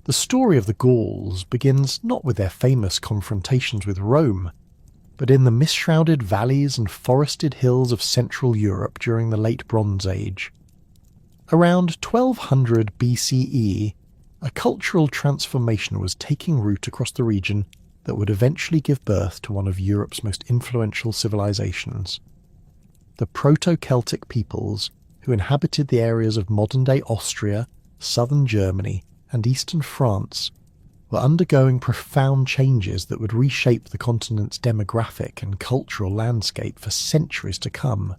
The story of the Gauls begins not with their famous confrontations with Rome, but in the mist-shrouded valleys and forested hills of Central Europe during the Late Bronze Age. Around 1200 BCE, a cultural transformation was taking root across the region that would eventually give birth to one of Europe's most influential civilizations. The Proto-Celtic peoples, who inhabited the areas of modern-day Austria, southern Germany, and eastern France, were undergoing profound changes that would reshape the continent's demographic and cultural landscape for centuries to come.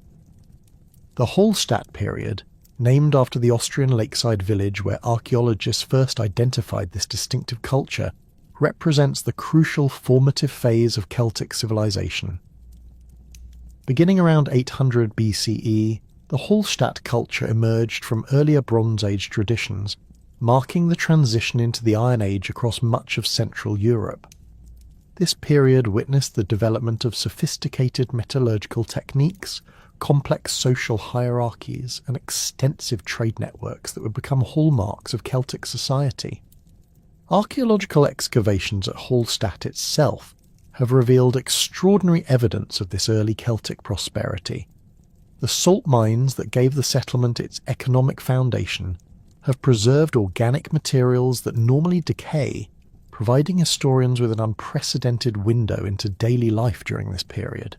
The Hallstatt period, named after the Austrian lakeside village where archaeologists first identified this distinctive culture, represents the crucial formative phase of Celtic civilization. Beginning around 800 BCE, the Hallstatt culture emerged from earlier Bronze Age traditions, marking the transition into the Iron Age across much of Central Europe. This period witnessed the development of sophisticated metallurgical techniques, complex social hierarchies, and extensive trade networks that would become hallmarks of Celtic society. Archaeological excavations at Hallstatt itself have revealed extraordinary evidence of this early Celtic prosperity. The salt mines that gave the settlement its economic foundation have preserved organic materials that normally decay, providing historians with an unprecedented window into daily life during this period.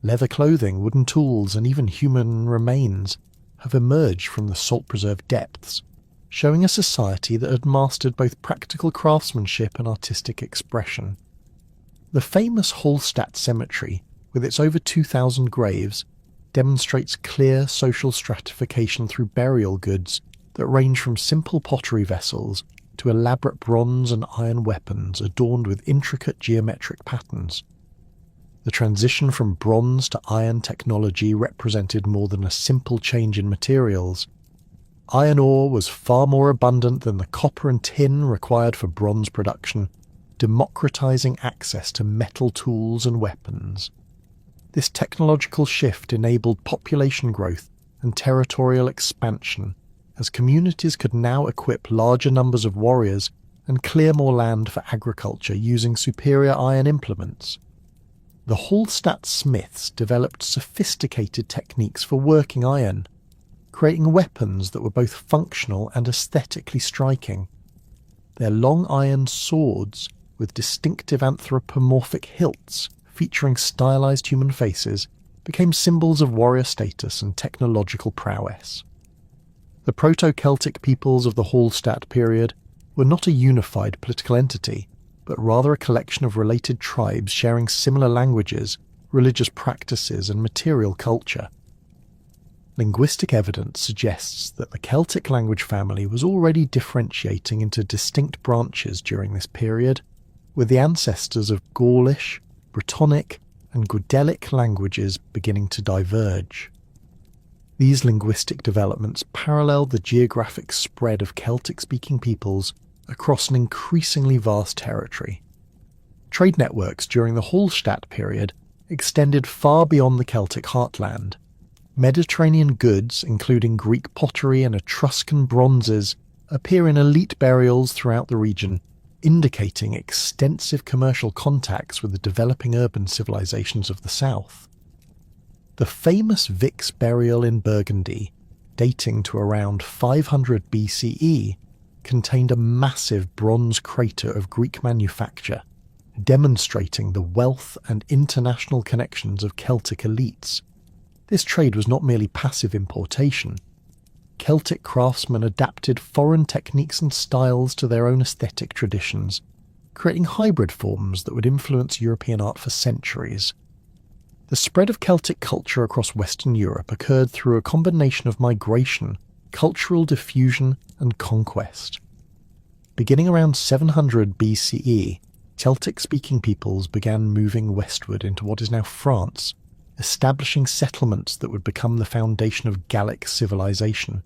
Leather clothing, wooden tools, and even human remains have emerged from the salt-preserved depths, showing a society that had mastered both practical craftsmanship and artistic expression. The famous Hallstatt cemetery, with its over 2,000 graves, demonstrates clear social stratification through burial goods that range from simple pottery vessels to elaborate bronze and iron weapons adorned with intricate geometric patterns. The transition from bronze to iron technology represented more than a simple change in materials. Iron ore was far more abundant than the copper and tin required for bronze production, democratizing access to metal tools and weapons. This technological shift enabled population growth and territorial expansion, as communities could now equip larger numbers of warriors and clear more land for agriculture using superior iron implements. The Hallstatt smiths developed sophisticated techniques for working iron, creating weapons that were both functional and aesthetically striking. Their long iron swords, with distinctive anthropomorphic hilts featuring stylized human faces, became symbols of warrior status and technological prowess. The Proto-Celtic peoples of the Hallstatt period were not a unified political entity, but rather a collection of related tribes sharing similar languages, religious practices, and material culture. Linguistic evidence suggests that the Celtic language family was already differentiating into distinct branches during this period, with the ancestors of Gaulish, Brittonic, and Goidelic languages beginning to diverge. These linguistic developments parallel the geographic spread of Celtic-speaking peoples across an increasingly vast territory. Trade networks during the Hallstatt period extended far beyond the Celtic heartland. Mediterranean goods, including Greek pottery and Etruscan bronzes, appear in elite burials throughout the region, indicating extensive commercial contacts with the developing urban civilizations of the south. The famous Vix burial in Burgundy, dating to around 500 BCE, contained a massive bronze crater of Greek manufacture, demonstrating the wealth and international connections of Celtic elites. This trade was not merely passive importation. Celtic craftsmen adapted foreign techniques and styles to their own aesthetic traditions, creating hybrid forms that would influence European art for centuries. The spread of Celtic culture across Western Europe occurred through a combination of migration, cultural diffusion, and conquest. Beginning around 700 BCE, Celtic-speaking peoples began moving westward into what is now France, establishing settlements that would become the foundation of Gallic civilization.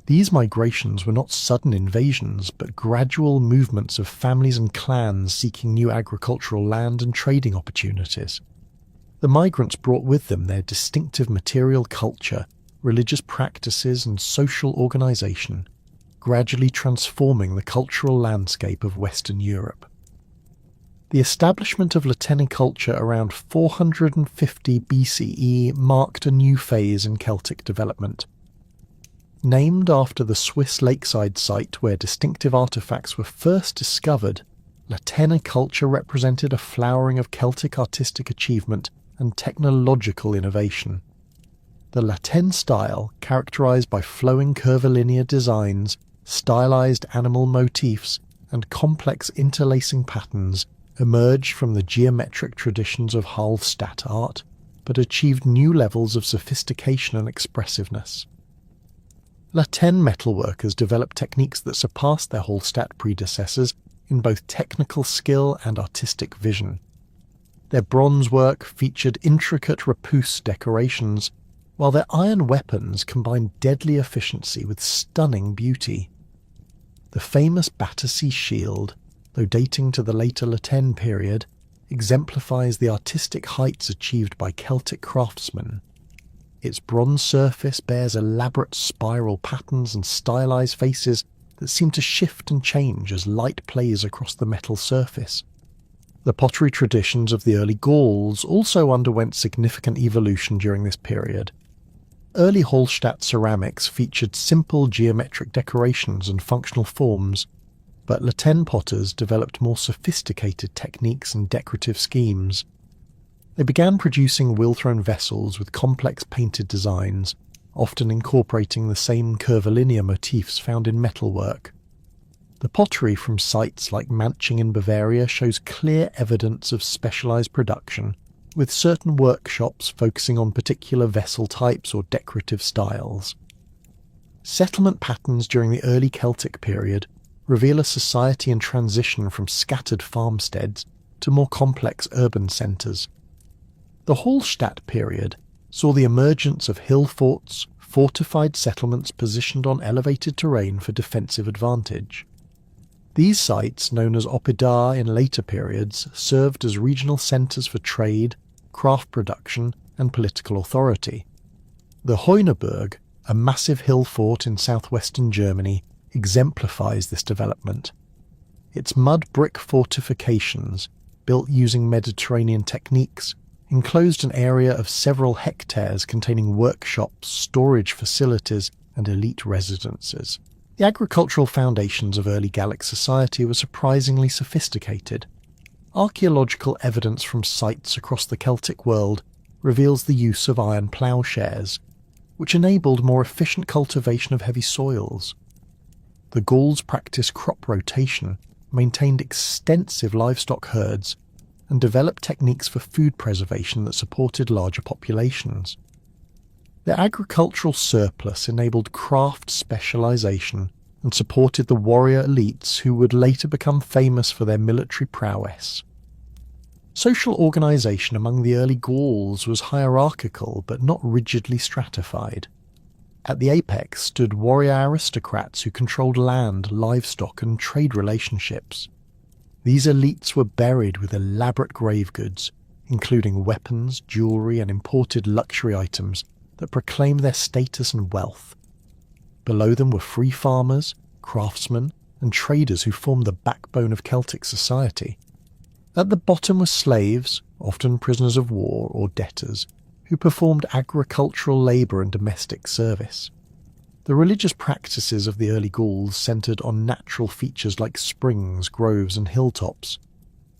These migrations were not sudden invasions, but gradual movements of families and clans seeking new agricultural land and trading opportunities. The migrants brought with them their distinctive material culture, religious practices, and social organization, gradually transforming the cultural landscape of Western Europe. The establishment of Latene culture around 450 BCE marked a new phase in Celtic development. Named after the Swiss lakeside site where distinctive artefacts were first discovered, Latene culture represented a flowering of Celtic artistic achievement and technological innovation. The Latene style, characterized by flowing curvilinear designs, stylized animal motifs, and complex interlacing patterns, emerged from the geometric traditions of Hallstatt art, but achieved new levels of sophistication and expressiveness. Latene metalworkers developed techniques that surpassed their Hallstatt predecessors in both technical skill and artistic vision. Their bronze work featured intricate repousse decorations, while their iron weapons combined deadly efficiency with stunning beauty. The famous Battersea shield, though dating to the later Latene period, exemplifies the artistic heights achieved by Celtic craftsmen. Its bronze surface bears elaborate spiral patterns and stylized faces that seem to shift and change as light plays across the metal surface. The pottery traditions of the early Gauls also underwent significant evolution during this period. Early Hallstatt ceramics featured simple geometric decorations and functional forms, but Latene potters developed more sophisticated techniques and decorative schemes. They began producing wheel-thrown vessels with complex painted designs, often incorporating the same curvilinear motifs found in metalwork. The pottery from sites like Manching in Bavaria shows clear evidence of specialized production, with certain workshops focusing on particular vessel types or decorative styles. Settlement patterns during the early Celtic period reveal a society in transition from scattered farmsteads to more complex urban centres. The Hallstatt period saw the emergence of hill forts, fortified settlements positioned on elevated terrain for defensive advantage. These sites, known as oppidar in later periods, served as regional centres for trade, craft production, and political authority. The Heuneburg, a massive hill fort in southwestern Germany, exemplifies this development. Its mud brick fortifications, built using Mediterranean techniques, enclosed an area of several hectares containing workshops, storage facilities, and elite residences. The agricultural foundations of early Gallic society were surprisingly sophisticated. Archaeological evidence from sites across the Celtic world reveals the use of iron ploughshares, which enabled more efficient cultivation of heavy soils. The Gauls practiced crop rotation, maintained extensive livestock herds, and developed techniques for food preservation that supported larger populations. Their agricultural surplus enabled craft specialization and supported the warrior elites who would later become famous for their military prowess. Social organization among the early Gauls was hierarchical but not rigidly stratified. At the apex stood warrior aristocrats who controlled land, livestock, and trade relationships. These elites were buried with elaborate grave goods, including weapons, jewelry, and imported luxury items that proclaimed their status and wealth. Below them were free farmers, craftsmen, and traders who formed the backbone of Celtic society. At the bottom were slaves, often prisoners of war or debtors, who performed agricultural labour and domestic service. The religious practices of the early Gauls centred on natural features like springs, groves, and hilltops,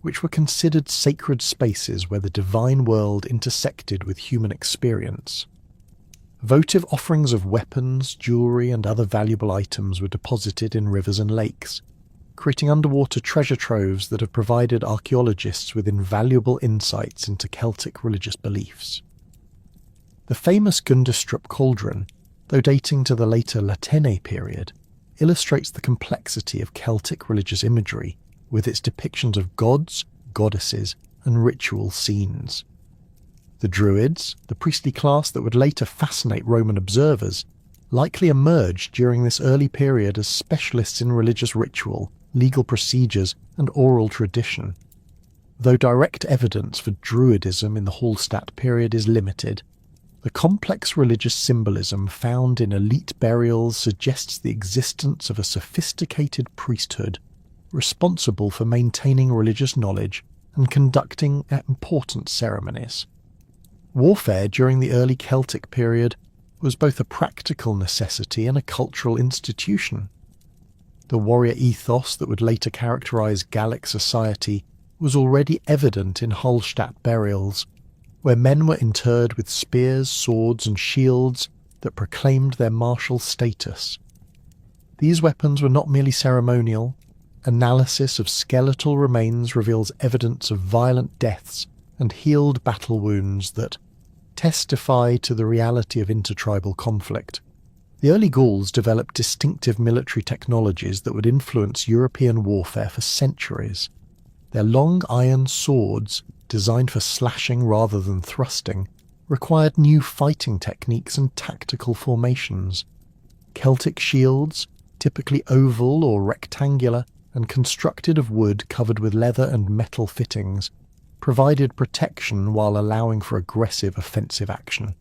which were considered sacred spaces where the divine world intersected with human experience. Votive offerings of weapons, jewellery, and other valuable items were deposited in rivers and lakes, creating underwater treasure troves that have provided archaeologists with invaluable insights into Celtic religious beliefs. The famous Gundestrup cauldron, though dating to the later Latene period, illustrates the complexity of Celtic religious imagery with its depictions of gods, goddesses, and ritual scenes. The Druids, the priestly class that would later fascinate Roman observers, likely emerged during this early period as specialists in religious ritual, legal procedures, and oral tradition. Though direct evidence for Druidism in the Hallstatt period is limited, The complex religious symbolism found in elite burials suggests the existence of a sophisticated priesthood responsible for maintaining religious knowledge and conducting important ceremonies. Warfare during the early Celtic period was both a practical necessity and a cultural institution. The warrior ethos that would later characterize Gallic society was already evident in Hallstatt burials, where men were interred with spears, swords, and shields that proclaimed their martial status. These weapons were not merely ceremonial. Analysis of skeletal remains reveals evidence of violent deaths and healed battle wounds that testify to the reality of intertribal conflict. The early Gauls developed distinctive military technologies that would influence European warfare for centuries. Their long iron swords, designed for slashing rather than thrusting, required new fighting techniques and tactical formations. Celtic shields, typically oval or rectangular and constructed of wood covered with leather and metal fittings, provided protection while allowing for aggressive offensive action.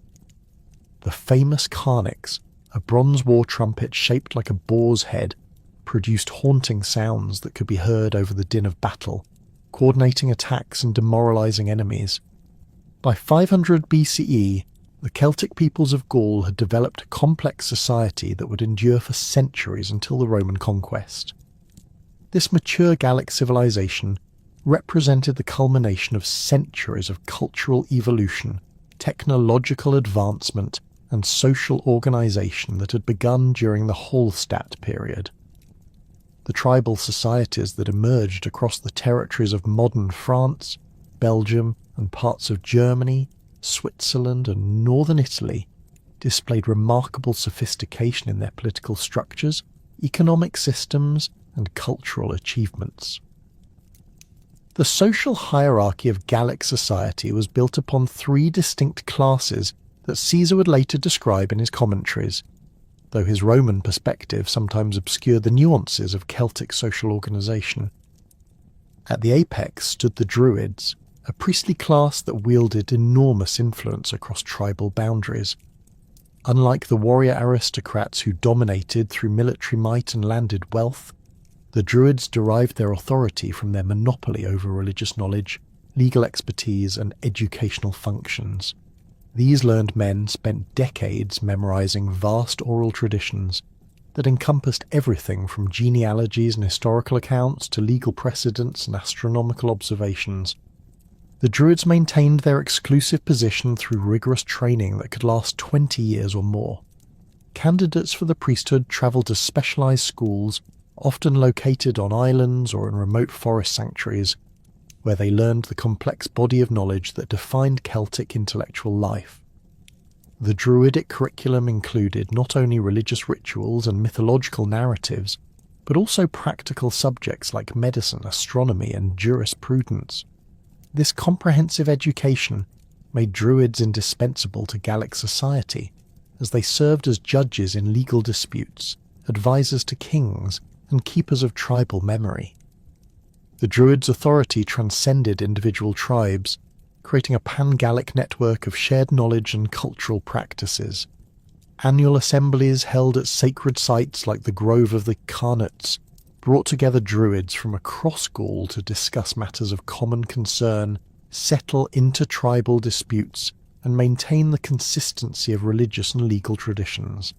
The famous carnix, a bronze war trumpet shaped like a boar's head, produced haunting sounds that could be heard over the din of battle, coordinating attacks and demoralizing enemies. By 500 BCE, the Celtic peoples of Gaul had developed a complex society that would endure for centuries until the Roman conquest. This mature Gallic civilization represented the culmination of centuries of cultural evolution, technological advancement, and social organization that had begun during the Hallstatt period. The tribal societies that emerged across the territories of modern France, Belgium, and parts of Germany, Switzerland, and northern Italy displayed remarkable sophistication in their political structures, economic systems, and cultural achievements. The social hierarchy of Gallic society was built upon three distinct classes that Caesar would later describe in his commentaries, though his Roman perspective sometimes obscured the nuances of Celtic social organisation. At the apex stood the Druids, a priestly class that wielded enormous influence across tribal boundaries. Unlike the warrior aristocrats who dominated through military might and landed wealth, the Druids derived their authority from their monopoly over religious knowledge, legal expertise, and educational functions. These learned men spent decades memorizing vast oral traditions that encompassed everything from genealogies and historical accounts to legal precedents and astronomical observations. The Druids maintained their exclusive position through rigorous training that could last 20 years or more. Candidates for the priesthood travelled to specialised schools, often located on islands or in remote forest sanctuaries, where they learned the complex body of knowledge that defined Celtic intellectual life. The Druidic curriculum included not only religious rituals and mythological narratives, but also practical subjects like medicine, astronomy, and jurisprudence. This comprehensive education made Druids indispensable to Gallic society, as they served as judges in legal disputes, advisors to kings, and keepers of tribal memory. The Druids' authority transcended individual tribes, creating a pan-Gallic network of shared knowledge and cultural practices. Annual assemblies held at sacred sites like the Grove of the Carnuts brought together Druids from across Gaul to discuss matters of common concern, settle intertribal disputes, and maintain the consistency of religious and legal traditions.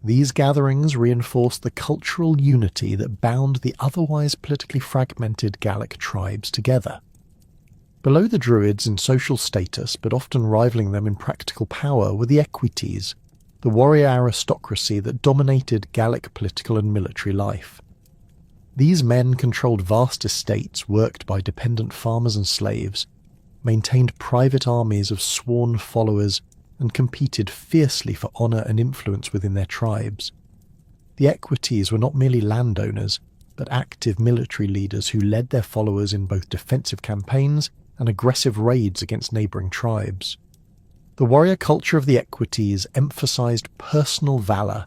These gatherings reinforced the cultural unity that bound the otherwise politically fragmented Gallic tribes together. Below the Druids in social status, but often rivaling them in practical power, were the Equites, the warrior aristocracy that dominated Gallic political and military life. These men controlled vast estates worked by dependent farmers and slaves, maintained private armies of sworn followers, and competed fiercely for honour and influence within their tribes. The Equites were not merely landowners, but active military leaders who led their followers in both defensive campaigns and aggressive raids against neighbouring tribes. The warrior culture of the Equites emphasised personal valour,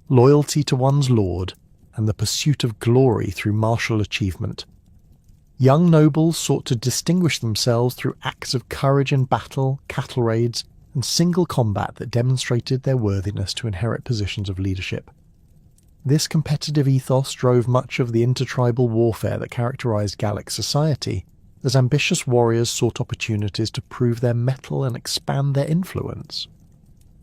loyalty to one's lord, and the pursuit of glory through martial achievement. Young nobles sought to distinguish themselves through acts of courage in battle, cattle raids, and single combat that demonstrated their worthiness to inherit positions of leadership. This competitive ethos drove much of the intertribal warfare that characterized Gallic society, as ambitious warriors sought opportunities to prove their mettle and expand their influence.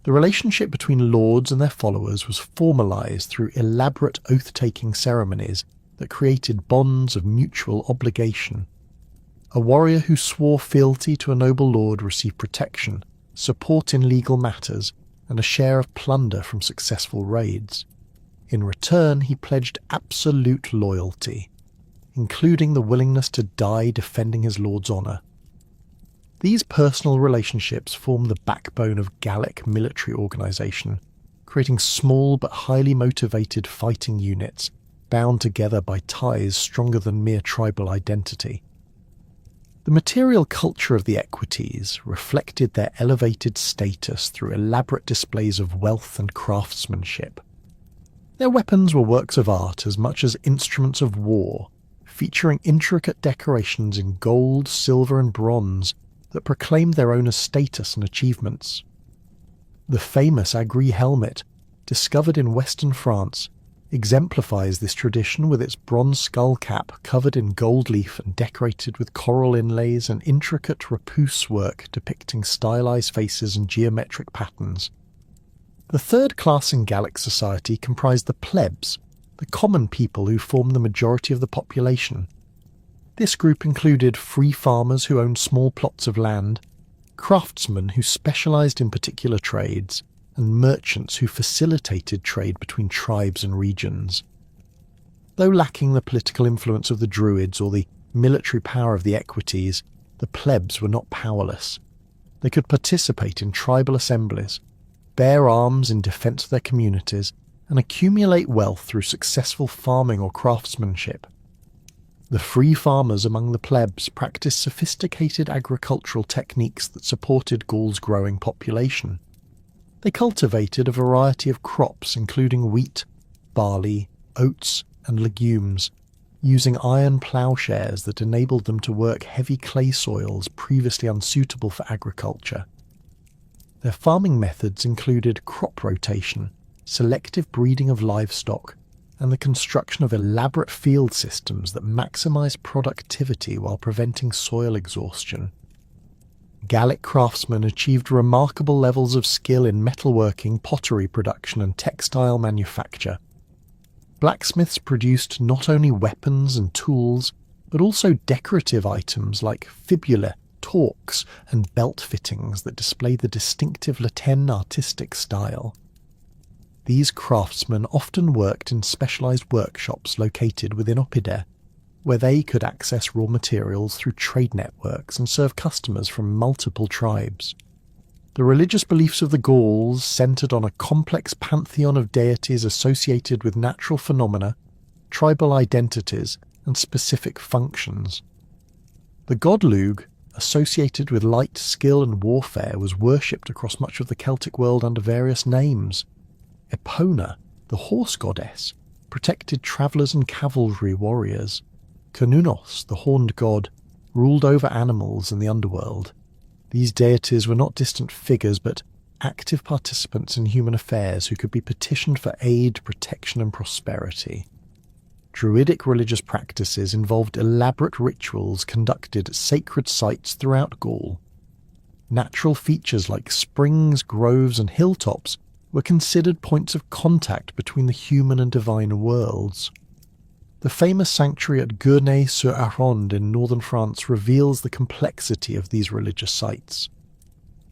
The relationship between lords and their followers was formalized through elaborate oath-taking ceremonies that created bonds of mutual obligation. A warrior who swore fealty to a noble lord received protection, support in legal matters, and a share of plunder from successful raids. In return, he pledged absolute loyalty, including the willingness to die defending his lord's honour. These personal relationships form the backbone of Gallic military organisation, creating small but highly motivated fighting units bound together by ties stronger than mere tribal identity. The material culture of the Equites reflected their elevated status through elaborate displays of wealth and craftsmanship. Their weapons were works of art as much as instruments of war, featuring intricate decorations in gold, silver and bronze that proclaimed their owner's status and achievements. The famous Agri helmet, discovered in western France, exemplifies this tradition with its bronze skull cap covered in gold leaf and decorated with coral inlays and intricate repousse work depicting stylized faces and geometric patterns. The third class in Gallic society comprised the plebs, the common people who formed the majority of the population. This group included free farmers who owned small plots of land, craftsmen who specialised in particular trades, and merchants who facilitated trade between tribes and regions. Though lacking the political influence of the Druids or the military power of the Equites, the plebs were not powerless. They could participate in tribal assemblies, bear arms in defence of their communities, and accumulate wealth through successful farming or craftsmanship. The free farmers among the plebs practiced sophisticated agricultural techniques that supported Gaul's growing population. They cultivated a variety of crops including wheat, barley, oats and legumes, using iron ploughshares that enabled them to work heavy clay soils previously unsuitable for agriculture. Their farming methods included crop rotation, selective breeding of livestock, and the construction of elaborate field systems that maximised productivity while preventing soil exhaustion. Gallic craftsmen achieved remarkable levels of skill in metalworking, pottery production and textile manufacture. Blacksmiths produced not only weapons and tools, but also decorative items like fibula, torques and belt fittings that display the distinctive Latin artistic style. These craftsmen often worked in specialised workshops located within Oppidum, where they could access raw materials through trade networks and serve customers from multiple tribes. The religious beliefs of the Gauls centred on a complex pantheon of deities associated with natural phenomena, tribal identities, and specific functions. The god Lugh, associated with light, skill and warfare, was worshipped across much of the Celtic world under various names. Epona, the horse goddess, protected travellers and cavalry warriors. Cernunnos, the horned god, ruled over animals in the underworld. These deities were not distant figures, but active participants in human affairs who could be petitioned for aid, protection and prosperity. Druidic religious practices involved elaborate rituals conducted at sacred sites throughout Gaul. Natural features like springs, groves and hilltops were considered points of contact between the human and divine worlds. The famous sanctuary at Gournay-sur-Aronde in northern France reveals the complexity of these religious sites.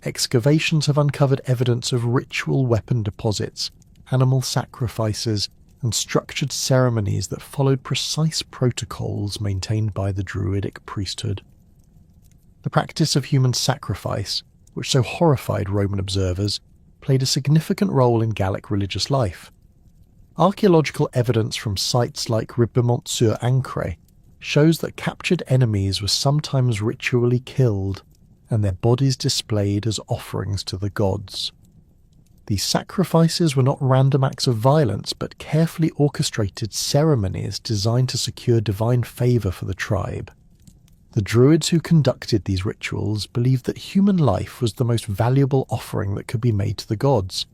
Excavations have uncovered evidence of ritual weapon deposits, animal sacrifices, and structured ceremonies that followed precise protocols maintained by the Druidic priesthood. The practice of human sacrifice, which so horrified Roman observers, played a significant role in Gallic religious life. Archaeological evidence from sites like Ribemont-sur-Ancre shows that captured enemies were sometimes ritually killed and their bodies displayed as offerings to the gods. These sacrifices were not random acts of violence, but carefully orchestrated ceremonies designed to secure divine favour for the tribe. The Druids who conducted these rituals believed that human life was the most valuable offering that could be made to the gods,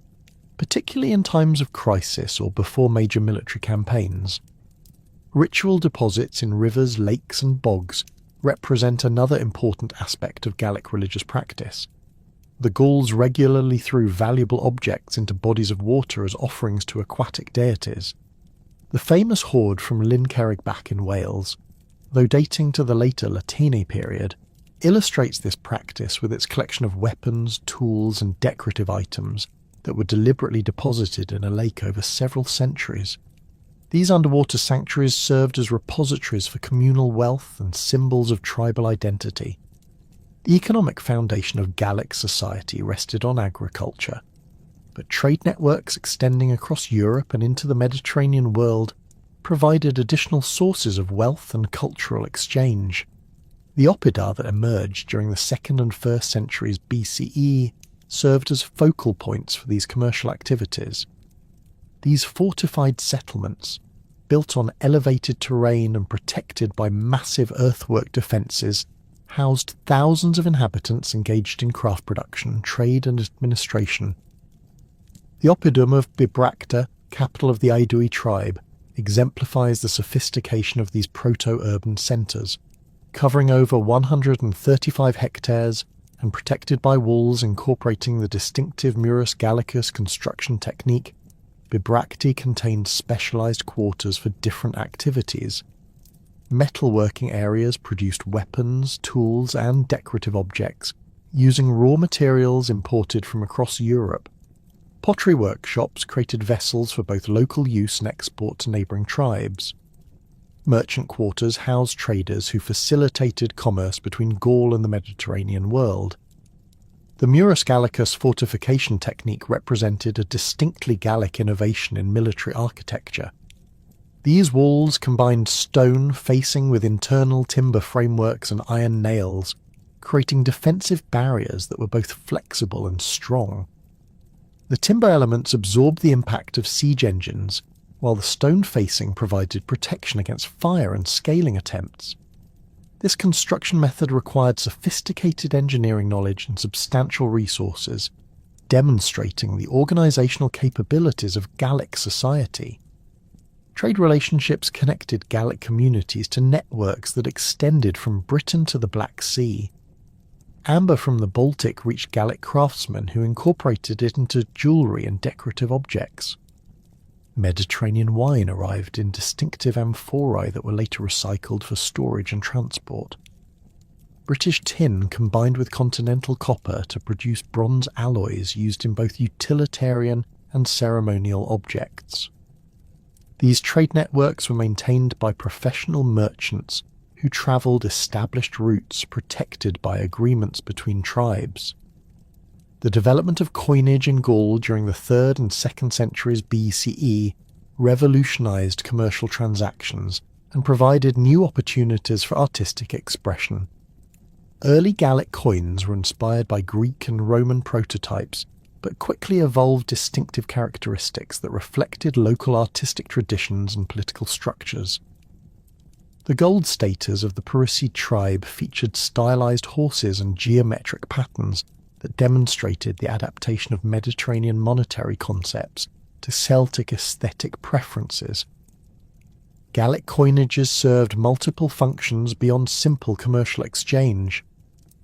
particularly in times of crisis or before major military campaigns. Ritual deposits in rivers, lakes and bogs represent another important aspect of Gallic religious practice. The Gauls regularly threw valuable objects into bodies of water as offerings to aquatic deities. The famous hoard from Llyn Cerrig in Wales, though dating to the later Latini period, illustrates this practice with its collection of weapons, tools and decorative items that were deliberately deposited in a lake over several centuries. These underwater sanctuaries served as repositories for communal wealth and symbols of tribal identity. The economic foundation of Gallic society rested on agriculture, but trade networks extending across Europe and into the Mediterranean world provided additional sources of wealth and cultural exchange. The oppida that emerged during the 2nd and 1st centuries BCE served as focal points for these commercial activities. These fortified settlements, built on elevated terrain and protected by massive earthwork defences, housed thousands of inhabitants engaged in craft production, trade and administration. The oppidum of Bibracte, capital of the Aedui tribe, exemplifies the sophistication of these proto-urban centres. Covering over 135 hectares and protected by walls incorporating the distinctive Murus Gallicus construction technique, Bibracte contained specialised quarters for different activities. Metalworking areas produced weapons, tools and decorative objects, using raw materials imported from across Europe. Pottery workshops created vessels for both local use and export to neighbouring tribes. Merchant quarters housed traders who facilitated commerce between Gaul and the Mediterranean world. The Murus Gallicus fortification technique represented a distinctly Gallic innovation in military architecture. These walls combined stone facing with internal timber frameworks and iron nails, creating defensive barriers that were both flexible and strong. The timber elements absorbed the impact of siege engines, while the stone facing provided protection against fire and scaling attempts. This construction method required sophisticated engineering knowledge and substantial resources, demonstrating the organisational capabilities of Gallic society. Trade relationships connected Gallic communities to networks that extended from Britain to the Black Sea. Amber from the Baltic reached Gallic craftsmen who incorporated it into jewellery and decorative objects. Mediterranean wine arrived in distinctive amphorae that were later recycled for storage and transport. British tin combined with continental copper to produce bronze alloys used in both utilitarian and ceremonial objects. These trade networks were maintained by professional merchants who travelled established routes protected by agreements between tribes. The development of coinage in Gaul during the 3rd and 2nd centuries BCE revolutionised commercial transactions and provided new opportunities for artistic expression. Early Gallic coins were inspired by Greek and Roman prototypes, but quickly evolved distinctive characteristics that reflected local artistic traditions and political structures. The gold status of the Parisii tribe featured stylized horses and geometric patterns that demonstrated the adaptation of Mediterranean monetary concepts to Celtic aesthetic preferences. Gallic coinages served multiple functions beyond simple commercial exchange.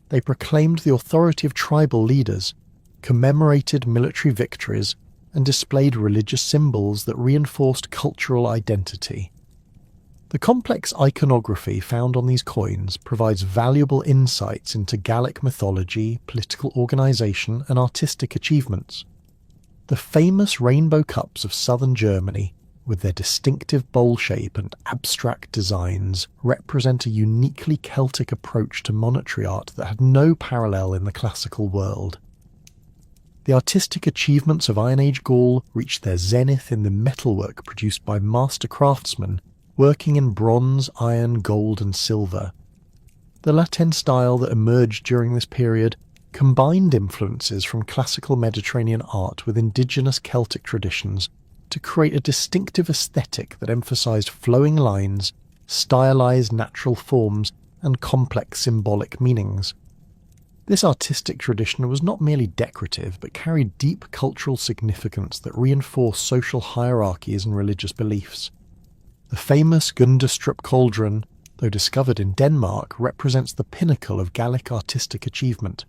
They proclaimed the authority of tribal leaders, commemorated military victories, and displayed religious symbols that reinforced cultural identity. The complex iconography found on these coins provides valuable insights into Gallic mythology, political organisation, and artistic achievements. The famous rainbow cups of southern Germany, with their distinctive bowl shape and abstract designs, represent a uniquely Celtic approach to monetary art that had no parallel in the classical world. The artistic achievements of Iron Age Gaul reached their zenith in the metalwork produced by master craftsmen working in bronze, iron, gold and silver. The Latin style that emerged during this period combined influences from classical Mediterranean art with indigenous Celtic traditions to create a distinctive aesthetic that emphasised flowing lines, stylised natural forms and complex symbolic meanings. This artistic tradition was not merely decorative, but carried deep cultural significance that reinforced social hierarchies and religious beliefs. The famous Gundestrup cauldron, though discovered in Denmark, represents the pinnacle of Gallic artistic achievement.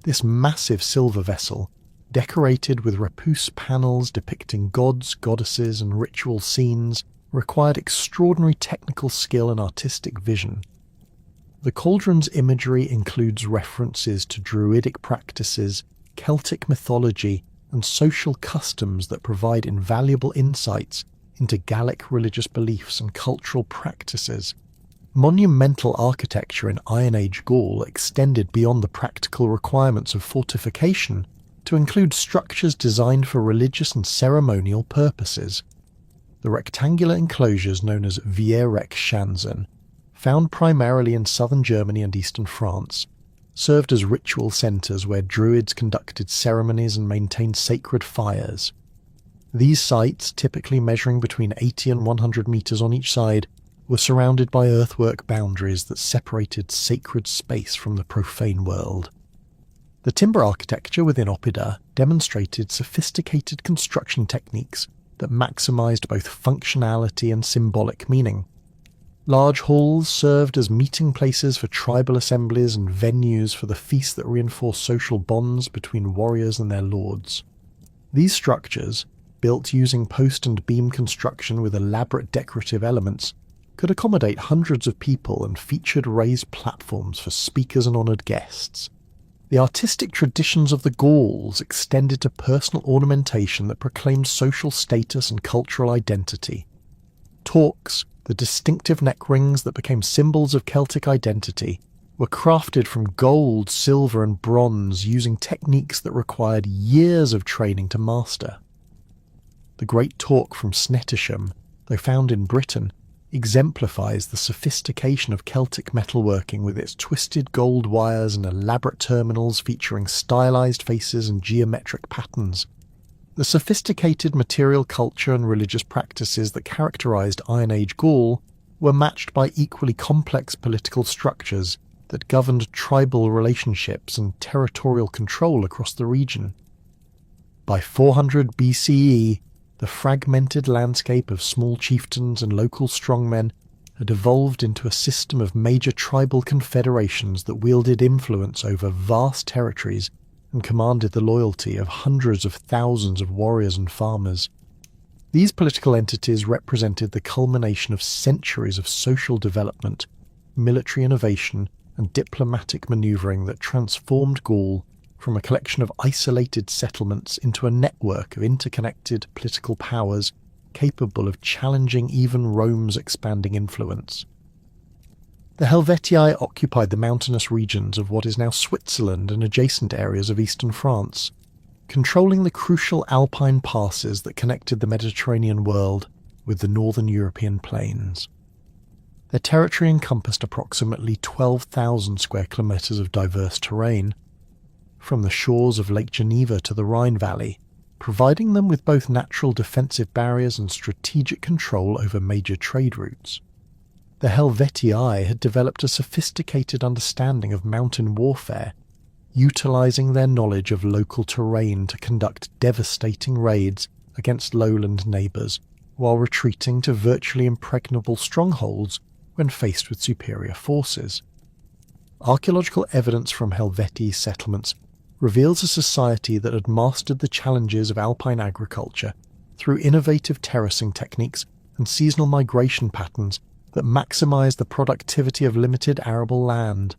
This massive silver vessel, decorated with repousse panels depicting gods, goddesses, and ritual scenes, required extraordinary technical skill and artistic vision. The cauldron's imagery includes references to druidic practices, Celtic mythology, and social customs that provide invaluable insights into Gallic religious beliefs and cultural practices. Monumental architecture in Iron Age Gaul extended beyond the practical requirements of fortification to include structures designed for religious and ceremonial purposes. The rectangular enclosures known as Vierreckschanzen, found primarily in southern Germany and eastern France, served as ritual centres where druids conducted ceremonies and maintained sacred fires. These sites, typically measuring between 80 and 100 metres on each side, were surrounded by earthwork boundaries that separated sacred space from the profane world. The timber architecture within Oppida demonstrated sophisticated construction techniques that maximised both functionality and symbolic meaning. Large halls served as meeting places for tribal assemblies and venues for the feasts that reinforced social bonds between warriors and their lords. These structures, built using post and beam construction with elaborate decorative elements, could accommodate hundreds of people and featured raised platforms for speakers and honoured guests. The artistic traditions of the Gauls extended to personal ornamentation that proclaimed social status and cultural identity. Torques, the distinctive neck rings that became symbols of Celtic identity, were crafted from gold, silver and bronze using techniques that required years of training to master. The Great Torque from Snettisham, though found in Britain, exemplifies the sophistication of Celtic metalworking with its twisted gold wires and elaborate terminals featuring stylized faces and geometric patterns. The sophisticated material culture and religious practices that characterized Iron Age Gaul were matched by equally complex political structures that governed tribal relationships and territorial control across the region. By 400 BCE, the fragmented landscape of small chieftains and local strongmen had evolved into a system of major tribal confederations that wielded influence over vast territories and commanded the loyalty of hundreds of thousands of warriors and farmers. These political entities represented the culmination of centuries of social development, military innovation, and diplomatic manoeuvring that transformed Gaul from a collection of isolated settlements into a network of interconnected political powers capable of challenging even Rome's expanding influence. The Helvetii occupied the mountainous regions of what is now Switzerland and adjacent areas of eastern France, controlling the crucial alpine passes that connected the Mediterranean world with the northern European plains. Their territory encompassed approximately 12,000 square kilometres of diverse terrain, from the shores of Lake Geneva to the Rhine Valley, providing them with both natural defensive barriers and strategic control over major trade routes. The Helvetii had developed a sophisticated understanding of mountain warfare, utilising their knowledge of local terrain to conduct devastating raids against lowland neighbours, while retreating to virtually impregnable strongholds when faced with superior forces. Archaeological evidence from Helvetii settlements reveals a society that had mastered the challenges of alpine agriculture through innovative terracing techniques and seasonal migration patterns that maximised the productivity of limited arable land.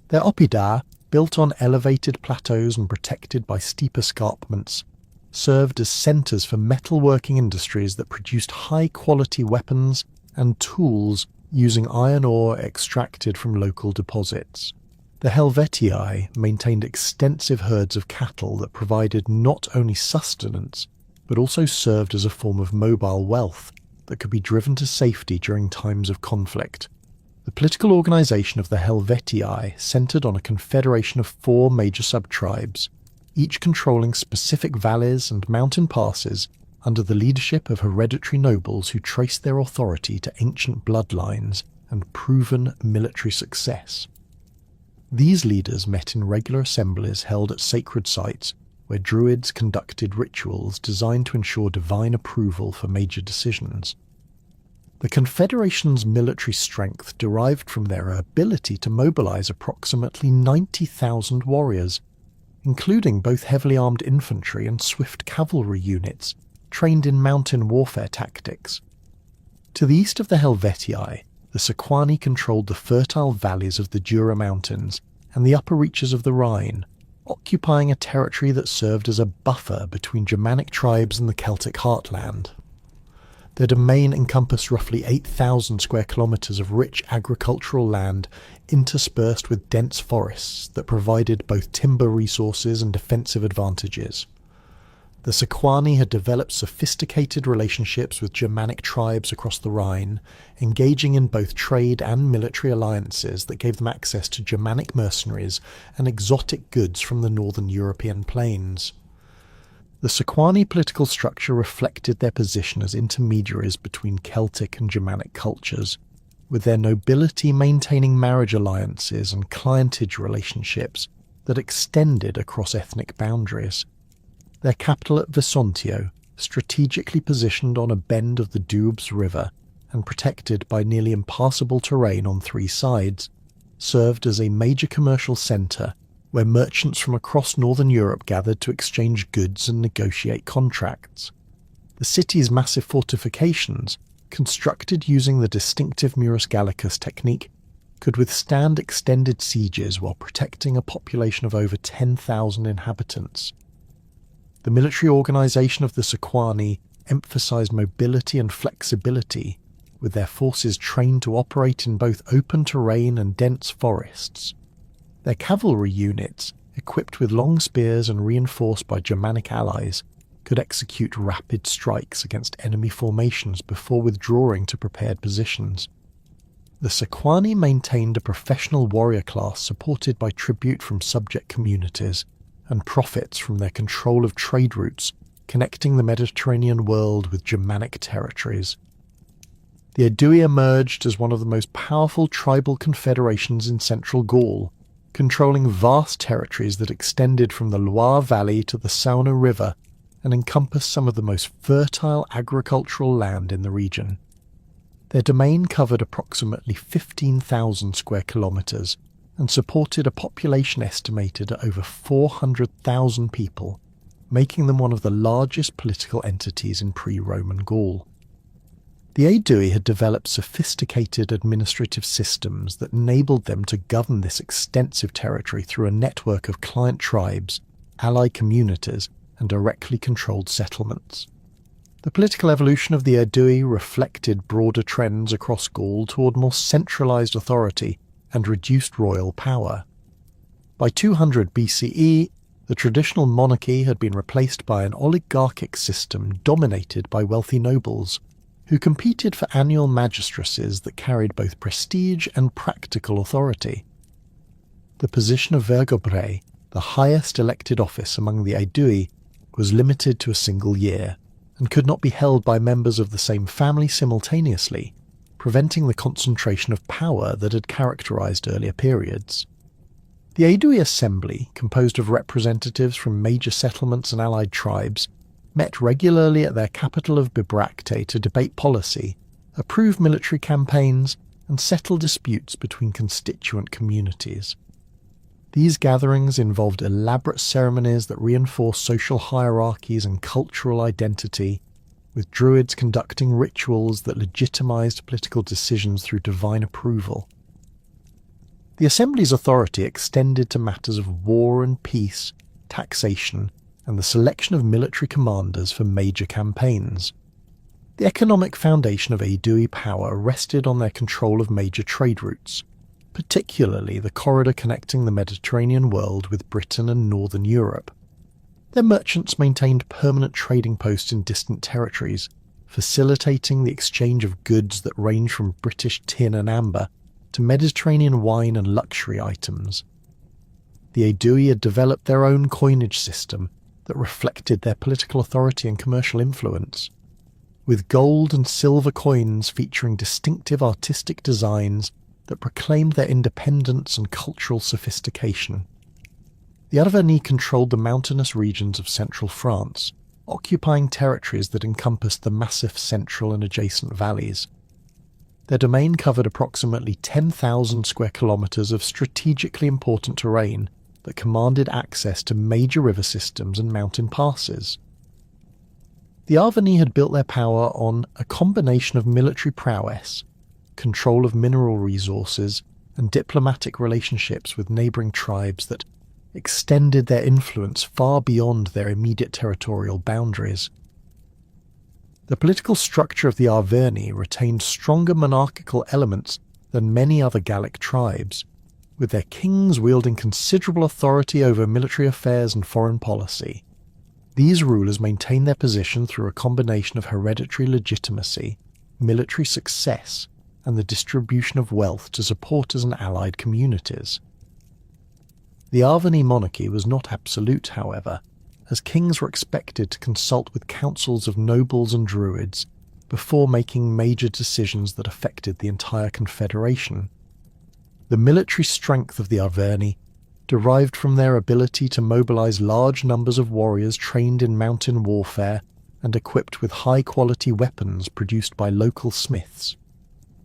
Their oppida, built on elevated plateaus and protected by steep escarpments, served as centres for metalworking industries that produced high-quality weapons and tools using iron ore extracted from local deposits. The Helvetii maintained extensive herds of cattle that provided not only sustenance, but also served as a form of mobile wealth that could be driven to safety during times of conflict. The political organisation of the Helvetii centred on a confederation of 4 major sub-tribes, each controlling specific valleys and mountain passes under the leadership of hereditary nobles who traced their authority to ancient bloodlines and proven military success. These leaders met in regular assemblies held at sacred sites where druids conducted rituals designed to ensure divine approval for major decisions. The Confederation's military strength derived from their ability to mobilize approximately 90,000 warriors, including both heavily armed infantry and swift cavalry units trained in mountain warfare tactics. To the east of the Helvetii, the Sequani controlled the fertile valleys of the Jura Mountains and the upper reaches of the Rhine, occupying a territory that served as a buffer between Germanic tribes and the Celtic heartland. Their domain encompassed roughly 8,000 square kilometres of rich agricultural land interspersed with dense forests that provided both timber resources and defensive advantages. The Sequani had developed sophisticated relationships with Germanic tribes across the Rhine, engaging in both trade and military alliances that gave them access to Germanic mercenaries and exotic goods from the northern European plains. The Sequani political structure reflected their position as intermediaries between Celtic and Germanic cultures, with their nobility maintaining marriage alliances and clientage relationships that extended across ethnic boundaries. Their capital at Vesontio, strategically positioned on a bend of the Doubs River and protected by nearly impassable terrain on three sides, served as a major commercial centre where merchants from across northern Europe gathered to exchange goods and negotiate contracts. The city's massive fortifications, constructed using the distinctive Murus Gallicus technique, could withstand extended sieges while protecting a population of over 10,000 inhabitants. The military organisation of the Sequani emphasised mobility and flexibility, with their forces trained to operate in both open terrain and dense forests. Their cavalry units, equipped with long spears and reinforced by Germanic allies, could execute rapid strikes against enemy formations before withdrawing to prepared positions. The Sequani maintained a professional warrior class supported by tribute from subject communities and profits from their control of trade routes connecting the Mediterranean world with Germanic territories. The Aedui emerged as one of the most powerful tribal confederations in central Gaul, controlling vast territories that extended from the Loire Valley to the Saône River and encompassed some of the most fertile agricultural land in the region. Their domain covered approximately 15,000 square kilometres and supported a population estimated at over 400,000 people, making them one of the largest political entities in pre-Roman Gaul. The Aedui had developed sophisticated administrative systems that enabled them to govern this extensive territory through a network of client tribes, allied communities, and directly controlled settlements. The political evolution of the Aedui reflected broader trends across Gaul toward more centralised authority and reduced royal power. By 200 BCE, the traditional monarchy had been replaced by an oligarchic system dominated by wealthy nobles, who competed for annual magistracies that carried both prestige and practical authority. The position of Vergobre, the highest elected office among the Aedui, was limited to a single year, and could not be held by members of the same family simultaneously, preventing the concentration of power that had characterized earlier periods. The Aedui Assembly, composed of representatives from major settlements and allied tribes, met regularly at their capital of Bibracte to debate policy, approve military campaigns, and settle disputes between constituent communities. These gatherings involved elaborate ceremonies that reinforced social hierarchies and cultural identity, with druids conducting rituals that legitimized political decisions through divine approval. The assembly's authority extended to matters of war and peace, taxation, and the selection of military commanders for major campaigns. The economic foundation of Aedui power rested on their control of major trade routes, particularly the corridor connecting the Mediterranean world with Britain and northern Europe. Their merchants maintained permanent trading posts in distant territories, facilitating the exchange of goods that range from British tin and amber to Mediterranean wine and luxury items. The Aedui had developed their own coinage system that reflected their political authority and commercial influence. with gold and silver coins featuring distinctive artistic designs that proclaimed their independence and cultural sophistication. The Arverni controlled the mountainous regions of central France, occupying territories that encompassed the massive central and adjacent valleys. Their domain covered approximately 10,000 square kilometres of strategically important terrain that commanded access to major river systems and mountain passes. The Arverni had built their power on a combination of military prowess, control of mineral resources, and diplomatic relationships with neighbouring tribes that extended their influence far beyond their immediate territorial boundaries. The political structure of the Arverni retained stronger monarchical elements than many other Gallic tribes, with their kings wielding considerable authority over military affairs and foreign policy. These rulers maintained their position through a combination of hereditary legitimacy, military success, and the distribution of wealth to supporters and allied communities. The Arverni monarchy was not absolute, however, as kings were expected to consult with councils of nobles and druids before making major decisions that affected the entire confederation. The military strength of the Arverni derived from their ability to mobilize large numbers of warriors trained in mountain warfare and equipped with high-quality weapons produced by local smiths.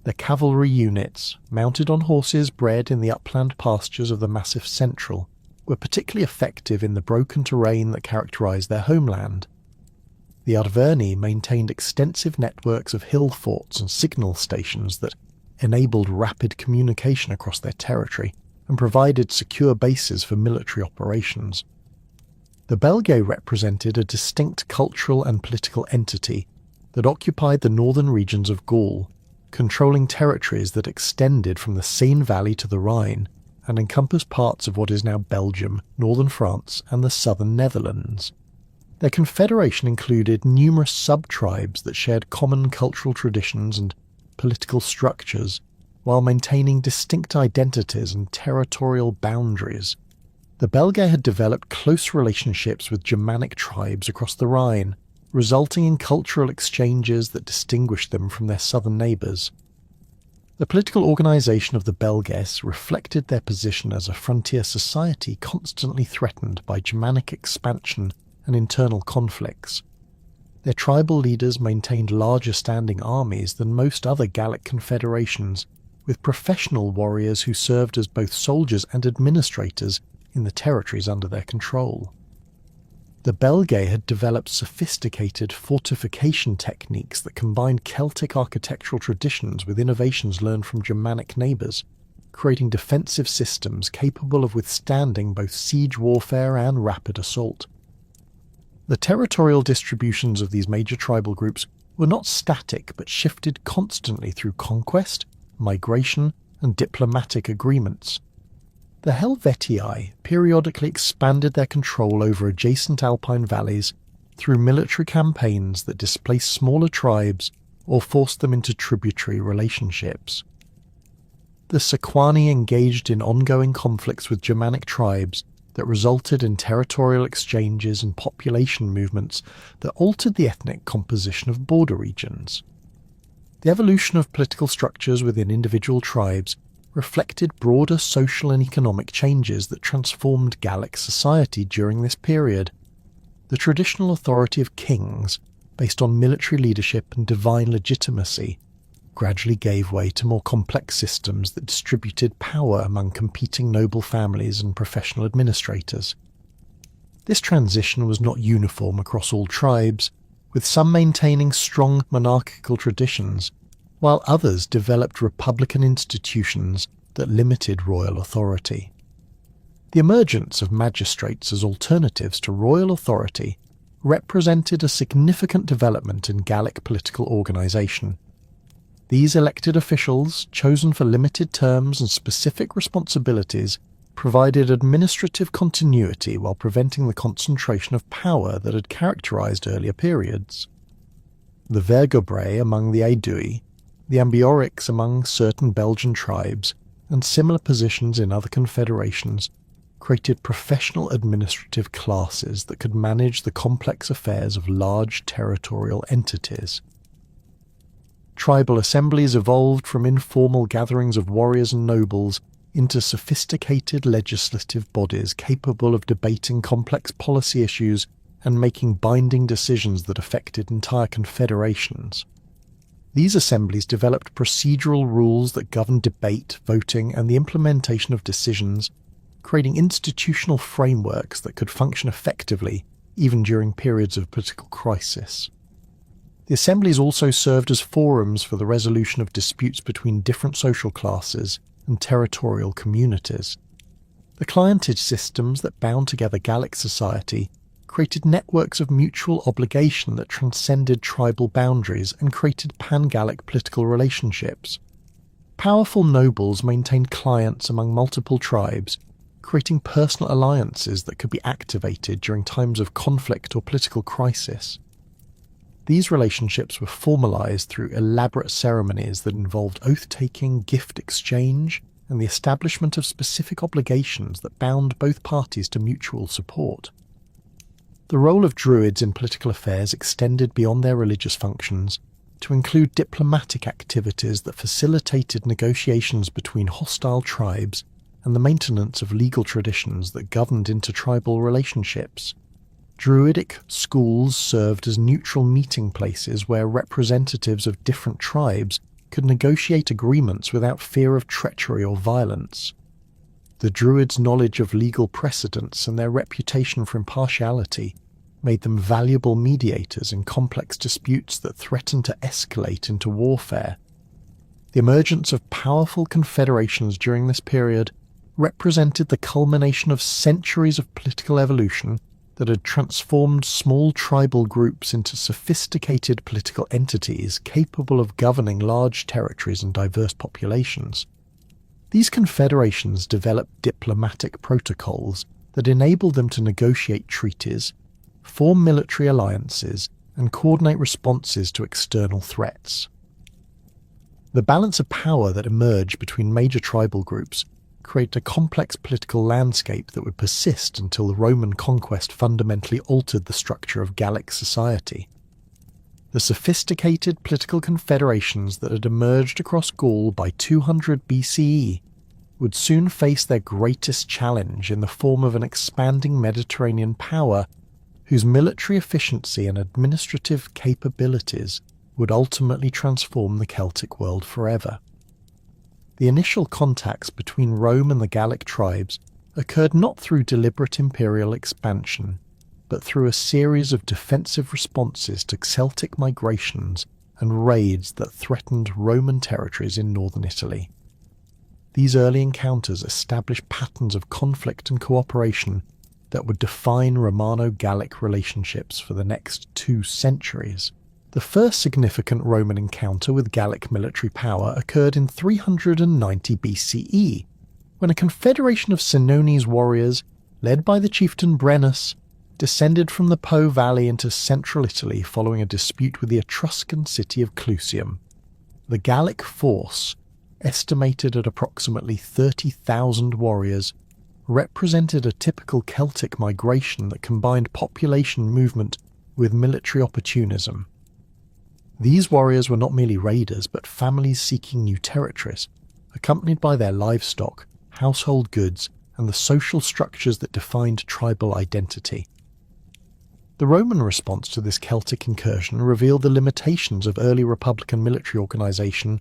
Their cavalry units, mounted on horses bred in the upland pastures of the massive central, were particularly effective in the broken terrain that characterized their homeland. The Arverni maintained extensive networks of hill forts and signal stations that enabled rapid communication across their territory and provided secure bases for military operations. The Belgae represented a distinct cultural and political entity that occupied the northern regions of Gaul, controlling territories that extended from the Seine Valley to the Rhine and encompassed parts of what is now Belgium, northern France, and the southern Netherlands. Their confederation included numerous sub-tribes that shared common cultural traditions and political structures, while maintaining distinct identities and territorial boundaries. The Belgae had developed close relationships with Germanic tribes across the Rhine, resulting in cultural exchanges that distinguished them from their southern neighbours. The political organisation of the Belgae reflected their position as a frontier society constantly threatened by Germanic expansion and internal conflicts. Their tribal leaders maintained larger standing armies than most other Gallic confederations, with professional warriors who served as both soldiers and administrators in the territories under their control. The Belgae had developed sophisticated fortification techniques that combined Celtic architectural traditions with innovations learned from Germanic neighbours, creating defensive systems capable of withstanding both siege warfare and rapid assault. The territorial distributions of these major tribal groups were not static but shifted constantly through conquest, migration, and diplomatic agreements. The Helvetii periodically expanded their control over adjacent alpine valleys through military campaigns that displaced smaller tribes or forced them into tributary relationships. The Sequani engaged in ongoing conflicts with Germanic tribes that resulted in territorial exchanges and population movements that altered the ethnic composition of border regions. The evolution of political structures within individual tribes reflected broader social and economic changes that transformed Gallic society during this period. The traditional authority of kings, based on military leadership and divine legitimacy, gradually gave way to more complex systems that distributed power among competing noble families and professional administrators. This transition was not uniform across all tribes, with some maintaining strong monarchical traditions, while others developed republican institutions that limited royal authority. The emergence of magistrates as alternatives to royal authority represented a significant development in Gallic political organisation. These elected officials, chosen for limited terms and specific responsibilities, provided administrative continuity while preventing the concentration of power that had characterised earlier periods. The Vergobrae among the Aedui, the Ambiorics among certain Belgian tribes, and similar positions in other confederations created professional administrative classes that could manage the complex affairs of large territorial entities. Tribal assemblies evolved from informal gatherings of warriors and nobles into sophisticated legislative bodies capable of debating complex policy issues and making binding decisions that affected entire confederations. These assemblies developed procedural rules that governed debate, voting, and the implementation of decisions, creating institutional frameworks that could function effectively even during periods of political crisis. The assemblies also served as forums for the resolution of disputes between different social classes and territorial communities. The clientage systems that bound together Gallic society created networks of mutual obligation that transcended tribal boundaries and created pan-Gallic political relationships. Powerful nobles maintained clients among multiple tribes, creating personal alliances that could be activated during times of conflict or political crisis. These relationships were formalized through elaborate ceremonies that involved oath-taking, gift exchange, and the establishment of specific obligations that bound both parties to mutual support. The role of Druids in political affairs extended beyond their religious functions to include diplomatic activities that facilitated negotiations between hostile tribes and the maintenance of legal traditions that governed intertribal relationships. Druidic schools served as neutral meeting places where representatives of different tribes could negotiate agreements without fear of treachery or violence. The Druids' knowledge of legal precedents and their reputation for impartiality made them valuable mediators in complex disputes that threatened to escalate into warfare. The emergence of powerful confederations during this period represented the culmination of centuries of political evolution that had transformed small tribal groups into sophisticated political entities capable of governing large territories and diverse populations. These confederations developed diplomatic protocols that enabled them to negotiate treaties, form military alliances, and coordinate responses to external threats. The balance of power that emerged between major tribal groups created a complex political landscape that would persist until the Roman conquest fundamentally altered the structure of Gallic society. The sophisticated political confederations that had emerged across Gaul by 200 BCE would soon face their greatest challenge in the form of an expanding Mediterranean power whose military efficiency and administrative capabilities would ultimately transform the Celtic world forever. The initial contacts between Rome and the Gallic tribes occurred not through deliberate imperial expansion, but through a series of defensive responses to Celtic migrations and raids that threatened Roman territories in northern Italy. These early encounters established patterns of conflict and cooperation that would define Romano-Gallic relationships for the next 2 centuries. The first significant Roman encounter with Gallic military power occurred in 390 BCE, when a confederation of Senones warriors, led by the chieftain Brennus, descended from the Po Valley into central Italy following a dispute with the Etruscan city of Clusium. The Gallic force, estimated at approximately 30,000 warriors, represented a typical Celtic migration that combined population movement with military opportunism. These warriors were not merely raiders, but families seeking new territories, accompanied by their livestock, household goods, and the social structures that defined tribal identity. The Roman response to this Celtic incursion revealed the limitations of early republican military organisation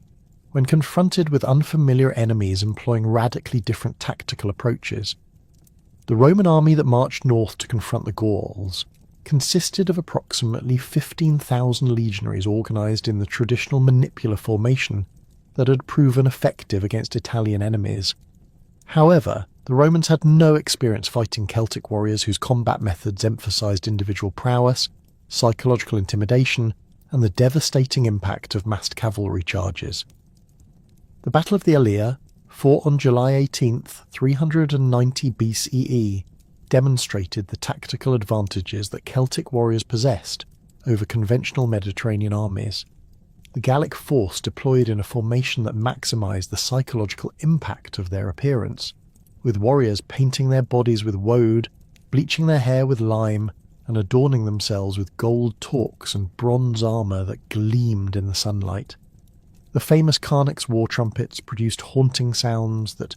when confronted with unfamiliar enemies employing radically different tactical approaches. The Roman army that marched north to confront the Gauls consisted of approximately 15,000 legionaries organised in the traditional manipular formation that had proven effective against Italian enemies. However, the Romans had no experience fighting Celtic warriors whose combat methods emphasised individual prowess, psychological intimidation, and the devastating impact of massed cavalry charges. The Battle of the Allia, fought on July 18th, 390 BCE, demonstrated the tactical advantages that Celtic warriors possessed over conventional Mediterranean armies. The Gallic force deployed in a formation that maximised the psychological impact of their appearance, with warriors painting their bodies with woad, bleaching their hair with lime, and adorning themselves with gold torques and bronze armour that gleamed in the sunlight. The famous Carnax war trumpets produced haunting sounds that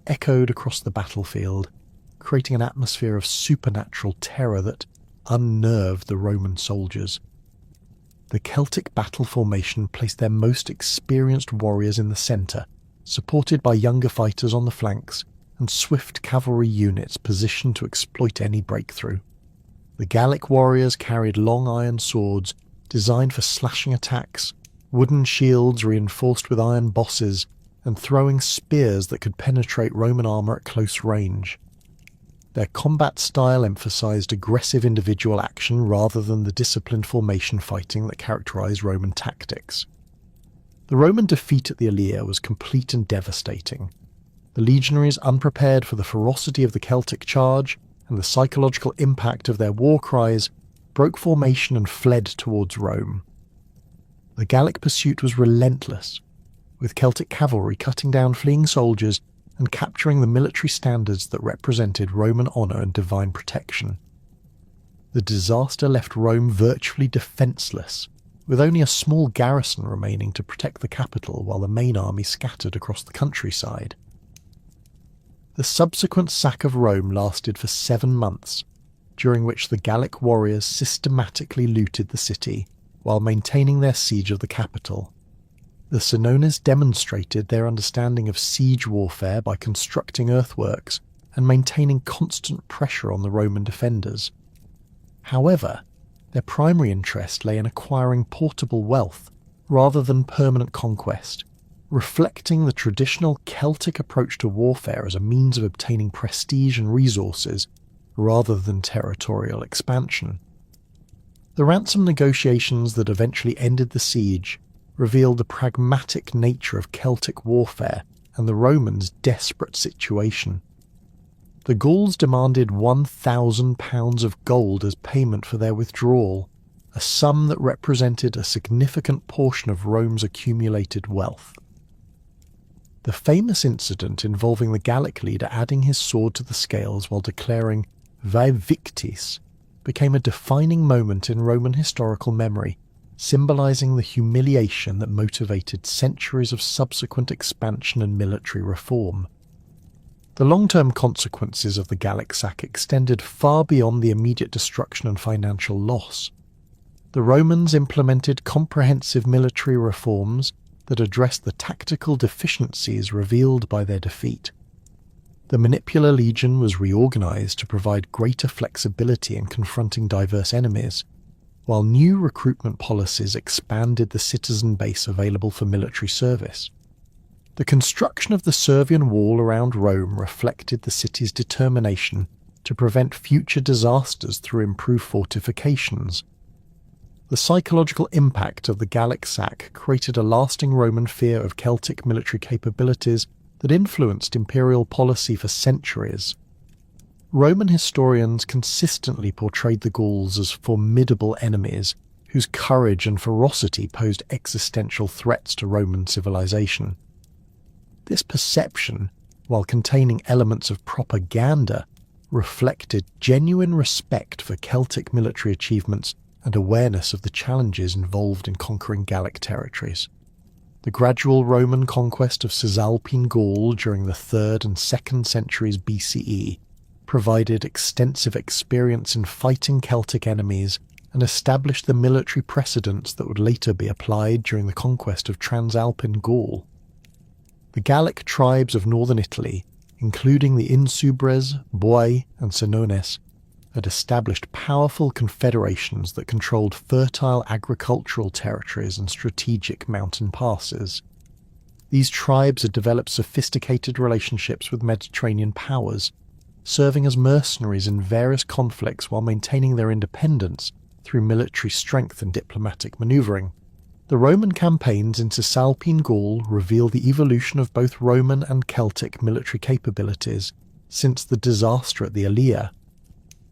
echoed across the battlefield, creating an atmosphere of supernatural terror that unnerved the Roman soldiers. The Celtic battle formation placed their most experienced warriors in the centre, supported by younger fighters on the flanks and swift cavalry units positioned to exploit any breakthrough. The Gallic warriors carried long iron swords designed for slashing attacks, wooden shields reinforced with iron bosses, and throwing spears that could penetrate Roman armour at close range. Their combat style emphasised aggressive individual action rather than the disciplined formation fighting that characterised Roman tactics. The Roman defeat at the Allia was complete and devastating. The legionaries, unprepared for the ferocity of the Celtic charge and the psychological impact of their war cries, broke formation and fled towards Rome. The Gallic pursuit was relentless, with Celtic cavalry cutting down fleeing soldiers and capturing the military standards that represented Roman honour and divine protection. The disaster left Rome virtually defenceless, with only a small garrison remaining to protect the capital while the main army scattered across the countryside. The subsequent sack of Rome lasted for 7 months, during which the Gallic warriors systematically looted the city while maintaining their siege of the capital. The Senones demonstrated their understanding of siege warfare by constructing earthworks and maintaining constant pressure on the Roman defenders. However, their primary interest lay in acquiring portable wealth rather than permanent conquest, reflecting the traditional Celtic approach to warfare as a means of obtaining prestige and resources rather than territorial expansion. The ransom negotiations that eventually ended the siege revealed the pragmatic nature of Celtic warfare and the Romans' desperate situation. The Gauls demanded £1,000 of gold as payment for their withdrawal, a sum that represented a significant portion of Rome's accumulated wealth. The famous incident involving the Gallic leader adding his sword to the scales while declaring "Vae victis" became a defining moment in Roman historical memory, symbolising the humiliation that motivated centuries of subsequent expansion and military reform. The long-term consequences of the Gallic sack extended far beyond the immediate destruction and financial loss. The Romans implemented comprehensive military reforms that addressed the tactical deficiencies revealed by their defeat. The Manipular Legion was reorganised to provide greater flexibility in confronting diverse enemies, while new recruitment policies expanded the citizen base available for military service. The construction of the Servian Wall around Rome reflected the city's determination to prevent future disasters through improved fortifications. The psychological impact of the Gallic sack created a lasting Roman fear of Celtic military capabilities that influenced imperial policy for centuries. Roman historians consistently portrayed the Gauls as formidable enemies whose courage and ferocity posed existential threats to Roman civilization. This perception, while containing elements of propaganda, reflected genuine respect for Celtic military achievements and awareness of the challenges involved in conquering Gallic territories. The gradual Roman conquest of Cisalpine Gaul during the 3rd and 2nd centuries BCE provided extensive experience in fighting Celtic enemies and established the military precedents that would later be applied during the conquest of Transalpine Gaul. The Gallic tribes of northern Italy, including the Insubres, Boii, and Senones, had established powerful confederations that controlled fertile agricultural territories and strategic mountain passes. These tribes had developed sophisticated relationships with Mediterranean powers, serving as mercenaries in various conflicts while maintaining their independence through military strength and diplomatic manoeuvring. The Roman campaigns in Cisalpine Gaul reveal the evolution of both Roman and Celtic military capabilities since the disaster at the Allia.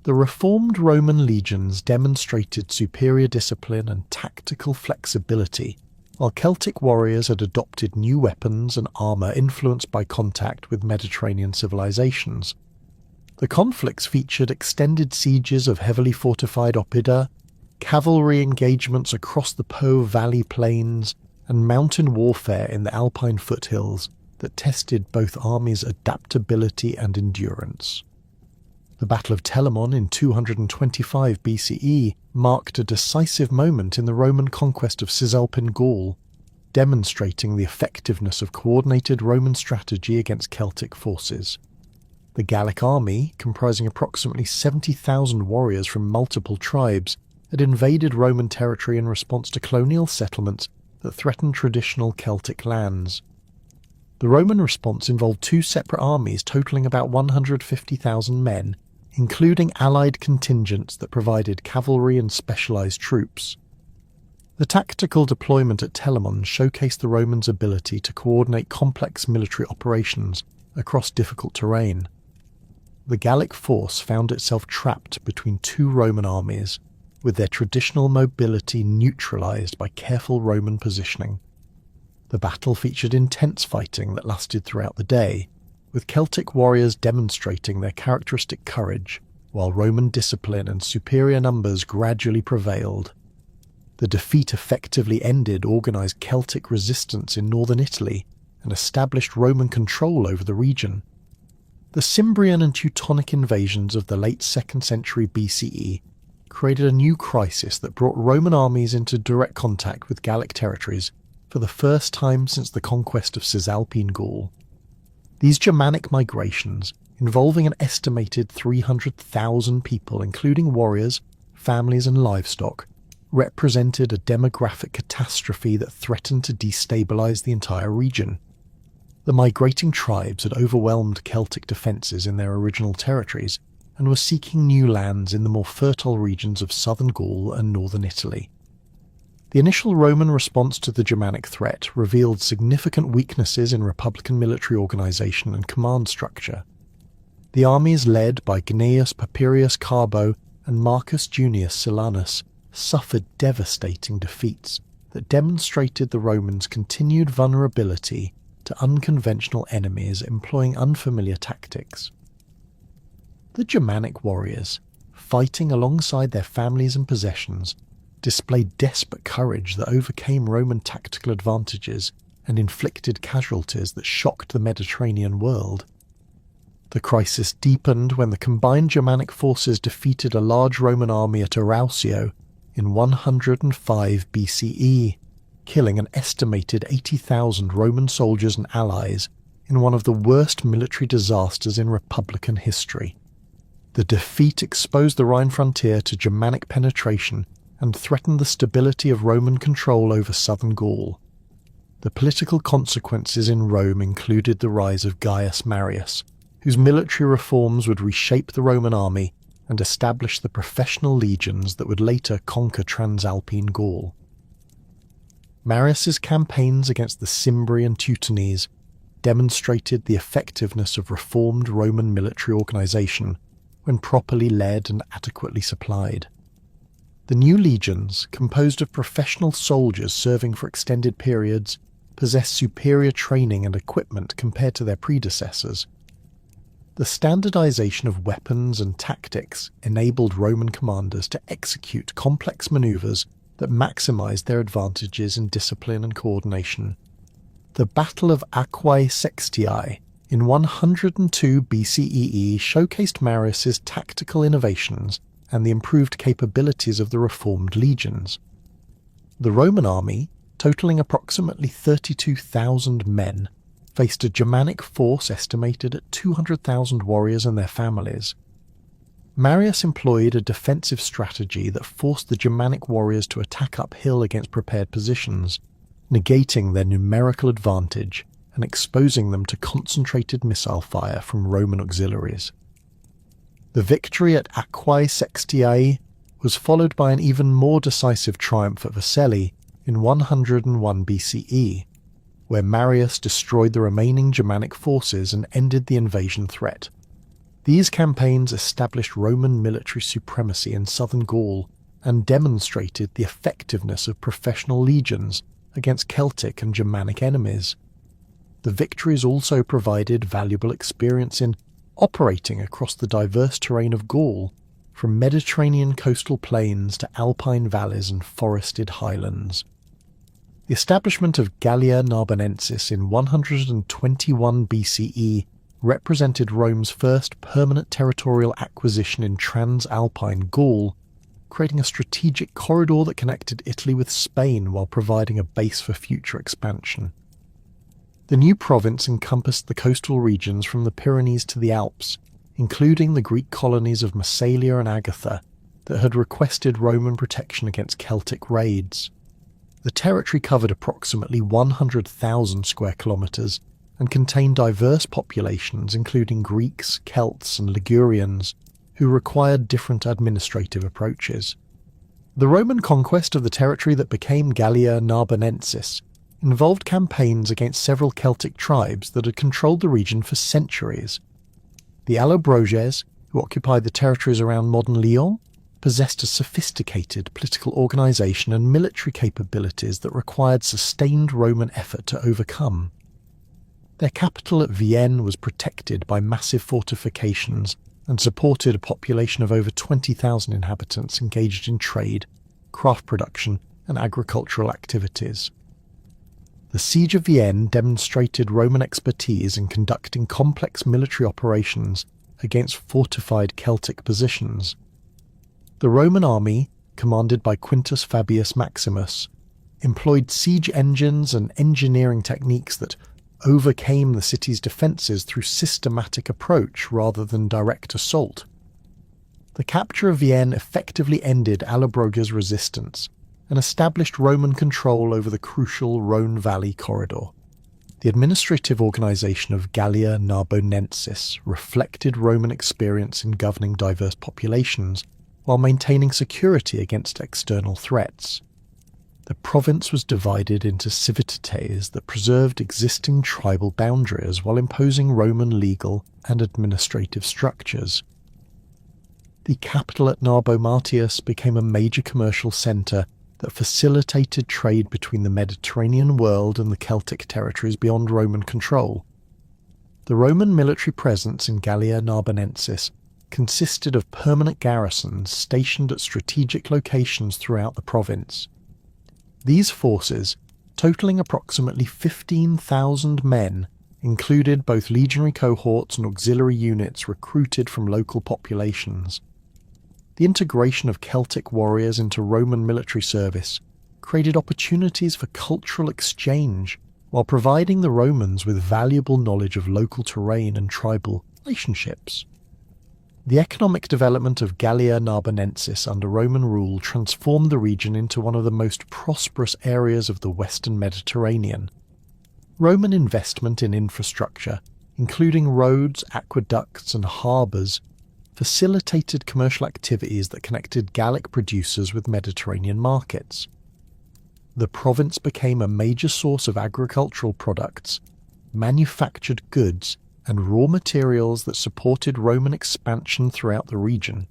The reformed Roman legions demonstrated superior discipline and tactical flexibility, while Celtic warriors had adopted new weapons and armour influenced by contact with Mediterranean civilizations. The conflicts featured extended sieges of heavily fortified oppida, cavalry engagements across the Po Valley plains, and mountain warfare in the Alpine foothills that tested both armies' adaptability and endurance. The Battle of Telamon in 225 BCE marked a decisive moment in the Roman conquest of Cisalpine Gaul, demonstrating the effectiveness of coordinated Roman strategy against Celtic forces. The Gallic army, comprising approximately 70,000 warriors from multiple tribes, had invaded Roman territory in response to colonial settlements that threatened traditional Celtic lands. The Roman response involved two separate armies totaling about 150,000 men, including allied contingents that provided cavalry and specialized troops. The tactical deployment at Telamon showcased the Romans' ability to coordinate complex military operations across difficult terrain. The Gallic force found itself trapped between two Roman armies, with their traditional mobility neutralized by careful Roman positioning. The battle featured intense fighting that lasted throughout the day, with Celtic warriors demonstrating their characteristic courage, while Roman discipline and superior numbers gradually prevailed. The defeat effectively ended organized Celtic resistance in northern Italy and established Roman control over the region. The Cimbrian and Teutonic invasions of the late 2nd century BCE created a new crisis that brought Roman armies into direct contact with Gallic territories for the first time since the conquest of Cisalpine Gaul. These Germanic migrations, involving an estimated 300,000 people including warriors, families and livestock, represented a demographic catastrophe that threatened to destabilize the entire region. The migrating tribes had overwhelmed Celtic defences in their original territories and were seeking new lands in the more fertile regions of southern Gaul and northern Italy. The initial Roman response to the Germanic threat revealed significant weaknesses in Republican military organisation and command structure. The armies led by Gnaeus Papirius Carbo and Marcus Junius Silanus suffered devastating defeats that demonstrated the Romans' continued vulnerability to unconventional enemies employing unfamiliar tactics. The Germanic warriors, fighting alongside their families and possessions, displayed desperate courage that overcame Roman tactical advantages and inflicted casualties that shocked the Mediterranean world. The crisis deepened when the combined Germanic forces defeated a large Roman army at Arausio in 105 BCE, killing an estimated 80,000 Roman soldiers and allies in one of the worst military disasters in Republican history. The defeat exposed the Rhine frontier to Germanic penetration and threatened the stability of Roman control over southern Gaul. The political consequences in Rome included the rise of Gaius Marius, whose military reforms would reshape the Roman army and establish the professional legions that would later conquer Transalpine Gaul. Marius's campaigns against the Cimbri and Teutones demonstrated the effectiveness of reformed Roman military organisation when properly led and adequately supplied. The new legions, composed of professional soldiers serving for extended periods, possessed superior training and equipment compared to their predecessors. The standardization of weapons and tactics enabled Roman commanders to execute complex maneuvers that maximized their advantages in discipline and coordination. The Battle of Aquae Sextiae in 102 BCE showcased Marius's tactical innovations and the improved capabilities of the reformed legions. The Roman army, totaling approximately 32,000 men, faced a Germanic force estimated at 200,000 warriors and their families. Marius employed a defensive strategy that forced the Germanic warriors to attack uphill against prepared positions, negating their numerical advantage and exposing them to concentrated missile fire from Roman auxiliaries. The victory at Aquae Sextiae was followed by an even more decisive triumph at Vercelli in 101 BCE, where Marius destroyed the remaining Germanic forces and ended the invasion threat. These campaigns established Roman military supremacy in southern Gaul and demonstrated the effectiveness of professional legions against Celtic and Germanic enemies. The victories also provided valuable experience in operating across the diverse terrain of Gaul, from Mediterranean coastal plains to alpine valleys and forested highlands. The establishment of Gallia Narbonensis in 121 BCE represented Rome's first permanent territorial acquisition in Transalpine Gaul, creating a strategic corridor that connected Italy with Spain while providing a base for future expansion. The new province encompassed the coastal regions from the Pyrenees to the Alps, including the Greek colonies of Massalia and Agatha that had requested Roman protection against Celtic raids. The territory covered approximately 100,000 square kilometres and contained diverse populations including Greeks, Celts and Ligurians, who required different administrative approaches. The Roman conquest of the territory that became Gallia Narbonensis involved campaigns against several Celtic tribes that had controlled the region for centuries. The Allobroges, who occupied the territories around modern Lyon, possessed a sophisticated political organisation and military capabilities that required sustained Roman effort to overcome. Their capital at Vienne was protected by massive fortifications and supported a population of over 20,000 inhabitants engaged in trade, craft production and agricultural activities. The Siege of Vienne demonstrated Roman expertise in conducting complex military operations against fortified Celtic positions. The Roman army, commanded by Quintus Fabius Maximus, employed siege engines and engineering techniques that overcame the city's defences through systematic approach rather than direct assault. The capture of Vienne effectively ended Allobroge's resistance and established Roman control over the crucial Rhone Valley corridor. The administrative organisation of Gallia Narbonensis reflected Roman experience in governing diverse populations while maintaining security against external threats. The province was divided into civitates that preserved existing tribal boundaries while imposing Roman legal and administrative structures. The capital at Narbo Martius became a major commercial centre that facilitated trade between the Mediterranean world and the Celtic territories beyond Roman control. The Roman military presence in Gallia Narbonensis consisted of permanent garrisons stationed at strategic locations throughout the province. These forces, totalling approximately 15,000 men, included both legionary cohorts and auxiliary units recruited from local populations. The integration of Celtic warriors into Roman military service created opportunities for cultural exchange while providing the Romans with valuable knowledge of local terrain and tribal relationships. The economic development of Gallia Narbonensis under Roman rule transformed the region into one of the most prosperous areas of the Western Mediterranean. Roman investment in infrastructure, including roads, aqueducts and harbours, facilitated commercial activities that connected Gallic producers with Mediterranean markets. The province became a major source of agricultural products, manufactured goods and raw materials that supported Roman expansion throughout the region.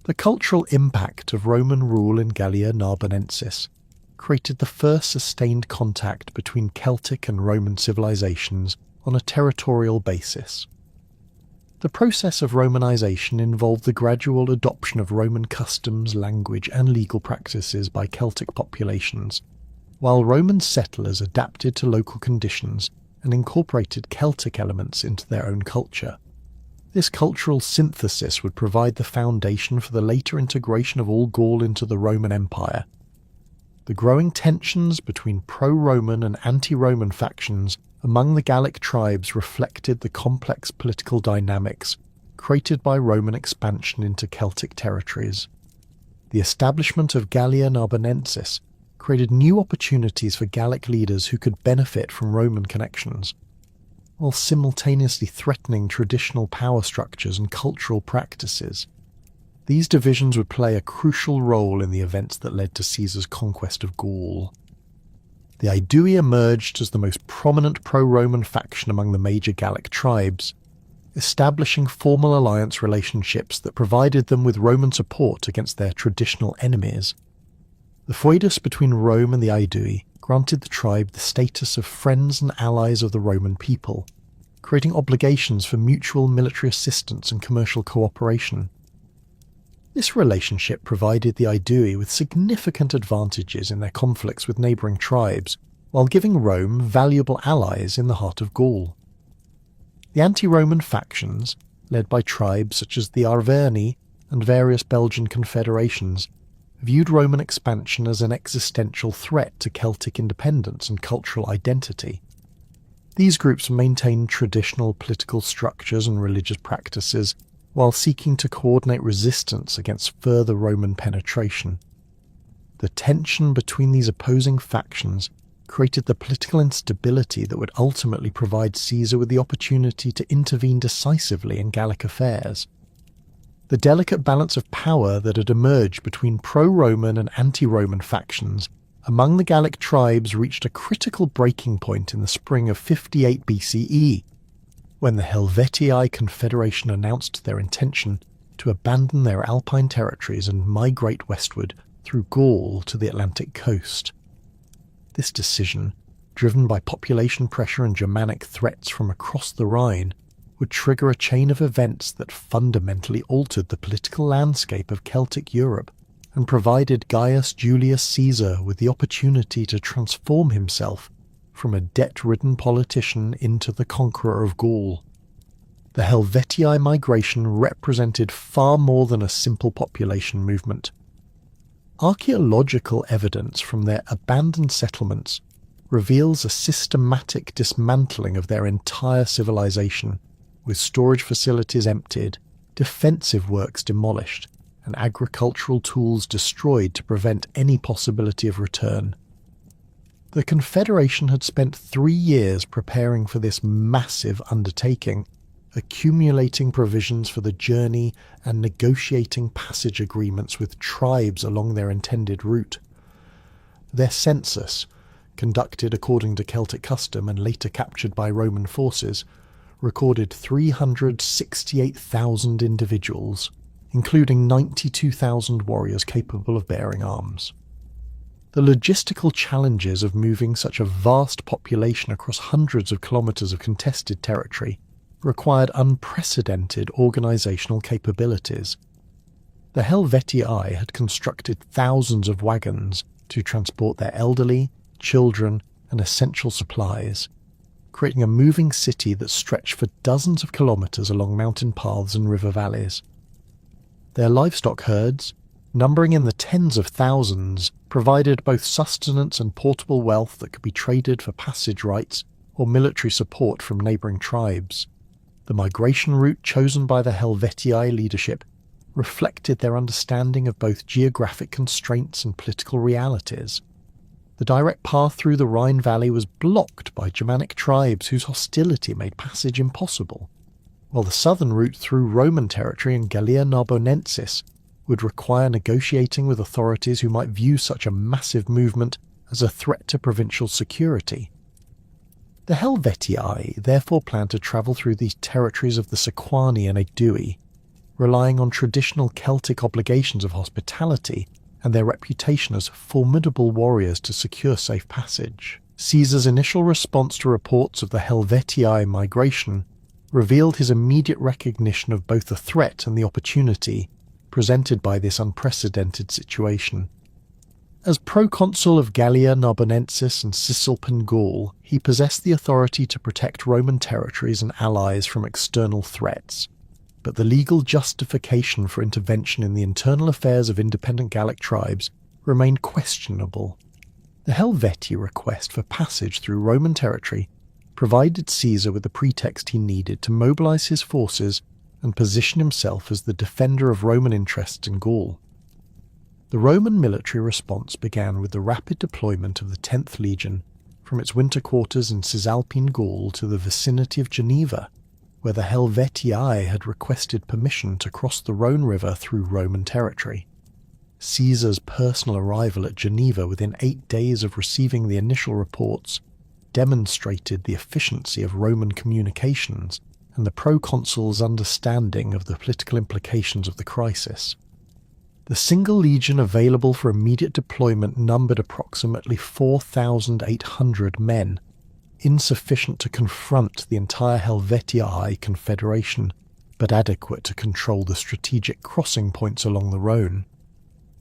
The cultural impact of Roman rule in Gallia Narbonensis created the first sustained contact between Celtic and Roman civilizations on a territorial basis. The process of Romanization involved the gradual adoption of Roman customs, language and legal practices by Celtic populations, while Roman settlers adapted to local conditions and incorporated Celtic elements into their own culture. This cultural synthesis would provide the foundation for the later integration of all Gaul into the Roman Empire. The growing tensions between pro-Roman and anti-Roman factions among the Gallic tribes reflected the complex political dynamics created by Roman expansion into Celtic territories. The establishment of Gallia Narbonensis created new opportunities for Gallic leaders who could benefit from Roman connections, while simultaneously threatening traditional power structures and cultural practices. These divisions would play a crucial role in the events that led to Caesar's conquest of Gaul. The Aedui emerged as the most prominent pro-Roman faction among the major Gallic tribes, establishing formal alliance relationships that provided them with Roman support against their traditional enemies. The foedus between Rome and the Aedui granted the tribe the status of friends and allies of the Roman people, creating obligations for mutual military assistance and commercial cooperation. This relationship provided the Aedui with significant advantages in their conflicts with neighbouring tribes, while giving Rome valuable allies in the heart of Gaul. The anti-Roman factions, led by tribes such as the Arverni and various Belgian confederations, viewed Roman expansion as an existential threat to Celtic independence and cultural identity. These groups maintained traditional political structures and religious practices while seeking to coordinate resistance against further Roman penetration. The tension between these opposing factions created the political instability that would ultimately provide Caesar with the opportunity to intervene decisively in Gallic affairs. The delicate balance of power that had emerged between pro-Roman and anti-Roman factions among the Gallic tribes reached a critical breaking point in the spring of 58 BCE, when the Helvetii Confederation announced their intention to abandon their Alpine territories and migrate westward through Gaul to the Atlantic coast. This decision, driven by population pressure and Germanic threats from across the Rhine, would trigger a chain of events that fundamentally altered the political landscape of Celtic Europe and provided Gaius Julius Caesar with the opportunity to transform himself from a debt-ridden politician into the conqueror of Gaul. The Helvetii migration represented far more than a simple population movement. Archaeological evidence from their abandoned settlements reveals a systematic dismantling of their entire civilization, with storage facilities emptied, defensive works demolished, and agricultural tools destroyed to prevent any possibility of return. The Confederation had spent 3 years preparing for this massive undertaking, accumulating provisions for the journey and negotiating passage agreements with tribes along their intended route. Their census, conducted according to Celtic custom and later captured by Roman forces, recorded 368,000 individuals, including 92,000 warriors capable of bearing arms. The logistical challenges of moving such a vast population across hundreds of kilometres of contested territory required unprecedented organisational capabilities. The Helvetii had constructed thousands of wagons to transport their elderly, children, and essential supplies, creating a moving city that stretched for dozens of kilometres along mountain paths and river valleys. Their livestock herds, numbering in the tens of thousands, provided both sustenance and portable wealth that could be traded for passage rights or military support from neighbouring tribes. The migration route chosen by the Helvetii leadership reflected their understanding of both geographic constraints and political realities. The direct path through the Rhine Valley was blocked by Germanic tribes whose hostility made passage impossible, while the southern route through Roman territory in Gallia Narbonensis would require negotiating with authorities who might view such a massive movement as a threat to provincial security. The Helvetii therefore planned to travel through the territories of the Sequani and Aedui, relying on traditional Celtic obligations of hospitality and their reputation as formidable warriors to secure safe passage. Caesar's initial response to reports of the Helvetii migration revealed his immediate recognition of both the threat and the opportunity presented by this unprecedented situation. As proconsul of Gallia Narbonensis and Cisalpine Gaul, he possessed the authority to protect Roman territories and allies from external threats, but the legal justification for intervention in the internal affairs of independent Gallic tribes remained questionable. The Helvetii request for passage through Roman territory provided Caesar with the pretext he needed to mobilise his forces and position himself as the defender of Roman interests in Gaul. The Roman military response began with the rapid deployment of the 10th Legion from its winter quarters in Cisalpine Gaul to the vicinity of Geneva, where the Helvetii had requested permission to cross the Rhone River through Roman territory. Caesar's personal arrival at Geneva within 8 days of receiving the initial reports demonstrated the efficiency of Roman communications and the proconsul's understanding of the political implications of the crisis. The single legion available for immediate deployment numbered approximately 4,800 men, insufficient to confront the entire Helvetii Confederation, but adequate to control the strategic crossing points along the Rhone.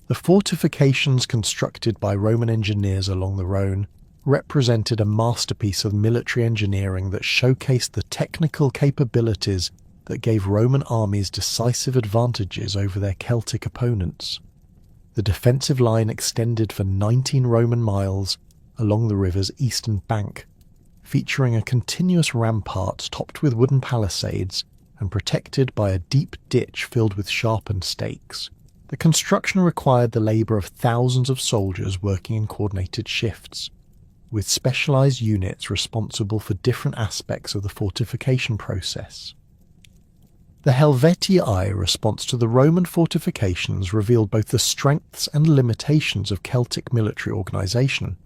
The fortifications constructed by Roman engineers along the Rhone represented a masterpiece of military engineering that showcased the technical capabilities that gave Roman armies decisive advantages over their Celtic opponents. The defensive line extended for 19 Roman miles along the river's eastern bank, featuring a continuous rampart topped with wooden palisades and protected by a deep ditch filled with sharpened stakes. The construction required the labour of thousands of soldiers working in coordinated shifts, with specialised units responsible for different aspects of the fortification process. The Helvetii response to the Roman fortifications revealed both the strengths and limitations of Celtic military organisation.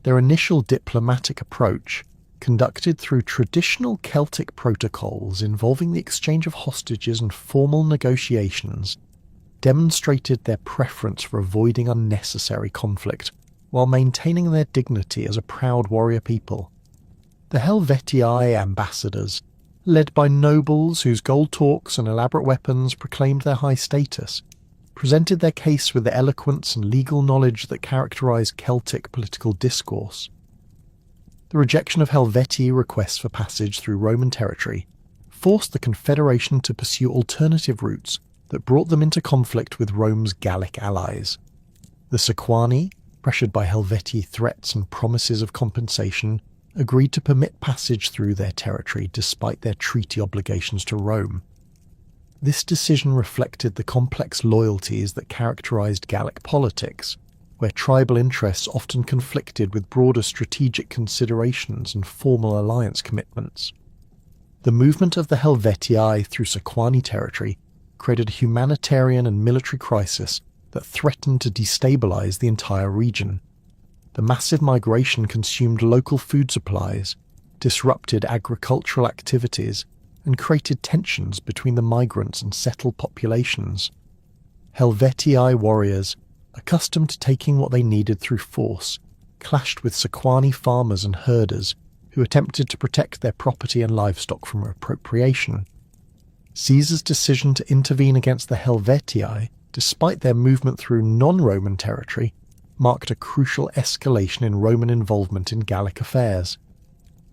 Their initial diplomatic approach, conducted through traditional Celtic protocols involving the exchange of hostages and formal negotiations, demonstrated their preference for avoiding unnecessary conflict while maintaining their dignity as a proud warrior people. The Helvetii ambassadors, led by nobles whose gold talks and elaborate weapons proclaimed their high status, presented their case with the eloquence and legal knowledge that characterised Celtic political discourse. The rejection of Helvetii requests for passage through Roman territory forced the Confederation to pursue alternative routes that brought them into conflict with Rome's Gallic allies. The Sequani, pressured by Helvetii threats and promises of compensation, agreed to permit passage through their territory despite their treaty obligations to Rome. This decision reflected the complex loyalties that characterised Gallic politics, where tribal interests often conflicted with broader strategic considerations and formal alliance commitments. The movement of the Helvetii through Sequani territory created a humanitarian and military crisis that threatened to destabilise the entire region. The massive migration consumed local food supplies, disrupted agricultural activities, and created tensions between the migrants and settled populations. Helvetii warriors, accustomed to taking what they needed through force, clashed with Sequani farmers and herders who attempted to protect their property and livestock from appropriation. Caesar's decision to intervene against the Helvetii, despite their movement through non-Roman territory, marked a crucial escalation in Roman involvement in Gallic affairs.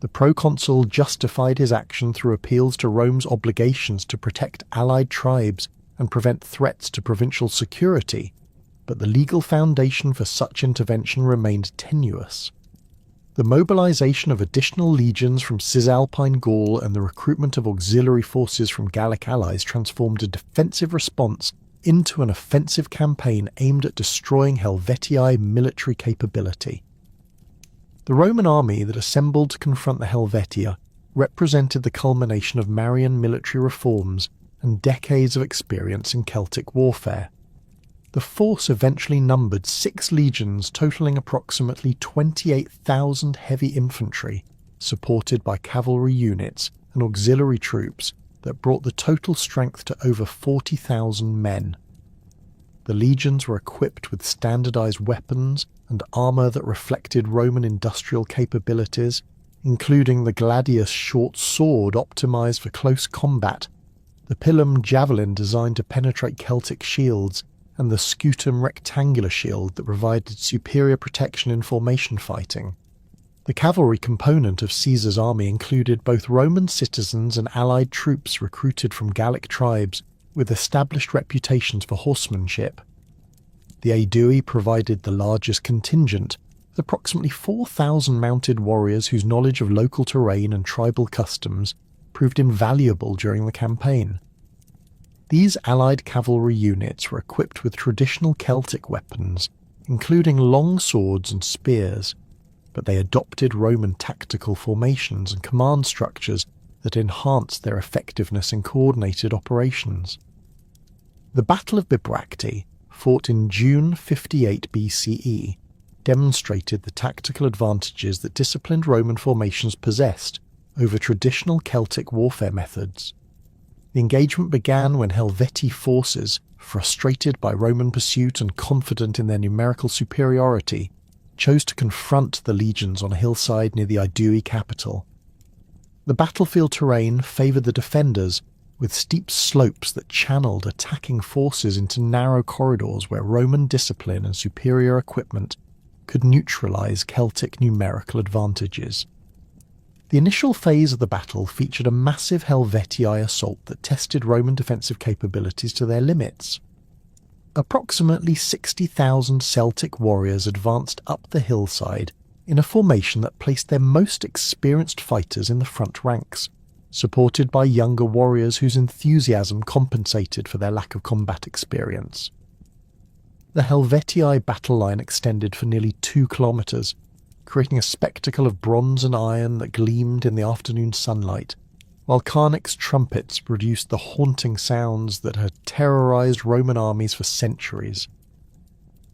The proconsul justified his action through appeals to Rome's obligations to protect allied tribes and prevent threats to provincial security, but the legal foundation for such intervention remained tenuous. The mobilization of additional legions from Cisalpine Gaul and the recruitment of auxiliary forces from Gallic allies transformed a defensive response into an offensive campaign aimed at destroying Helvetii military capability. The Roman army that assembled to confront the Helvetii represented the culmination of Marian military reforms and decades of experience in Celtic warfare. The force eventually numbered 6 legions totaling approximately 28,000 heavy infantry, supported by cavalry units and auxiliary troops that brought the total strength to over 40,000 men. The legions were equipped with standardized weapons and armor that reflected Roman industrial capabilities, including the gladius short sword optimized for close combat, the pilum javelin designed to penetrate Celtic shields, and the scutum rectangular shield that provided superior protection in formation fighting. The cavalry component of Caesar's army included both Roman citizens and allied troops recruited from Gallic tribes with established reputations for horsemanship. The Aedui provided the largest contingent, with approximately 4,000 mounted warriors whose knowledge of local terrain and tribal customs proved invaluable during the campaign. These allied cavalry units were equipped with traditional Celtic weapons, including long swords and spears, but they adopted Roman tactical formations and command structures that enhanced their effectiveness in coordinated operations. The Battle of Bibracte, fought in June 58 BCE, demonstrated the tactical advantages that disciplined Roman formations possessed over traditional Celtic warfare methods. The engagement began when Helvetii forces, frustrated by Roman pursuit and confident in their numerical superiority, chose to confront the legions on a hillside near the Aedui capital. The battlefield terrain favoured the defenders, with steep slopes that channeled attacking forces into narrow corridors where Roman discipline and superior equipment could neutralize Celtic numerical advantages. The initial phase of the battle featured a massive Helvetii assault that tested Roman defensive capabilities to their limits. Approximately 60,000 Celtic warriors advanced up the hillside in a formation that placed their most experienced fighters in the front ranks, supported by younger warriors whose enthusiasm compensated for their lack of combat experience. The Helvetii battle line extended for nearly 2 kilometres, creating a spectacle of bronze and iron that gleamed in the afternoon sunlight, while Carnick's trumpets produced the haunting sounds that had terrorised Roman armies for centuries.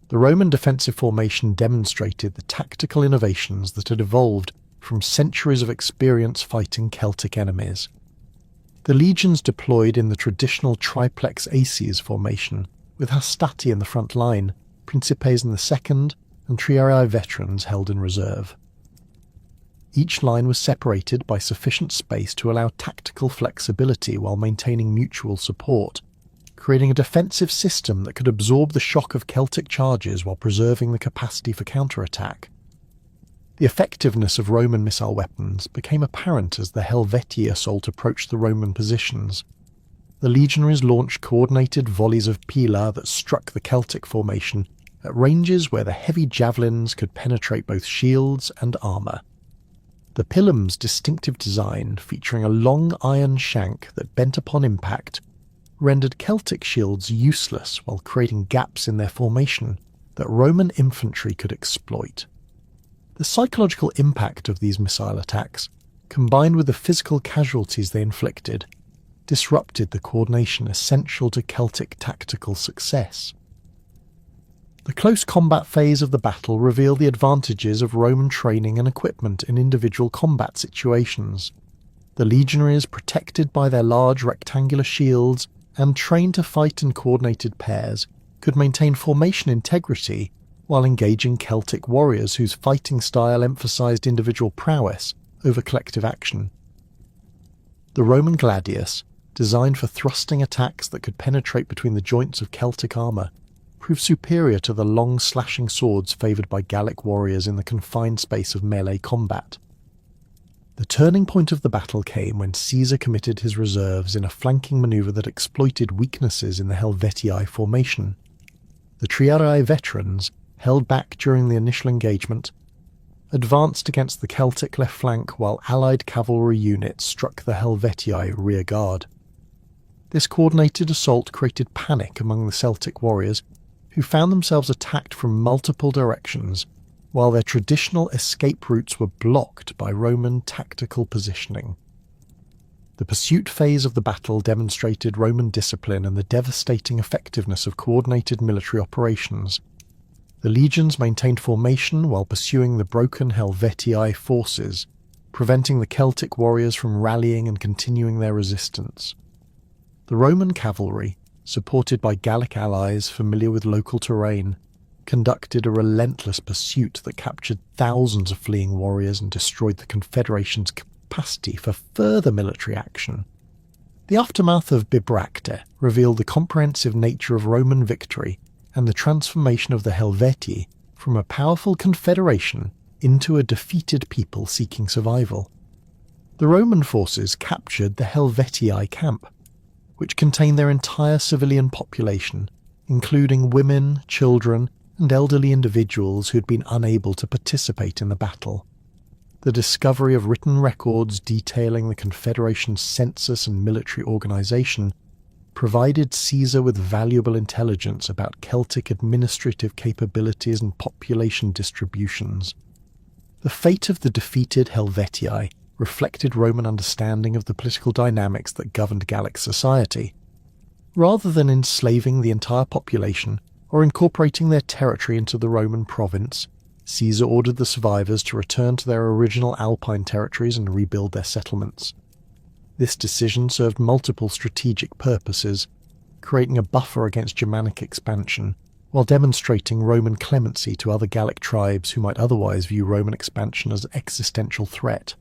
The Roman defensive formation demonstrated the tactical innovations that had evolved from centuries of experience fighting Celtic enemies. The legions deployed in the traditional triplex aces formation, with Hastati in the front line, Principes in the second, and Triarii veterans held in reserve. Each line was separated by sufficient space to allow tactical flexibility while maintaining mutual support, creating a defensive system that could absorb the shock of Celtic charges while preserving the capacity for counterattack. The effectiveness of Roman missile weapons became apparent as the Helvetii assault approached the Roman positions. The legionaries launched coordinated volleys of pila that struck the Celtic formation at ranges where the heavy javelins could penetrate both shields and armour. The pilum's distinctive design, featuring a long iron shank that bent upon impact, rendered Celtic shields useless while creating gaps in their formation that Roman infantry could exploit. The psychological impact of these missile attacks, combined with the physical casualties they inflicted, disrupted the coordination essential to Celtic tactical success. The close combat phase of the battle revealed the advantages of Roman training and equipment in individual combat situations. The legionaries, protected by their large rectangular shields and trained to fight in coordinated pairs, could maintain formation integrity while engaging Celtic warriors whose fighting style emphasized individual prowess over collective action. The Roman gladius, designed for thrusting attacks that could penetrate between the joints of Celtic armour, proved superior to the long slashing swords favoured by Gallic warriors in the confined space of melee combat. The turning point of the battle came when Caesar committed his reserves in a flanking manoeuvre that exploited weaknesses in the Helvetii formation. The Triarii veterans, held back during the initial engagement, advanced against the Celtic left flank while allied cavalry units struck the Helvetii rear guard. This coordinated assault created panic among the Celtic warriors, who found themselves attacked from multiple directions, while their traditional escape routes were blocked by Roman tactical positioning. The pursuit phase of the battle demonstrated Roman discipline and the devastating effectiveness of coordinated military operations. The legions maintained formation while pursuing the broken Helvetii forces, preventing the Celtic warriors from rallying and continuing their resistance. The Roman cavalry, supported by Gallic allies familiar with local terrain, conducted a relentless pursuit that captured thousands of fleeing warriors and destroyed the Confederation's capacity for further military action. The aftermath of Bibracte revealed the comprehensive nature of Roman victory and the transformation of the Helvetii from a powerful confederation into a defeated people seeking survival. The Roman forces captured the Helvetii camp, which contained their entire civilian population, including women, children, and elderly individuals who had been unable to participate in the battle. The discovery of written records detailing the Confederation's census and military organization provided Caesar with valuable intelligence about Celtic administrative capabilities and population distributions. The fate of the defeated Helvetii reflected Roman understanding of the political dynamics that governed Gallic society. Rather than enslaving the entire population or incorporating their territory into the Roman province, Caesar ordered the survivors to return to their original Alpine territories and rebuild their settlements. This decision served multiple strategic purposes, creating a buffer against Germanic expansion, while demonstrating Roman clemency to other Gallic tribes who might otherwise view Roman expansion as an existential threat.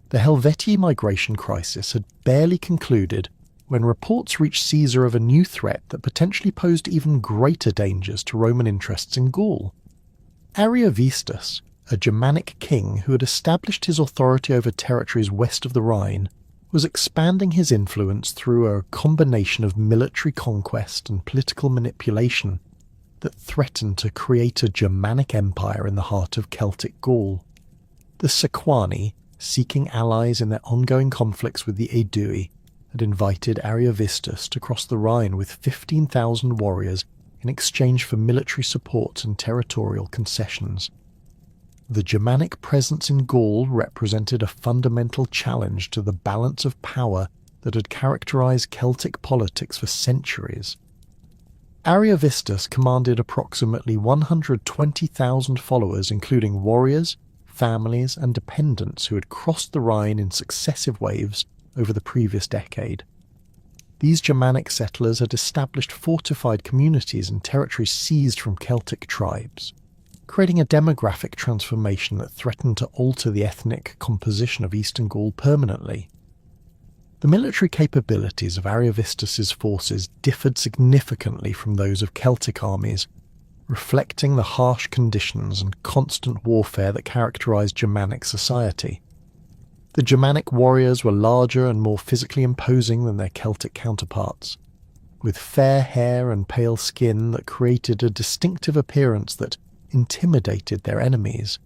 The Helvetii migration crisis had barely concluded when reports reached Caesar of a new threat that potentially posed even greater dangers to Roman interests in Gaul. Ariovistus, a Germanic king who had established his authority over territories west of the Rhine, was expanding his influence through a combination of military conquest and political manipulation that threatened to create a Germanic empire in the heart of Celtic Gaul. The Sequani, seeking allies in their ongoing conflicts with the Aedui, had invited Ariovistus to cross the Rhine with 15,000 warriors in exchange for military support and territorial concessions. The Germanic presence in Gaul represented a fundamental challenge to the balance of power that had characterized Celtic politics for centuries. Ariovistus commanded approximately 120,000 followers, including warriors, families, and dependents who had crossed the Rhine in successive waves over the previous decade. These Germanic settlers had established fortified communities in territories seized from Celtic tribes, creating a demographic transformation that threatened to alter the ethnic composition of Eastern Gaul permanently. The military capabilities of Ariovistus's forces differed significantly from those of Celtic armies, reflecting the harsh conditions and constant warfare that characterized Germanic society. The Germanic warriors were larger and more physically imposing than their Celtic counterparts, with fair hair and pale skin that created a distinctive appearance that intimidated their enemies.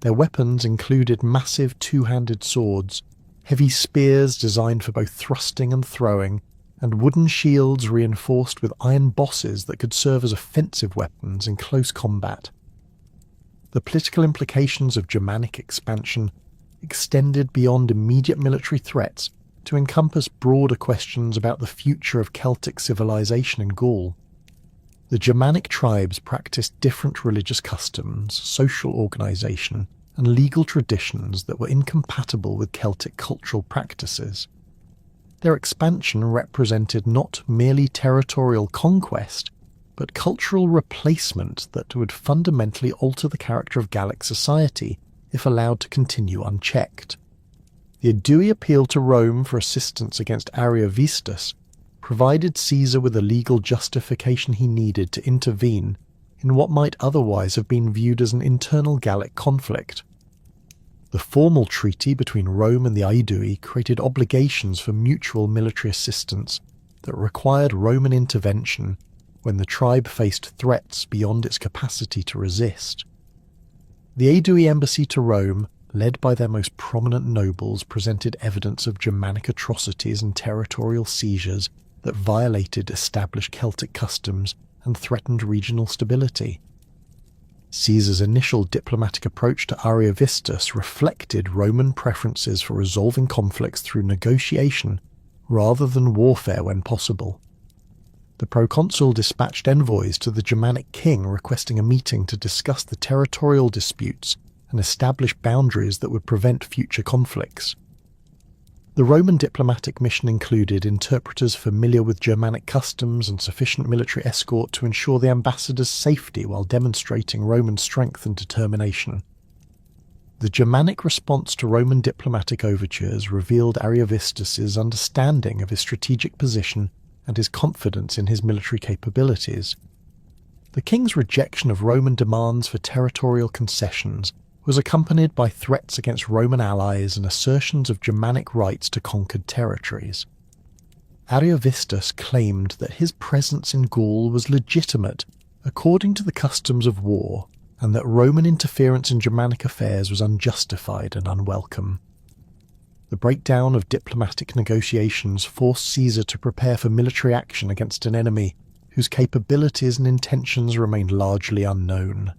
Their weapons included massive two-handed swords, heavy spears designed for both thrusting and throwing, and wooden shields reinforced with iron bosses that could serve as offensive weapons in close combat. The political implications of Germanic expansion extended beyond immediate military threats to encompass broader questions about the future of Celtic civilization in Gaul. The Germanic tribes practiced different religious customs, social organization, and legal traditions that were incompatible with Celtic cultural practices. Their expansion represented not merely territorial conquest, but cultural replacement that would fundamentally alter the character of Gallic society if allowed to continue unchecked. The Aedui appeal to Rome for assistance against Ariovistus provided Caesar with the legal justification he needed to intervene in what might otherwise have been viewed as an internal Gallic conflict. The formal treaty between Rome and the Aedui created obligations for mutual military assistance that required Roman intervention when the tribe faced threats beyond its capacity to resist. The Aedui embassy to Rome, led by their most prominent nobles, presented evidence of Germanic atrocities and territorial seizures that violated established Celtic customs and threatened regional stability. Caesar's initial diplomatic approach to Ariovistus reflected Roman preferences for resolving conflicts through negotiation rather than warfare when possible. The proconsul dispatched envoys to the Germanic king requesting a meeting to discuss the territorial disputes and establish boundaries that would prevent future conflicts. The Roman diplomatic mission included interpreters familiar with Germanic customs and sufficient military escort to ensure the ambassador's safety while demonstrating Roman strength and determination. The Germanic response to Roman diplomatic overtures revealed Ariovistus's understanding of his strategic position and his confidence in his military capabilities. The king's rejection of Roman demands for territorial concessions was accompanied by threats against Roman allies and assertions of Germanic rights to conquered territories. Ariovistus claimed that his presence in Gaul was legitimate according to the customs of war, and that Roman interference in Germanic affairs was unjustified and unwelcome. The breakdown of diplomatic negotiations forced Caesar to prepare for military action against an enemy whose capabilities and intentions remained largely unknown.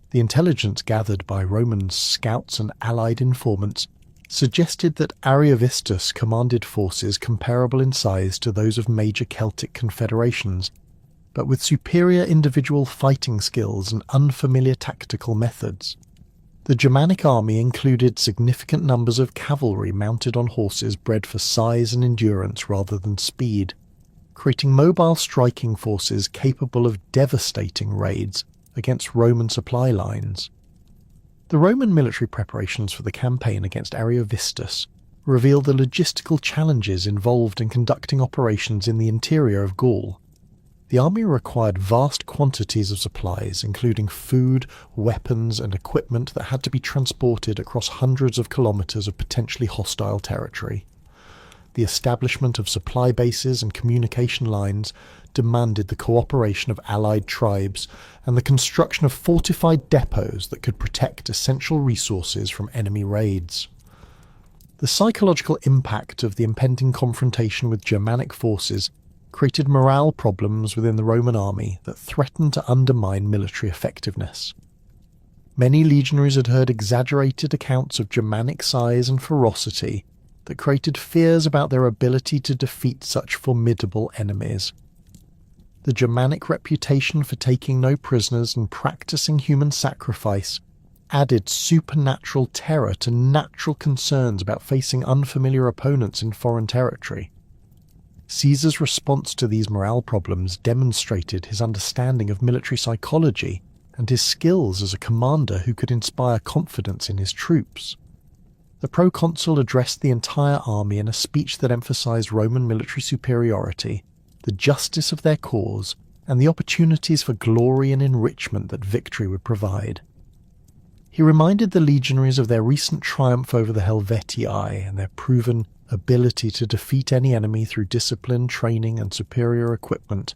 The intelligence gathered by Roman scouts and allied informants suggested that Ariovistus commanded forces comparable in size to those of major Celtic confederations, but with superior individual fighting skills and unfamiliar tactical methods. The Germanic army included significant numbers of cavalry mounted on horses bred for size and endurance rather than speed, creating mobile striking forces capable of devastating raids against Roman supply lines. The Roman military preparations for the campaign against Ariovistus reveal the logistical challenges involved in conducting operations in the interior of Gaul. The army required vast quantities of supplies, including food, weapons, and equipment that had to be transported across hundreds of kilometres of potentially hostile territory. The establishment of supply bases and communication lines demanded the cooperation of allied tribes and the construction of fortified depots that could protect essential resources from enemy raids. The psychological impact of the impending confrontation with Germanic forces created morale problems within the Roman army that threatened to undermine military effectiveness. Many legionaries had heard exaggerated accounts of Germanic size and ferocity that created fears about their ability to defeat such formidable enemies. The Germanic reputation for taking no prisoners and practicing human sacrifice added supernatural terror to natural concerns about facing unfamiliar opponents in foreign territory. Caesar's response to these morale problems demonstrated his understanding of military psychology and his skills as a commander who could inspire confidence in his troops. The proconsul addressed the entire army in a speech that emphasized Roman military superiority, the justice of their cause, and the opportunities for glory and enrichment that victory would provide. He reminded the legionaries of their recent triumph over the Helvetii and their proven ability to defeat any enemy through discipline, training, and superior equipment.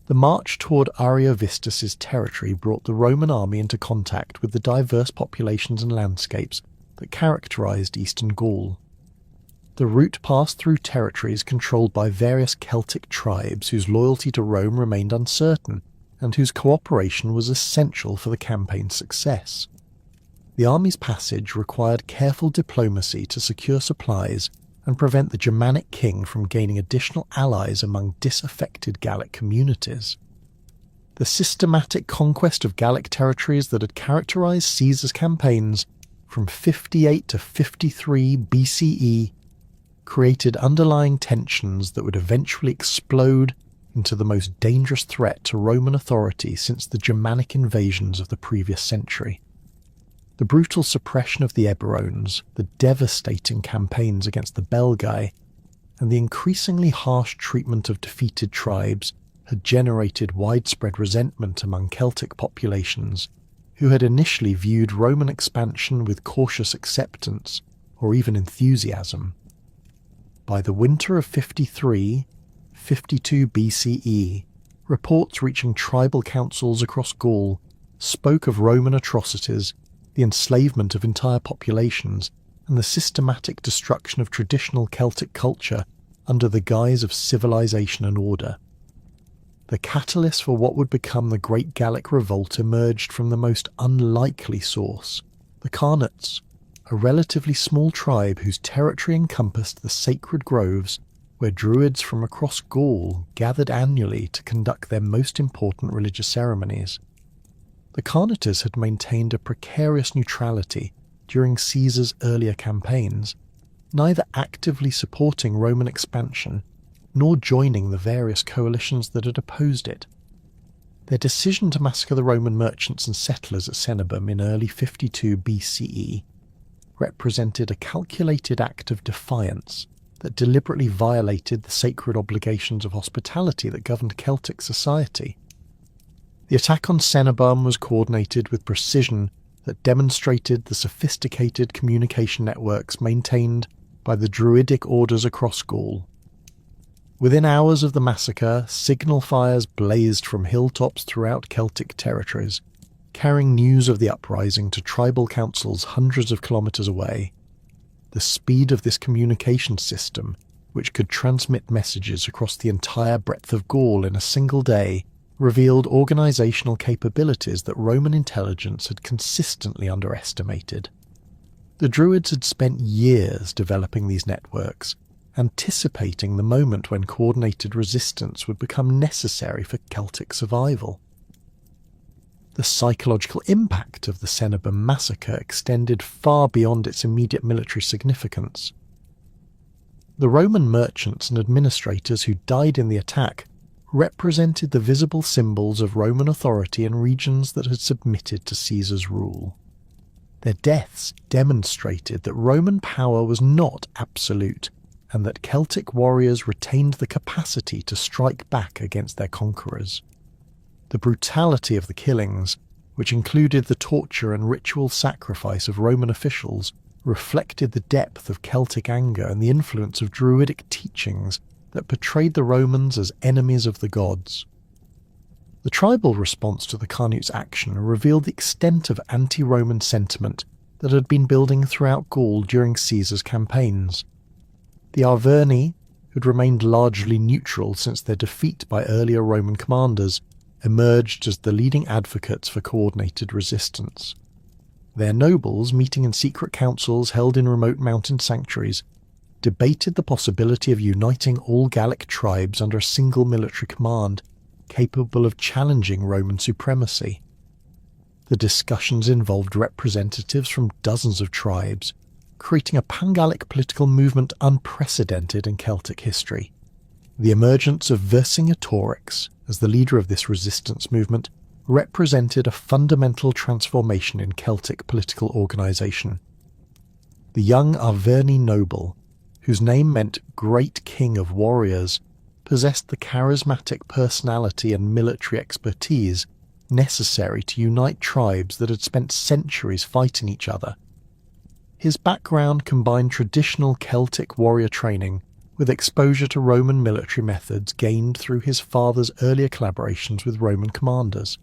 The march toward Ariovistus's territory brought the Roman army into contact with the diverse populations and landscapes that characterized eastern Gaul. The route passed through territories controlled by various Celtic tribes whose loyalty to Rome remained uncertain and whose cooperation was essential for the campaign's success. The army's passage required careful diplomacy to secure supplies and prevent the Germanic king from gaining additional allies among disaffected Gallic communities. The systematic conquest of Gallic territories that had characterized Caesar's campaigns from 58 to 53 BCE created underlying tensions that would eventually explode into the most dangerous threat to Roman authority since the Germanic invasions of the previous century. The brutal suppression of the Eburones, the devastating campaigns against the Belgae, and the increasingly harsh treatment of defeated tribes had generated widespread resentment among Celtic populations who had initially viewed Roman expansion with cautious acceptance or even enthusiasm. By the winter of 53, 52 BCE, reports reaching tribal councils across Gaul spoke of Roman atrocities, the enslavement of entire populations, and the systematic destruction of traditional Celtic culture under the guise of civilization and order. The catalyst for what would become the Great Gallic Revolt emerged from the most unlikely source, the Carnates, a relatively small tribe whose territory encompassed the sacred groves where druids from across Gaul gathered annually to conduct their most important religious ceremonies. The Carnates had maintained a precarious neutrality during Caesar's earlier campaigns, neither actively supporting Roman expansion nor joining the various coalitions that had opposed it. Their decision to massacre the Roman merchants and settlers at Cenabum in early 52 BCE represented a calculated act of defiance that deliberately violated the sacred obligations of hospitality that governed Celtic society. The attack on Cenabum was coordinated with precision that demonstrated the sophisticated communication networks maintained by the Druidic orders across Gaul. Within hours of the massacre, signal fires blazed from hilltops throughout Celtic territories, carrying news of the uprising to tribal councils hundreds of kilometres away. The speed of this communication system, which could transmit messages across the entire breadth of Gaul in a single day, revealed organisational capabilities that Roman intelligence had consistently underestimated. The Druids had spent years developing these networks, anticipating the moment when coordinated resistance would become necessary for Celtic survival. The psychological impact of the Cenabum massacre extended far beyond its immediate military significance. The Roman merchants and administrators who died in the attack represented the visible symbols of Roman authority in regions that had submitted to Caesar's rule. Their deaths demonstrated that Roman power was not absolute, and that Celtic warriors retained the capacity to strike back against their conquerors. The brutality of the killings, which included the torture and ritual sacrifice of Roman officials, reflected the depth of Celtic anger and the influence of Druidic teachings that portrayed the Romans as enemies of the gods. The tribal response to the Carnutes' action revealed the extent of anti-Roman sentiment that had been building throughout Gaul during Caesar's campaigns. The Arverni, who'd remained largely neutral since their defeat by earlier Roman commanders, emerged as the leading advocates for coordinated resistance. Their nobles, meeting in secret councils held in remote mountain sanctuaries, debated the possibility of uniting all Gallic tribes under a single military command, capable of challenging Roman supremacy. The discussions involved representatives from dozens of tribes, creating a pan-Gallic political movement unprecedented in Celtic history. The emergence of Vercingetorix as the leader of this resistance movement represented a fundamental transformation in Celtic political organisation. The young Arverni noble, whose name meant Great King of Warriors, possessed the charismatic personality and military expertise necessary to unite tribes that had spent centuries fighting each other. His background combined traditional Celtic warrior training with exposure to Roman military methods gained through his father's earlier collaborations with Roman commanders.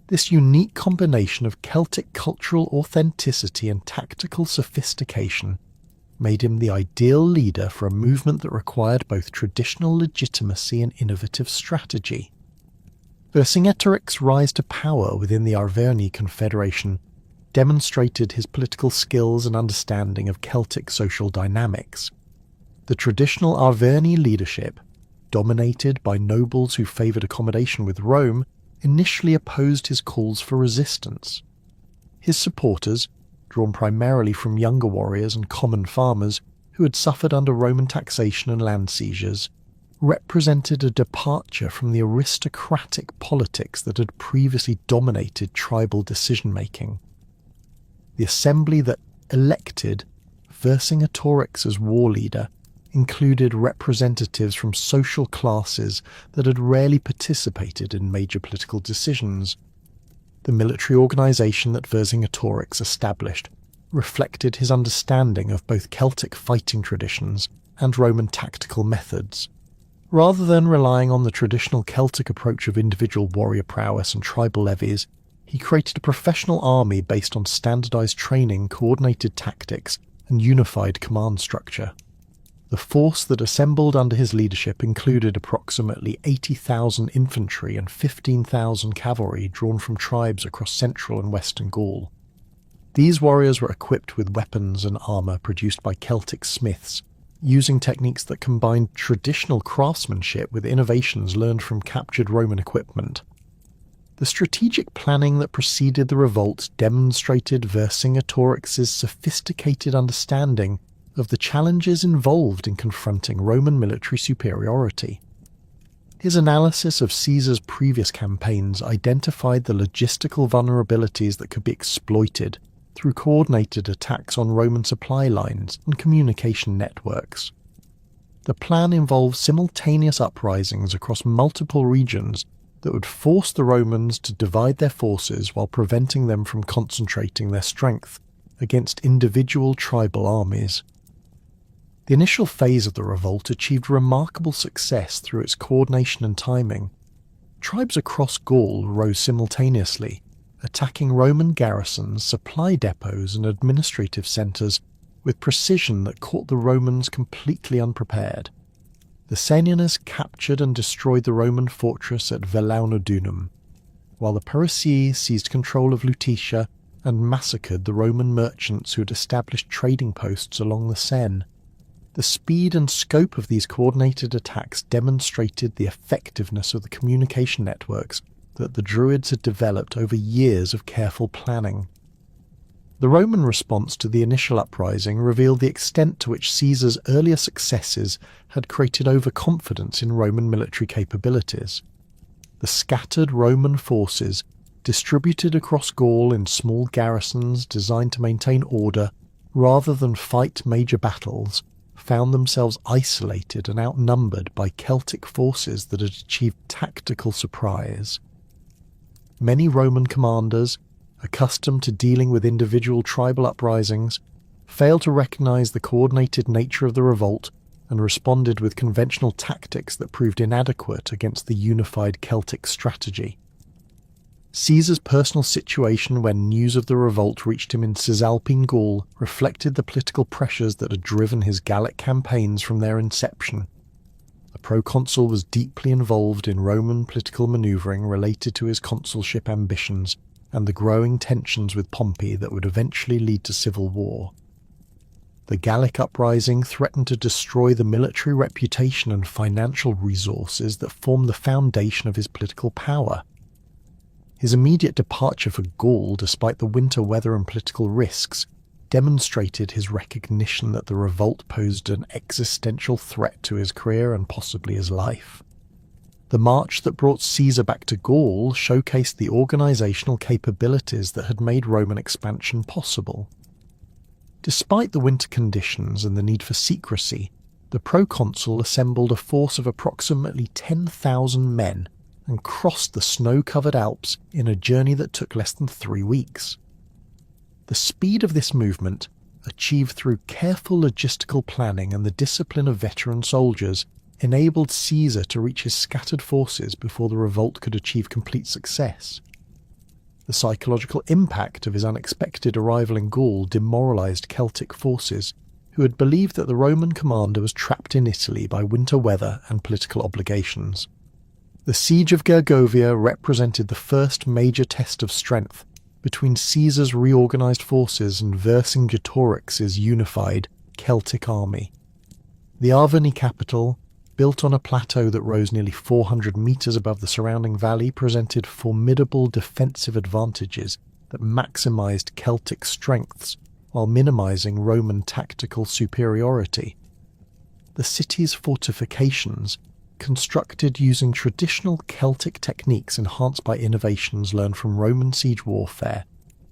This unique combination of Celtic cultural authenticity and tactical sophistication made him the ideal leader for a movement that required both traditional legitimacy and innovative strategy. Vercingetorix's rise to power within the Arverni Confederation demonstrated his political skills and understanding of Celtic social dynamics. The traditional Arverni leadership, dominated by nobles who favoured accommodation with Rome, initially opposed his calls for resistance. His supporters, drawn primarily from younger warriors and common farmers who had suffered under Roman taxation and land seizures, represented a departure from the aristocratic politics that had previously dominated tribal decision-making. The assembly that elected Vercingetorix as war leader included representatives from social classes that had rarely participated in major political decisions. The military organisation that Vercingetorix established reflected his understanding of both Celtic fighting traditions and Roman tactical methods. Rather than relying on the traditional Celtic approach of individual warrior prowess and tribal levies, he created a professional army based on standardised training, coordinated tactics, and unified command structure. The force that assembled under his leadership included approximately 80,000 infantry and 15,000 cavalry drawn from tribes across central and western Gaul. These warriors were equipped with weapons and armour produced by Celtic smiths, using techniques that combined traditional craftsmanship with innovations learned from captured Roman equipment. The strategic planning that preceded the revolt demonstrated Vercingetorix's sophisticated understanding of the challenges involved in confronting Roman military superiority. His analysis of Caesar's previous campaigns identified the logistical vulnerabilities that could be exploited through coordinated attacks on Roman supply lines and communication networks. The plan involved simultaneous uprisings across multiple regions that would force the Romans to divide their forces while preventing them from concentrating their strength against individual tribal armies. The initial phase of the revolt achieved remarkable success through its coordination and timing. Tribes across Gaul rose simultaneously, attacking Roman garrisons, supply depots and administrative centres with precision that caught the Romans completely unprepared. The Senianes captured and destroyed the Roman fortress at Velaunodunum, while the Parisii seized control of Lutetia and massacred the Roman merchants who had established trading posts along the Seine. The speed and scope of these coordinated attacks demonstrated the effectiveness of the communication networks that the Druids had developed over years of careful planning. The Roman response to the initial uprising revealed the extent to which Caesar's earlier successes had created overconfidence in Roman military capabilities. The scattered Roman forces distributed across Gaul in small garrisons designed to maintain order rather than fight major battles, found themselves isolated and outnumbered by Celtic forces that had achieved tactical surprise. Many Roman commanders, accustomed to dealing with individual tribal uprisings, failed to recognize the coordinated nature of the revolt and responded with conventional tactics that proved inadequate against the unified Celtic strategy. Caesar's personal situation when news of the revolt reached him in Cisalpine Gaul reflected the political pressures that had driven his Gallic campaigns from their inception. The proconsul was deeply involved in Roman political maneuvering related to his consulship ambitions and the growing tensions with Pompey that would eventually lead to civil war. The Gallic uprising threatened to destroy the military reputation and financial resources that formed the foundation of his political power. His immediate departure for Gaul, despite the winter weather and political risks, demonstrated his recognition that the revolt posed an existential threat to his career and possibly his life. The march that brought Caesar back to Gaul showcased the organizational capabilities that had made Roman expansion possible. Despite the winter conditions and the need for secrecy, the proconsul assembled a force of approximately 10,000 men and crossed the snow-covered Alps in a journey that took less than 3 weeks. The speed of this movement, achieved through careful logistical planning and the discipline of veteran soldiers, enabled Caesar to reach his scattered forces before the revolt could achieve complete success. The psychological impact of his unexpected arrival in Gaul demoralized Celtic forces, who had believed that the Roman commander was trapped in Italy by winter weather and political obligations. The siege of Gergovia represented the first major test of strength between Caesar's reorganized forces and Vercingetorix's unified Celtic army. The Arverni capital, built on a plateau that rose nearly 400 meters above the surrounding valley, presented formidable defensive advantages that maximized Celtic strengths while minimizing Roman tactical superiority. The city's fortifications, constructed using traditional Celtic techniques enhanced by innovations learned from Roman siege warfare,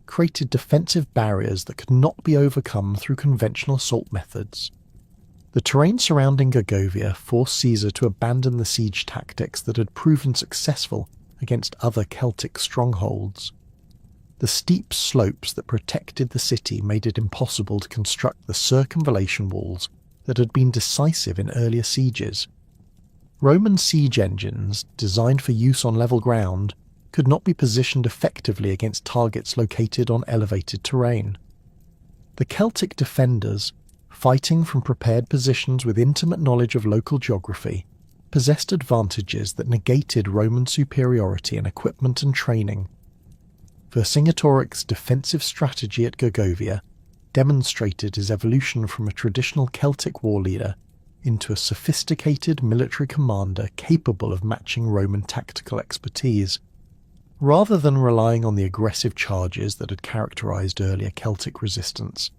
created defensive barriers that could not be overcome through conventional assault methods. The terrain surrounding Gergovia forced Caesar to abandon the siege tactics that had proven successful against other Celtic strongholds. The steep slopes that protected the city made it impossible to construct the circumvallation walls that had been decisive in earlier sieges. Roman siege engines, designed for use on level ground, could not be positioned effectively against targets located on elevated terrain. The Celtic defenders, fighting from prepared positions with intimate knowledge of local geography, possessed advantages that negated Roman superiority in equipment and training. Vercingetorix's defensive strategy at Gergovia demonstrated his evolution from a traditional Celtic war leader into a sophisticated military commander capable of matching Roman tactical expertise. Rather than relying on the aggressive charges that had characterized earlier Celtic resistance,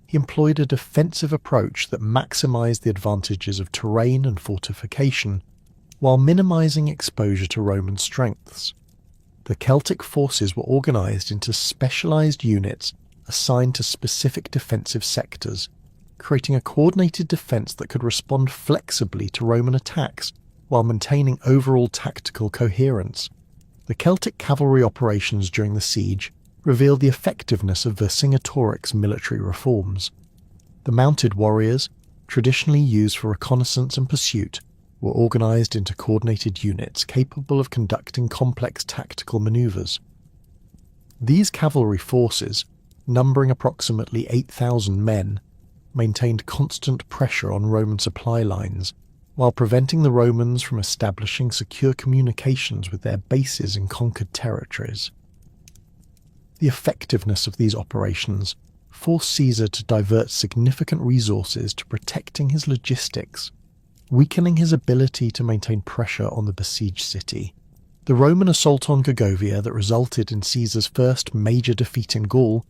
he employed a defensive approach that maximized the advantages of terrain and fortification, while minimizing exposure to Roman strengths. The Celtic forces were organized into specialized units assigned to specific defensive sectors, creating a coordinated defense that could respond flexibly to Roman attacks while maintaining overall tactical coherence. The Celtic cavalry operations during the siege revealed the effectiveness of Vercingetorix's military reforms. The mounted warriors, traditionally used for reconnaissance and pursuit, were organized into coordinated units capable of conducting complex tactical maneuvers. These cavalry forces, numbering approximately 8,000 men, maintained constant pressure on Roman supply lines, while preventing the Romans from establishing secure communications with their bases in conquered territories. The effectiveness of these operations forced Caesar to divert significant resources to protecting his logistics, weakening his ability to maintain pressure on the besieged city. The Roman assault on Gergovia that resulted in Caesar's first major defeat in Gaul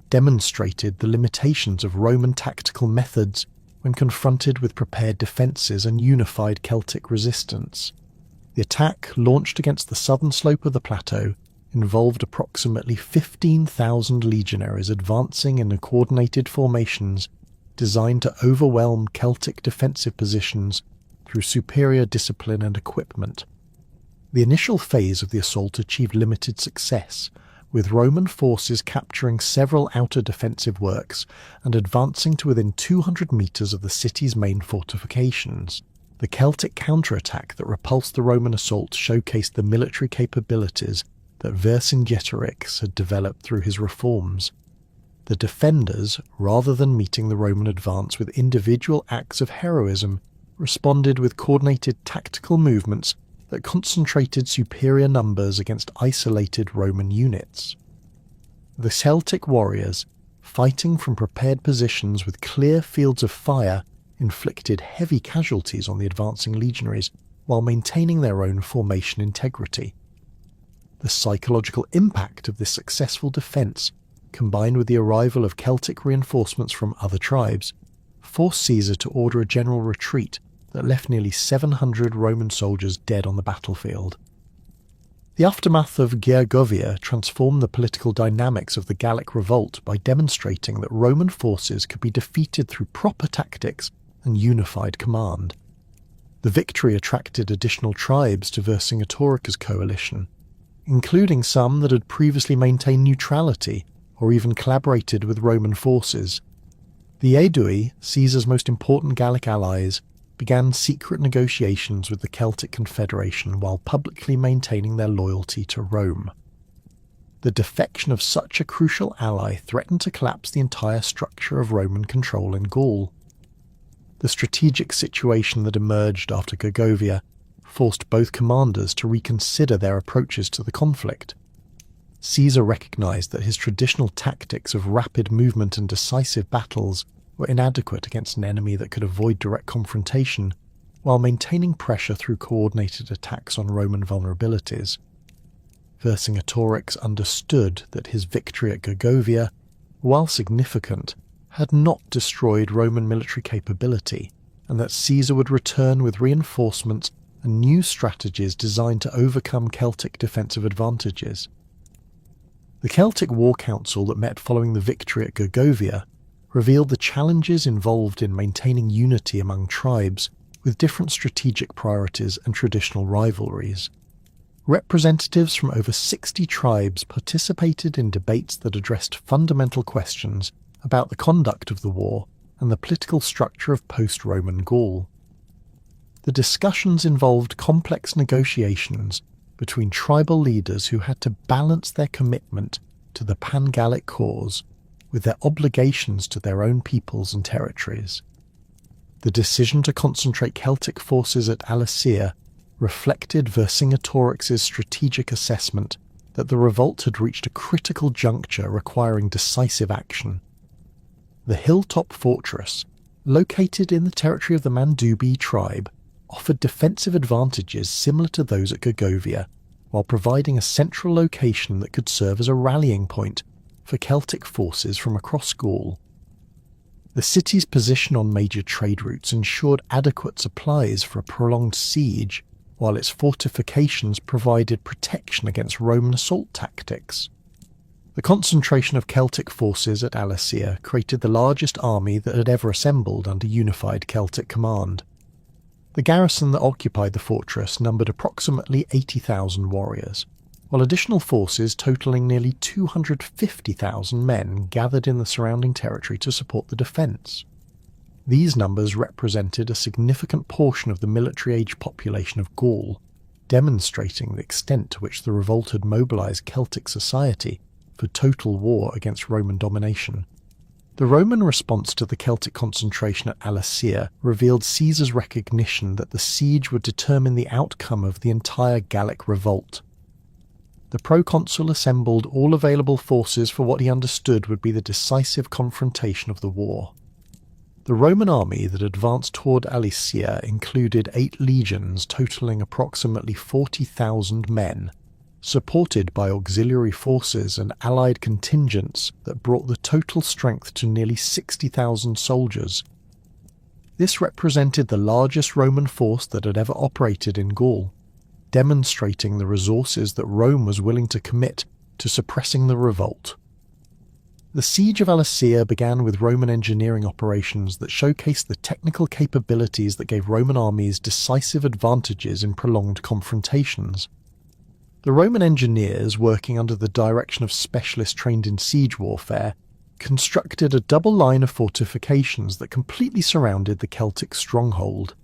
demonstrated the limitations of Roman tactical methods when confronted with prepared defences and unified Celtic resistance. The attack, launched against the southern slope of the plateau, involved approximately 15,000 legionaries advancing in coordinated formations designed to overwhelm Celtic defensive positions through superior discipline and equipment. The initial phase of the assault achieved limited success, with Roman forces capturing several outer defensive works and advancing to within 200 metres of the city's main fortifications. The Celtic counterattack that repulsed the Roman assault showcased the military capabilities that Vercingetorix had developed through his reforms. The defenders, rather than meeting the Roman advance with individual acts of heroism, responded with coordinated tactical movements that concentrated superior numbers against isolated Roman units. The Celtic warriors, fighting from prepared positions with clear fields of fire, inflicted heavy casualties on the advancing legionaries while maintaining their own formation integrity. The psychological impact of this successful defence, combined with the arrival of Celtic reinforcements from other tribes, forced Caesar to order a general retreat that left nearly 700 Roman soldiers dead on the battlefield. The aftermath of Gergovia transformed the political dynamics of the Gallic revolt by demonstrating that Roman forces could be defeated through proper tactics and unified command. The victory attracted additional tribes to Vercingetorix's coalition, including some that had previously maintained neutrality or even collaborated with Roman forces. The Aedui, Caesar's most important Gallic allies, began secret negotiations with the Celtic Confederation while publicly maintaining their loyalty to Rome. The defection of such a crucial ally threatened to collapse the entire structure of Roman control in Gaul. The strategic situation that emerged after Gergovia forced both commanders to reconsider their approaches to the conflict. Caesar recognized that his traditional tactics of rapid movement and decisive battles were inadequate against an enemy that could avoid direct confrontation, while maintaining pressure through coordinated attacks on Roman vulnerabilities. Vercingetorix understood that his victory at Gergovia, while significant, had not destroyed Roman military capability, and that Caesar would return with reinforcements and new strategies designed to overcome Celtic defensive advantages. The Celtic War Council that met following the victory at Gergovia revealed the challenges involved in maintaining unity among tribes with different strategic priorities and traditional rivalries. Representatives from over 60 tribes participated in debates that addressed fundamental questions about the conduct of the war and the political structure of post-Roman Gaul. The discussions involved complex negotiations between tribal leaders who had to balance their commitment to the pan-Gallic cause with their obligations to their own peoples and territories. The decision to concentrate Celtic forces at Alesia reflected Vercingetorix's strategic assessment that the revolt had reached a critical juncture requiring decisive action. The hilltop fortress, located in the territory of the Mandubi tribe, offered defensive advantages similar to those at Gergovia, while providing a central location that could serve as a rallying point for Celtic forces from across Gaul. The city's position on major trade routes ensured adequate supplies for a prolonged siege, while its fortifications provided protection against Roman assault tactics. The concentration of Celtic forces at Alesia created the largest army that had ever assembled under unified Celtic command. The garrison that occupied the fortress numbered approximately 80,000 warriors, while additional forces totaling nearly 250,000 men gathered in the surrounding territory to support the defence. These numbers represented a significant portion of the military-age population of Gaul, demonstrating the extent to which the revolt had mobilised Celtic society for total war against Roman domination. The Roman response to the Celtic concentration at Alesia revealed Caesar's recognition that the siege would determine the outcome of the entire Gallic revolt. The proconsul assembled all available forces for what he understood would be the decisive confrontation of the war. The Roman army that advanced toward Alesia included 8 legions totaling approximately 40,000 men, supported by auxiliary forces and allied contingents that brought the total strength to nearly 60,000 soldiers. This represented the largest Roman force that had ever operated in Gaul. demonstrating the resources that Rome was willing to commit to suppressing the revolt. The siege of Alesia began with Roman engineering operations that showcased the technical capabilities that gave Roman armies decisive advantages in prolonged confrontations. The Roman engineers, working under the direction of specialists trained in siege warfare, constructed a double line of fortifications that completely surrounded the Celtic stronghold.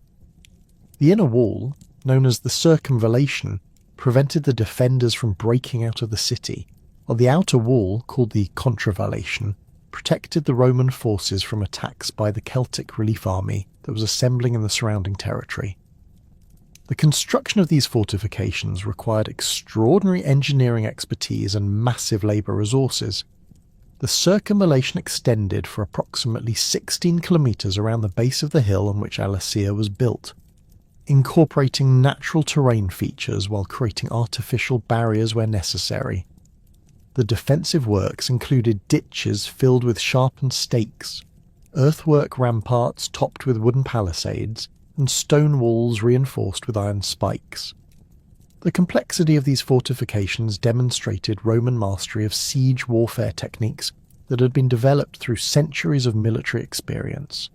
The inner wall, known as the circumvallation, prevented the defenders from breaking out of the city, while the outer wall, called the contravallation, protected the Roman forces from attacks by the Celtic relief army that was assembling in the surrounding territory. The construction of these fortifications required extraordinary engineering expertise and massive labour resources. The circumvallation extended for approximately 16 kilometres around the base of the hill on which Alesia was built, incorporating natural terrain features while creating artificial barriers where necessary. The defensive works included ditches filled with sharpened stakes, earthwork ramparts topped with wooden palisades, and stone walls reinforced with iron spikes. The complexity of these fortifications demonstrated Roman mastery of siege warfare techniques that had been developed through centuries of military experience.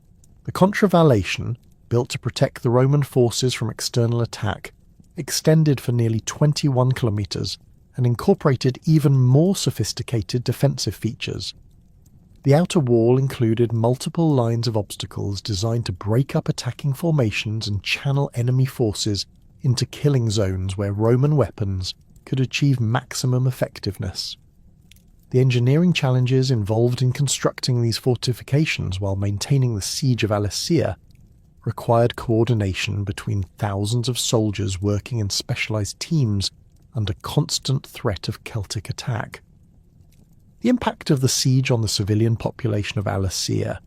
The contravallation, built to protect the Roman forces from external attack, extended for nearly 21 kilometres and incorporated even more sophisticated defensive features. The outer wall included multiple lines of obstacles designed to break up attacking formations and channel enemy forces into killing zones where Roman weapons could achieve maximum effectiveness. The engineering challenges involved in constructing these fortifications while maintaining the siege of Alesia required coordination between thousands of soldiers working in specialised teams under constant threat of Celtic attack. The impact of the siege on the civilian population of Alesia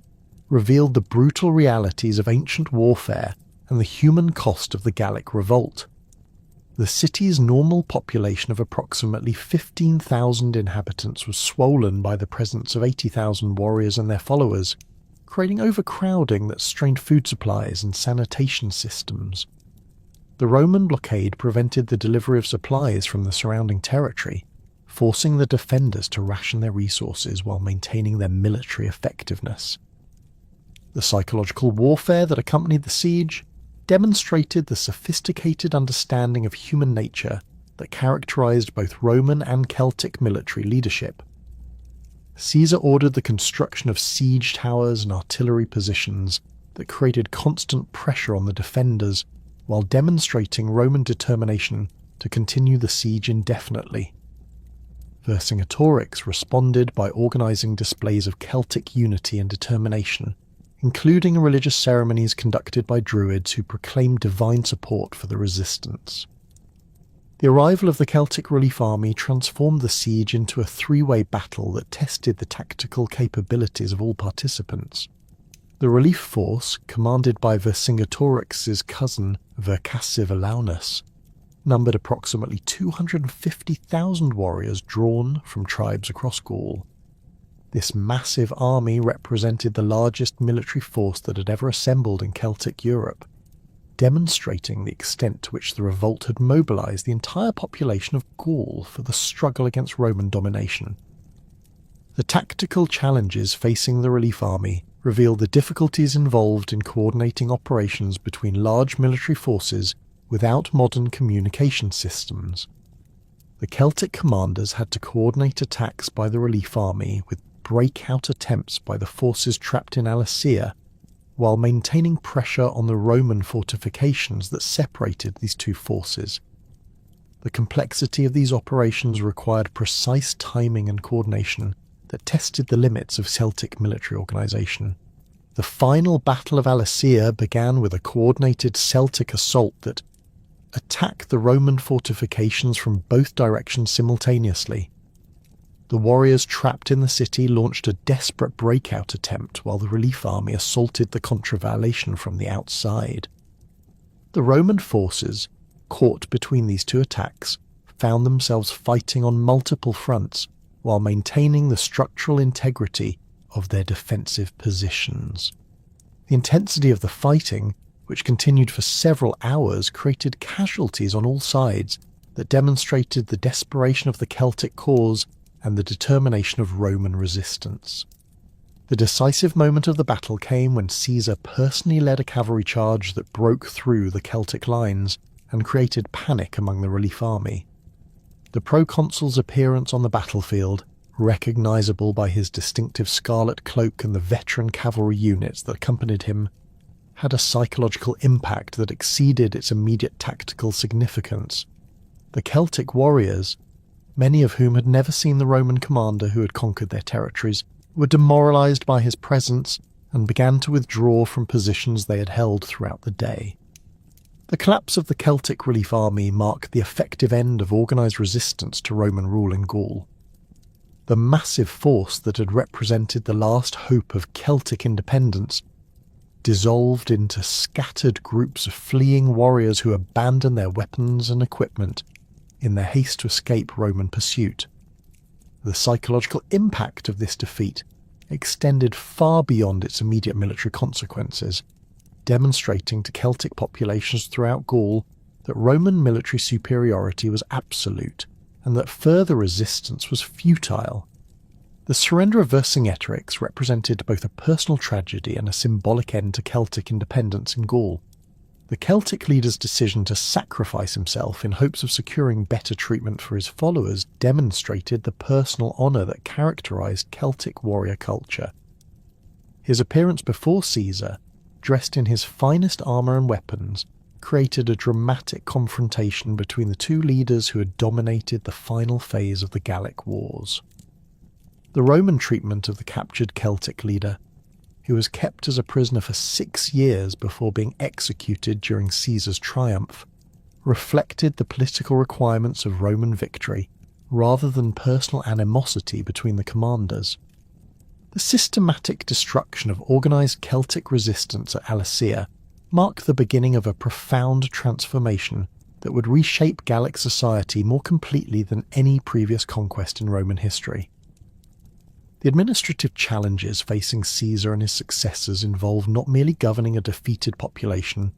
revealed the brutal realities of ancient warfare and the human cost of the Gallic revolt. The city's normal population of approximately 15,000 inhabitants was swollen by the presence of 80,000 warriors and their followers, creating overcrowding that strained food supplies and sanitation systems. The Roman blockade prevented the delivery of supplies from the surrounding territory, forcing the defenders to ration their resources while maintaining their military effectiveness. The psychological warfare that accompanied the siege demonstrated the sophisticated understanding of human nature that characterized both Roman and Celtic military leadership. Caesar ordered the construction of siege towers and artillery positions that created constant pressure on the defenders while demonstrating Roman determination to continue the siege indefinitely. Vercingetorix responded by organising displays of Celtic unity and determination, including religious ceremonies conducted by Druids who proclaimed divine support for the resistance. The arrival of the Celtic relief army transformed the siege into a three-way battle that tested the tactical capabilities of all participants. The relief force, commanded by Vercingetorix's cousin Vercassivelaunus, numbered approximately 250,000 warriors drawn from tribes across Gaul. This massive army represented the largest military force that had ever assembled in Celtic Europe, demonstrating the extent to which the revolt had mobilised the entire population of Gaul for the struggle against Roman domination. The tactical challenges facing the relief army revealed the difficulties involved in coordinating operations between large military forces without modern communication systems. The Celtic commanders had to coordinate attacks by the relief army with breakout attempts by the forces trapped in Alesia, while maintaining pressure on the Roman fortifications that separated these two forces. The complexity of these operations required precise timing and coordination that tested the limits of Celtic military organisation. The final Battle of Alesia began with a coordinated Celtic assault that attacked the Roman fortifications from both directions simultaneously. The warriors trapped in the city launched a desperate breakout attempt while the relief army assaulted the contravallation from the outside. The Roman forces, caught between these two attacks, found themselves fighting on multiple fronts while maintaining the structural integrity of their defensive positions. The intensity of the fighting which continued for several hours, created casualties on all sides that demonstrated the desperation of the Celtic cause and the determination of Roman resistance. The decisive moment of the battle came when Caesar personally led a cavalry charge that broke through the Celtic lines and created panic among the relief army. The proconsul's appearance on the battlefield, recognisable by his distinctive scarlet cloak and the veteran cavalry units that accompanied him, had a psychological impact that exceeded its immediate tactical significance. The Celtic warriors, many of whom had never seen the Roman commander who had conquered their territories, were demoralised by his presence and began to withdraw from positions they had held throughout the day. The collapse of the Celtic relief army marked the effective end of organised resistance to Roman rule in Gaul. The massive force that had represented the last hope of Celtic independence dissolved into scattered groups of fleeing warriors who abandoned their weapons and equipment in their haste to escape Roman pursuit. The psychological impact of this defeat extended far beyond its immediate military consequences, demonstrating to Celtic populations throughout Gaul that Roman military superiority was absolute and that further resistance was futile. The surrender of Vercingetorix represented both a personal tragedy and a symbolic end to Celtic independence in Gaul. The Celtic leader's decision to sacrifice himself in hopes of securing better treatment for his followers demonstrated the personal honour that characterised Celtic warrior culture. His appearance before Caesar, dressed in his finest armour and weapons, created a dramatic confrontation between the two leaders who had dominated the final phase of the Gallic Wars. The Roman treatment of the captured Celtic leader, who was kept as a prisoner for 6 years before being executed during Caesar's triumph, reflected the political requirements of Roman victory rather than personal animosity between the commanders. The systematic destruction of organised Celtic resistance at Alesia marked the beginning of a profound transformation that would reshape Gallic society more completely than any previous conquest in Roman history. The administrative challenges facing Caesar and his successors involved not merely governing a defeated population,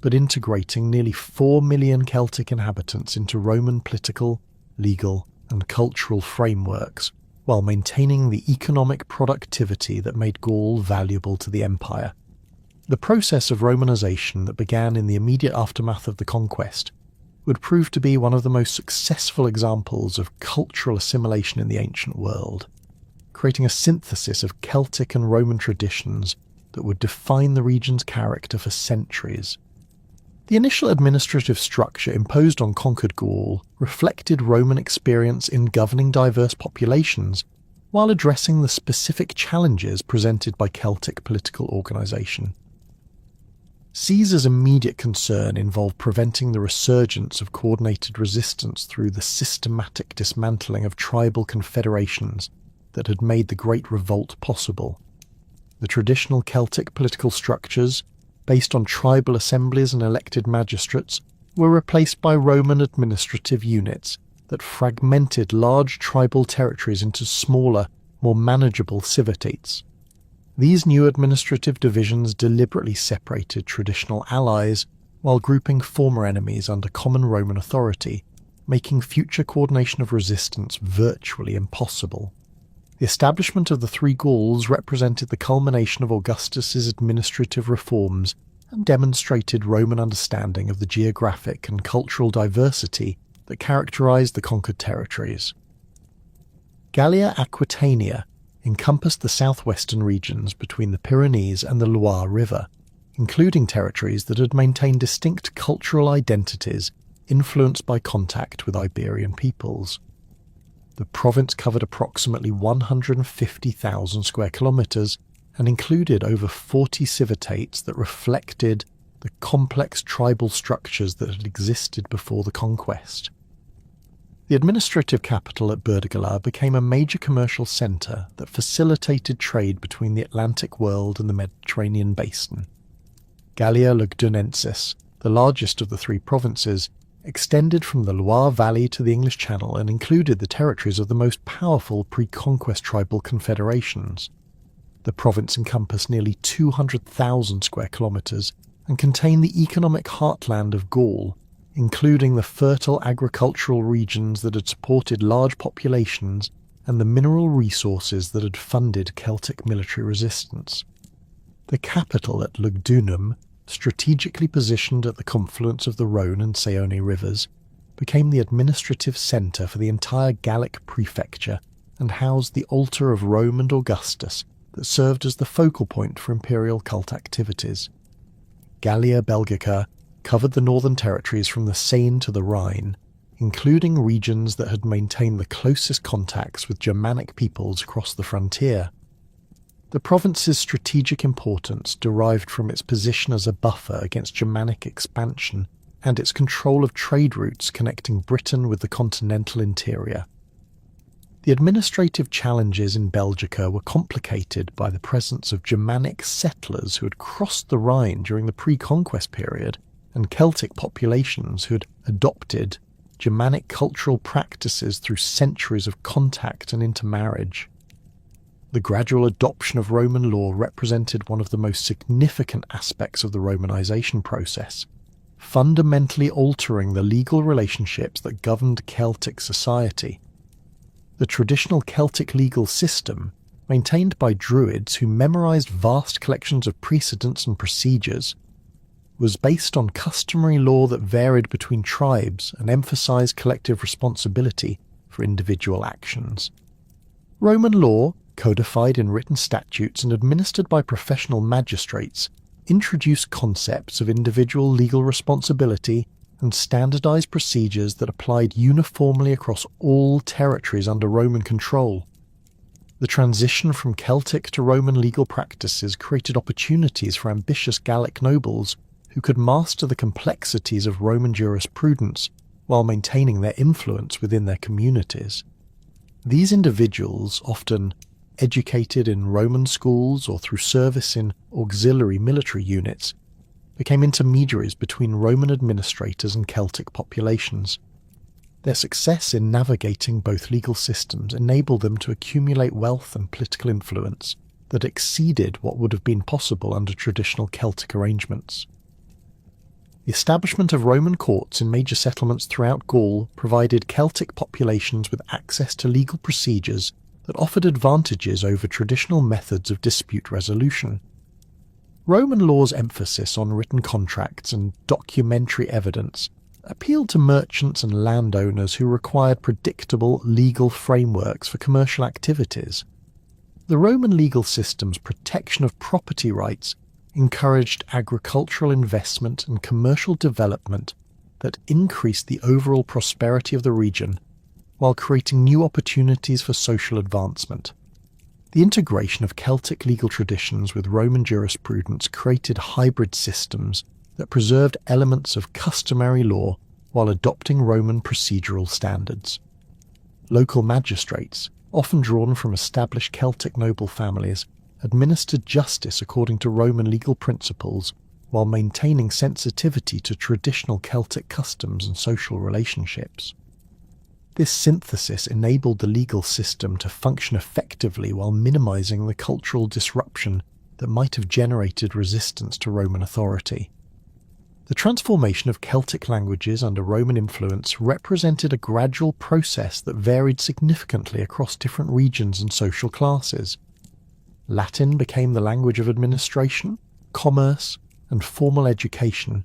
but integrating nearly 4 million Celtic inhabitants into Roman political, legal, and cultural frameworks, while maintaining the economic productivity that made Gaul valuable to the empire. The process of Romanization that began in the immediate aftermath of the conquest would prove to be one of the most successful examples of cultural assimilation in the ancient world, creating a synthesis of Celtic and Roman traditions that would define the region's character for centuries. The initial administrative structure imposed on conquered Gaul reflected Roman experience in governing diverse populations, while addressing the specific challenges presented by Celtic political organisation. Caesar's immediate concern involved preventing the resurgence of coordinated resistance through the systematic dismantling of tribal confederations that had made the Great Revolt possible. The traditional Celtic political structures, based on tribal assemblies and elected magistrates, were replaced by Roman administrative units that fragmented large tribal territories into smaller, more manageable civitates. These new administrative divisions deliberately separated traditional allies while grouping former enemies under common Roman authority, making future coordination of resistance virtually impossible. The establishment of the three Gauls represented the culmination of Augustus's administrative reforms and demonstrated Roman understanding of the geographic and cultural diversity that characterized the conquered territories. Gallia Aquitania encompassed the southwestern regions between the Pyrenees and the Loire River, including territories that had maintained distinct cultural identities influenced by contact with Iberian peoples. The province covered approximately 150,000 square kilometres and included over 40 civitates that reflected the complex tribal structures that had existed before the conquest. The administrative capital at Burdigala became a major commercial centre that facilitated trade between the Atlantic world and the Mediterranean basin. Gallia Lugdunensis, the largest of the three provinces, extended from the Loire Valley to the English Channel and included the territories of the most powerful pre-conquest tribal confederations. The province encompassed nearly 200,000 square kilometres and contain the economic heartland of Gaul, including the fertile agricultural regions that had supported large populations and the mineral resources that had funded Celtic military resistance. The capital at Lugdunum, strategically positioned at the confluence of the Rhone and Saone rivers, became the administrative centre for the entire Gallic prefecture and housed the altar of Rome and Augustus that served as the focal point for imperial cult activities. Gallia Belgica covered the northern territories from the Seine to the Rhine, including regions that had maintained the closest contacts with Germanic peoples across the frontier. The province's strategic importance derived from its position as a buffer against Germanic expansion and its control of trade routes connecting Britain with the continental interior. The administrative challenges in Belgica were complicated by the presence of Germanic settlers who had crossed the Rhine during the pre-conquest period and Celtic populations who had adopted Germanic cultural practices through centuries of contact and intermarriage. The gradual adoption of Roman law represented one of the most significant aspects of the Romanization process, fundamentally altering the legal relationships that governed Celtic society. The traditional Celtic legal system, maintained by Druids who memorized vast collections of precedents and procedures, was based on customary law that varied between tribes and emphasized collective responsibility for individual actions. Roman law, codified in written statutes and administered by professional magistrates, introduced concepts of individual legal responsibility and standardized procedures that applied uniformly across all territories under Roman control. The transition from Celtic to Roman legal practices created opportunities for ambitious Gallic nobles who could master the complexities of Roman jurisprudence while maintaining their influence within their communities. These individuals, often educated in Roman schools or through service in auxiliary military units, became intermediaries between Roman administrators and Celtic populations. Their success in navigating both legal systems enabled them to accumulate wealth and political influence that exceeded what would have been possible under traditional Celtic arrangements. The establishment of Roman courts in major settlements throughout Gaul provided Celtic populations with access to legal procedures that offered advantages over traditional methods of dispute resolution. Roman law's emphasis on written contracts and documentary evidence appealed to merchants and landowners who required predictable legal frameworks for commercial activities. The Roman legal system's protection of property rights encouraged agricultural investment and commercial development that increased the overall prosperity of the region, while creating new opportunities for social advancement. The integration of Celtic legal traditions with Roman jurisprudence created hybrid systems that preserved elements of customary law while adopting Roman procedural standards. Local magistrates, often drawn from established Celtic noble families, administered justice according to Roman legal principles while maintaining sensitivity to traditional Celtic customs and social relationships. This synthesis enabled the legal system to function effectively while minimizing the cultural disruption that might have generated resistance to Roman authority. The transformation of Celtic languages under Roman influence represented a gradual process that varied significantly across different regions and social classes. Latin became the language of administration, commerce, and formal education,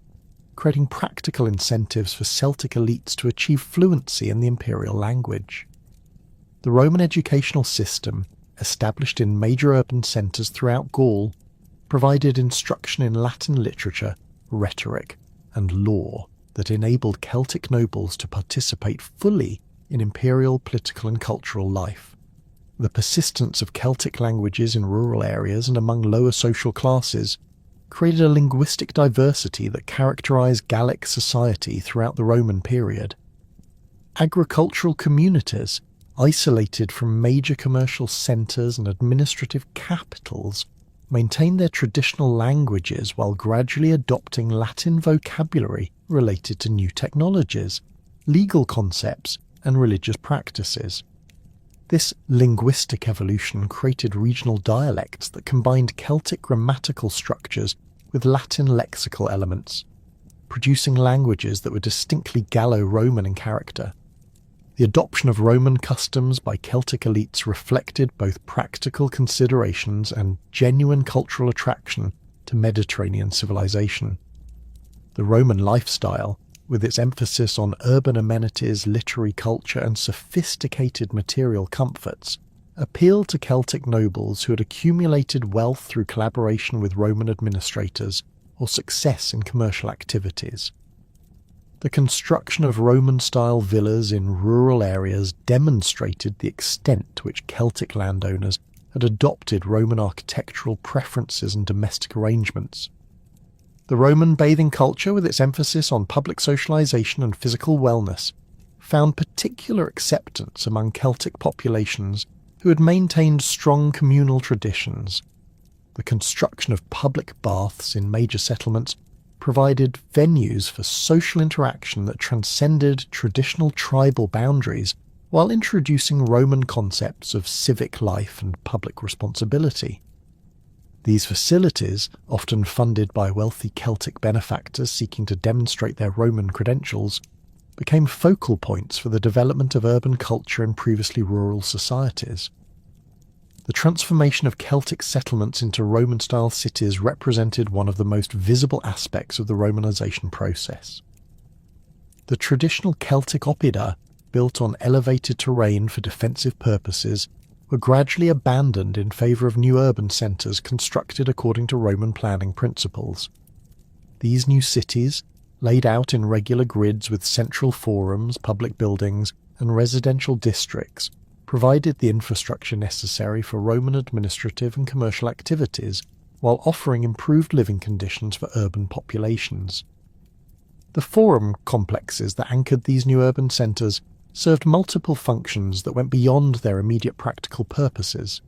creating practical incentives for Celtic elites to achieve fluency in the imperial language. The Roman educational system, established in major urban centres throughout Gaul, provided instruction in Latin literature, rhetoric, and law that enabled Celtic nobles to participate fully in imperial political and cultural life. The persistence of Celtic languages in rural areas and among lower social classes created a linguistic diversity that characterized Gallic society throughout the Roman period. Agricultural communities, isolated from major commercial centres and administrative capitals, maintained their traditional languages while gradually adopting Latin vocabulary related to new technologies, legal concepts, and religious practices. This linguistic evolution created regional dialects that combined Celtic grammatical structures with Latin lexical elements, producing languages that were distinctly Gallo-Roman in character. The adoption of Roman customs by Celtic elites reflected both practical considerations and genuine cultural attraction to Mediterranean civilization. The Roman lifestyle, with its emphasis on urban amenities, literary culture, and sophisticated material comforts, appealed to Celtic nobles who had accumulated wealth through collaboration with Roman administrators or success in commercial activities. The construction of Roman-style villas in rural areas demonstrated the extent to which Celtic landowners had adopted Roman architectural preferences and domestic arrangements. The Roman bathing culture, with its emphasis on public socialization and physical wellness, found particular acceptance among Celtic populations who had maintained strong communal traditions. The construction of public baths in major settlements provided venues for social interaction that transcended traditional tribal boundaries while introducing Roman concepts of civic life and public responsibility. These facilities, often funded by wealthy Celtic benefactors seeking to demonstrate their Roman credentials, became focal points for the development of urban culture in previously rural societies. The transformation of Celtic settlements into Roman-style cities represented one of the most visible aspects of the Romanization process. The traditional Celtic oppida, built on elevated terrain for defensive purposes, were gradually abandoned in favour of new urban centres constructed according to Roman planning principles. These new cities, laid out in regular grids with central forums, public buildings, and residential districts, provided the infrastructure necessary for Roman administrative and commercial activities while offering improved living conditions for urban populations. The forum complexes that anchored these new urban centres served multiple functions that went beyond their immediate practical purposes.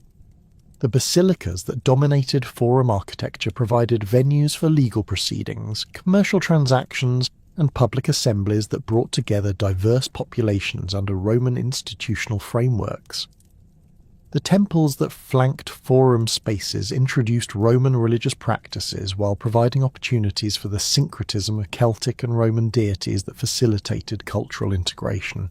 The basilicas that dominated forum architecture provided venues for legal proceedings, commercial transactions, and public assemblies that brought together diverse populations under Roman institutional frameworks. The temples that flanked forum spaces introduced Roman religious practices while providing opportunities for the syncretism of Celtic and Roman deities that facilitated cultural integration.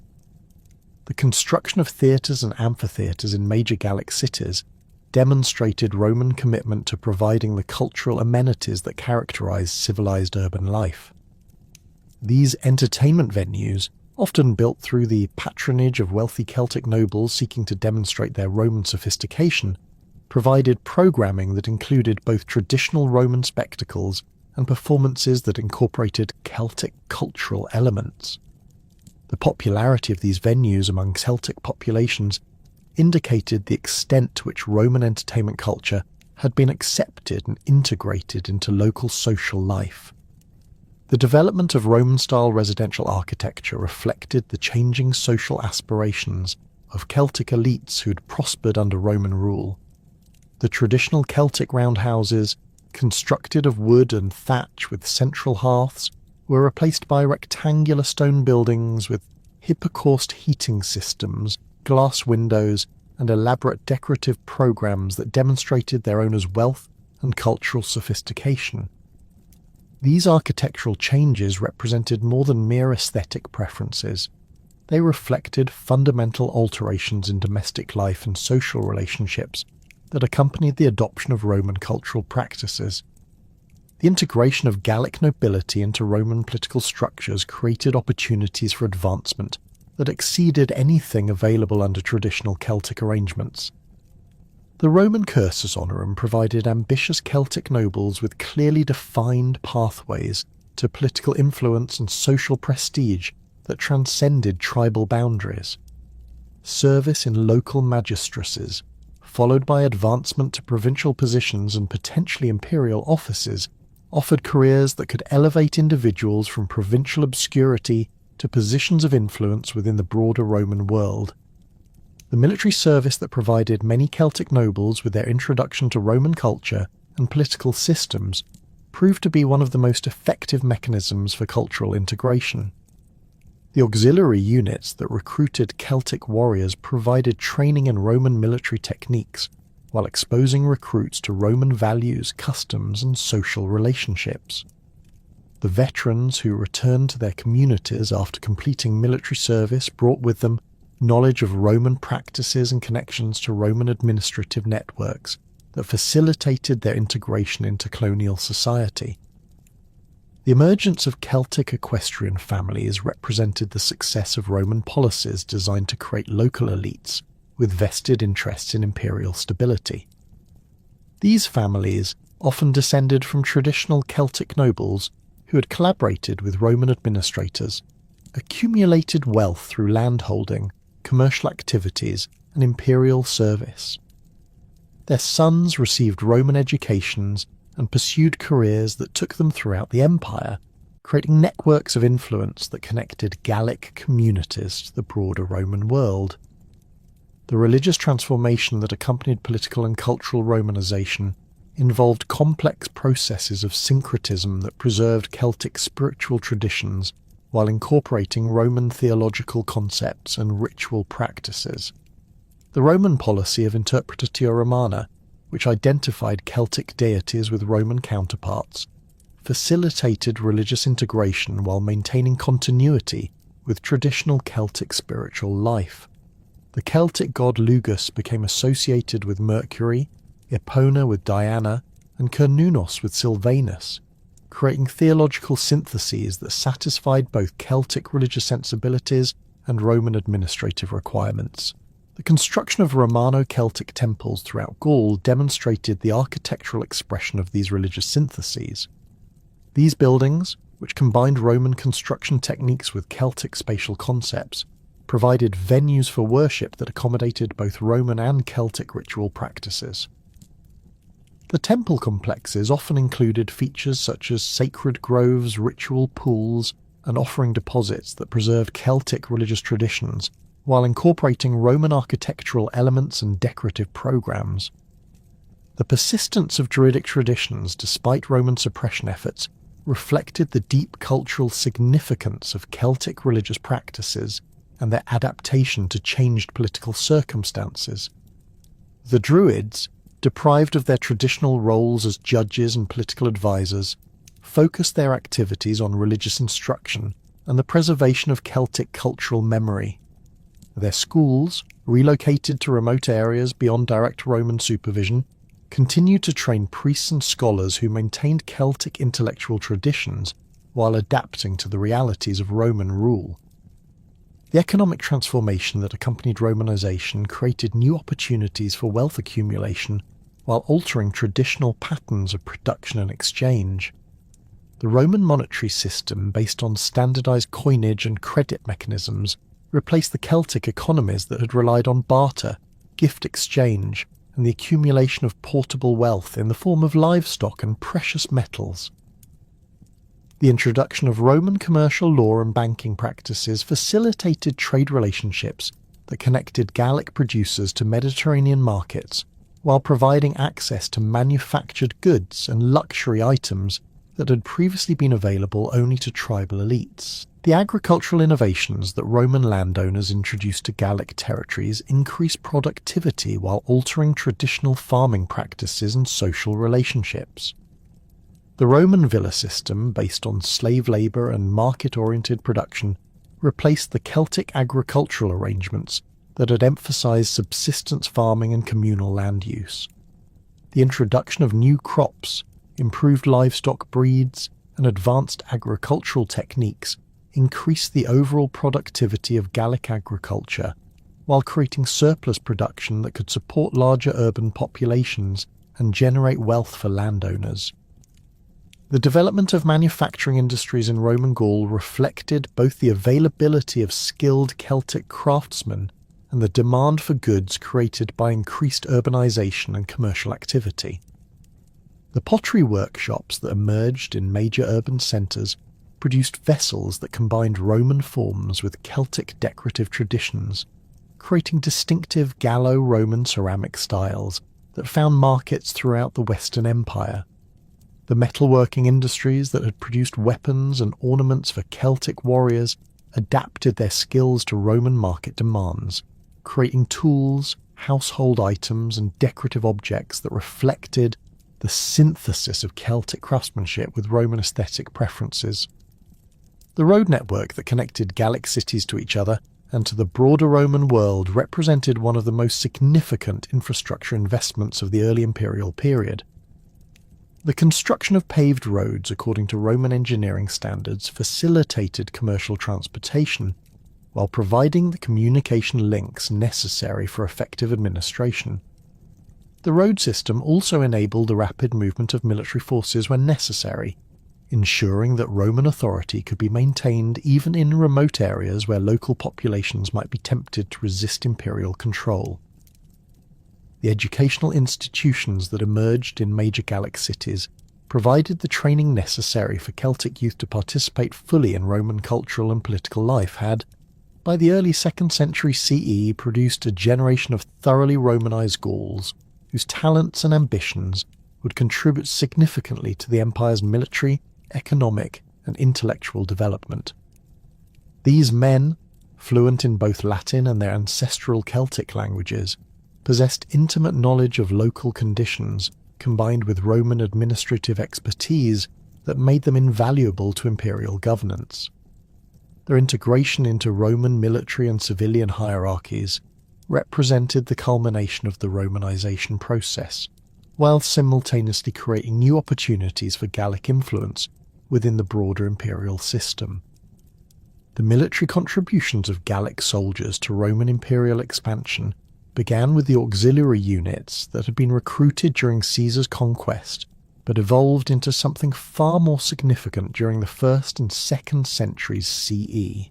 The construction of theatres and amphitheatres in major Gallic cities demonstrated Roman commitment to providing the cultural amenities that characterized civilized urban life. These entertainment venues, often built through the patronage of wealthy Celtic nobles seeking to demonstrate their Roman sophistication, provided programming that included both traditional Roman spectacles and performances that incorporated Celtic cultural elements. The popularity of these venues among Celtic populations indicated the extent to which Roman entertainment culture had been accepted and integrated into local social life. The development of Roman-style residential architecture reflected the changing social aspirations of Celtic elites who had prospered under Roman rule. The traditional Celtic roundhouses, constructed of wood and thatch with central hearths, were replaced by rectangular stone buildings with hypocaust heating systems, glass windows, and elaborate decorative programs that demonstrated their owners' wealth and cultural sophistication. These architectural changes represented more than mere aesthetic preferences. They reflected fundamental alterations in domestic life and social relationships that accompanied the adoption of Roman cultural practices. The integration of Gallic nobility into Roman political structures created opportunities for advancement that exceeded anything available under traditional Celtic arrangements. The Roman cursus honorum provided ambitious Celtic nobles with clearly defined pathways to political influence and social prestige that transcended tribal boundaries. Service in local magistracies, followed by advancement to provincial positions and potentially imperial offices, offered careers that could elevate individuals from provincial obscurity to positions of influence within the broader Roman world. The military service that provided many Celtic nobles with their introduction to Roman culture and political systems proved to be one of the most effective mechanisms for cultural integration. The auxiliary units that recruited Celtic warriors provided training in Roman military techniques, while exposing recruits to Roman values, customs, and social relationships. The veterans who returned to their communities after completing military service brought with them knowledge of Roman practices and connections to Roman administrative networks that facilitated their integration into colonial society. The emergence of Celtic equestrian families represented the success of Roman policies designed to create local elites with vested interests in imperial stability. These families, often descended from traditional Celtic nobles who had collaborated with Roman administrators, accumulated wealth through landholding, commercial activities, and imperial service. Their sons received Roman educations and pursued careers that took them throughout the empire, creating networks of influence that connected Gallic communities to the broader Roman world. The religious transformation that accompanied political and cultural Romanization involved complex processes of syncretism that preserved Celtic spiritual traditions while incorporating Roman theological concepts and ritual practices. The Roman policy of Interpretatio Romana, which identified Celtic deities with Roman counterparts, facilitated religious integration while maintaining continuity with traditional Celtic spiritual life. The Celtic god Lugus became associated with Mercury, Epona with Diana, and Cernunnos with Silvanus, creating theological syntheses that satisfied both Celtic religious sensibilities and Roman administrative requirements. The construction of Romano-Celtic temples throughout Gaul demonstrated the architectural expression of these religious syntheses. These buildings, which combined Roman construction techniques with Celtic spatial concepts, provided venues for worship that accommodated both Roman and Celtic ritual practices. The temple complexes often included features such as sacred groves, ritual pools, and offering deposits that preserved Celtic religious traditions while incorporating Roman architectural elements and decorative programs. The persistence of Druidic traditions, despite Roman suppression efforts, reflected the deep cultural significance of Celtic religious practices and their adaptation to changed political circumstances. The Druids, deprived of their traditional roles as judges and political advisors, focused their activities on religious instruction and the preservation of Celtic cultural memory. Their schools, relocated to remote areas beyond direct Roman supervision, continued to train priests and scholars who maintained Celtic intellectual traditions while adapting to the realities of Roman rule. The economic transformation that accompanied Romanization created new opportunities for wealth accumulation while altering traditional patterns of production and exchange. The Roman monetary system, based on standardized coinage and credit mechanisms, replaced the Celtic economies that had relied on barter, gift exchange, and the accumulation of portable wealth in the form of livestock and precious metals. The introduction of Roman commercial law and banking practices facilitated trade relationships that connected Gallic producers to Mediterranean markets, while providing access to manufactured goods and luxury items that had previously been available only to tribal elites. The agricultural innovations that Roman landowners introduced to Gallic territories increased productivity while altering traditional farming practices and social relationships. The Roman villa system, based on slave labour and market-oriented production, replaced the Celtic agricultural arrangements that had emphasised subsistence farming and communal land use. The introduction of new crops, improved livestock breeds, and advanced agricultural techniques increased the overall productivity of Gallic agriculture, while creating surplus production that could support larger urban populations and generate wealth for landowners. The development of manufacturing industries in Roman Gaul reflected both the availability of skilled Celtic craftsmen and the demand for goods created by increased urbanization and commercial activity. The pottery workshops that emerged in major urban centres produced vessels that combined Roman forms with Celtic decorative traditions, creating distinctive Gallo-Roman ceramic styles that found markets throughout the Western Empire. The metalworking industries that had produced weapons and ornaments for Celtic warriors adapted their skills to Roman market demands, creating tools, household items and decorative objects that reflected the synthesis of Celtic craftsmanship with Roman aesthetic preferences. The road network that connected Gallic cities to each other and to the broader Roman world represented one of the most significant infrastructure investments of the early imperial period. The construction of paved roads according to Roman engineering standards facilitated commercial transportation, while providing the communication links necessary for effective administration. The road system also enabled the rapid movement of military forces when necessary, ensuring that Roman authority could be maintained even in remote areas where local populations might be tempted to resist imperial control. The educational institutions that emerged in major Gallic cities provided the training necessary for Celtic youth to participate fully in Roman cultural and political life had, by the early 2nd century CE, produced a generation of thoroughly Romanized Gauls whose talents and ambitions would contribute significantly to the empire's military, economic, and intellectual development. These men, fluent in both Latin and their ancestral Celtic languages, possessed intimate knowledge of local conditions combined with Roman administrative expertise that made them invaluable to imperial governance. Their integration into Roman military and civilian hierarchies represented the culmination of the Romanization process, while simultaneously creating new opportunities for Gallic influence within the broader imperial system. The military contributions of Gallic soldiers to Roman imperial expansion began with the auxiliary units that had been recruited during Caesar's conquest, but evolved into something far more significant during the 1st and 2nd centuries CE.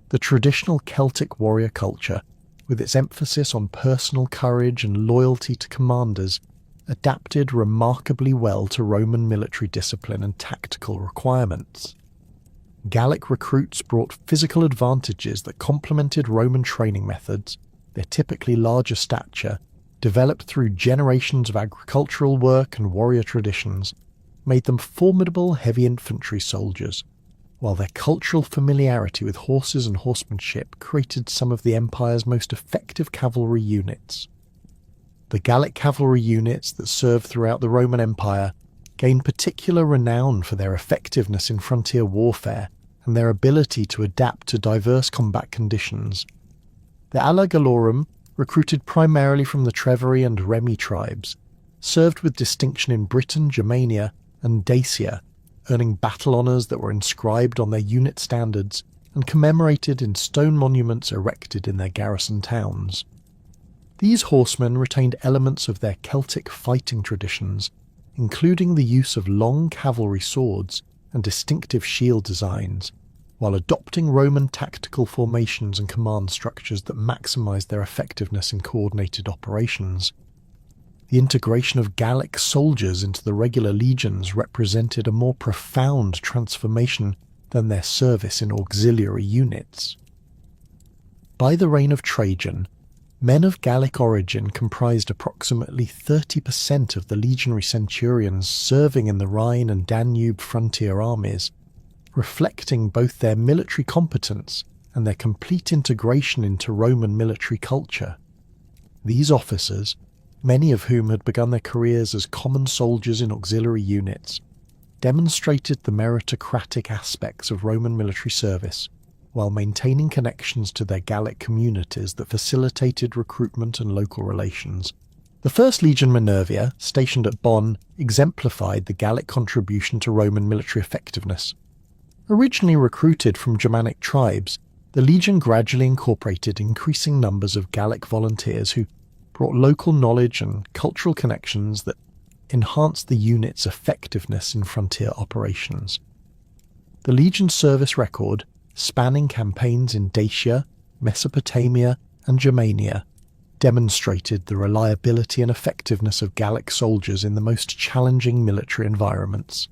The traditional Celtic warrior culture, with its emphasis on personal courage and loyalty to commanders, adapted remarkably well to Roman military discipline and tactical requirements. Gallic recruits brought physical advantages that complemented Roman training methods. Their typically larger stature, developed through generations of agricultural work and warrior traditions, made them formidable heavy infantry soldiers, while their cultural familiarity with horses and horsemanship created some of the empire's most effective cavalry units. The Gallic cavalry units that served throughout the Roman Empire gained particular renown for their effectiveness in frontier warfare and their ability to adapt to diverse combat conditions. The Ala Gallorum, recruited primarily from the Treveri and Remi tribes, served with distinction in Britain, Germania, and Dacia, earning battle honours that were inscribed on their unit standards and commemorated in stone monuments erected in their garrison towns. These horsemen retained elements of their Celtic fighting traditions, including the use of long cavalry swords and distinctive shield designs, while adopting Roman tactical formations and command structures that maximised their effectiveness in coordinated operations. The integration of Gallic soldiers into the regular legions represented a more profound transformation than their service in auxiliary units. By the reign of Trajan, men of Gallic origin comprised approximately 30% of the legionary centurions serving in the Rhine and Danube frontier armies, reflecting both their military competence and their complete integration into Roman military culture. These officers, many of whom had begun their careers as common soldiers in auxiliary units, demonstrated the meritocratic aspects of Roman military service, while maintaining connections to their Gallic communities that facilitated recruitment and local relations. The 1st Legion Minervia, stationed at Bonn, exemplified the Gallic contribution to Roman military effectiveness. Originally recruited from Germanic tribes, the legion gradually incorporated increasing numbers of Gallic volunteers who brought local knowledge and cultural connections that enhanced the unit's effectiveness in frontier operations. The legion's service record, spanning campaigns in Dacia, Mesopotamia, and Germania, demonstrated the reliability and effectiveness of Gallic soldiers in the most challenging military environments.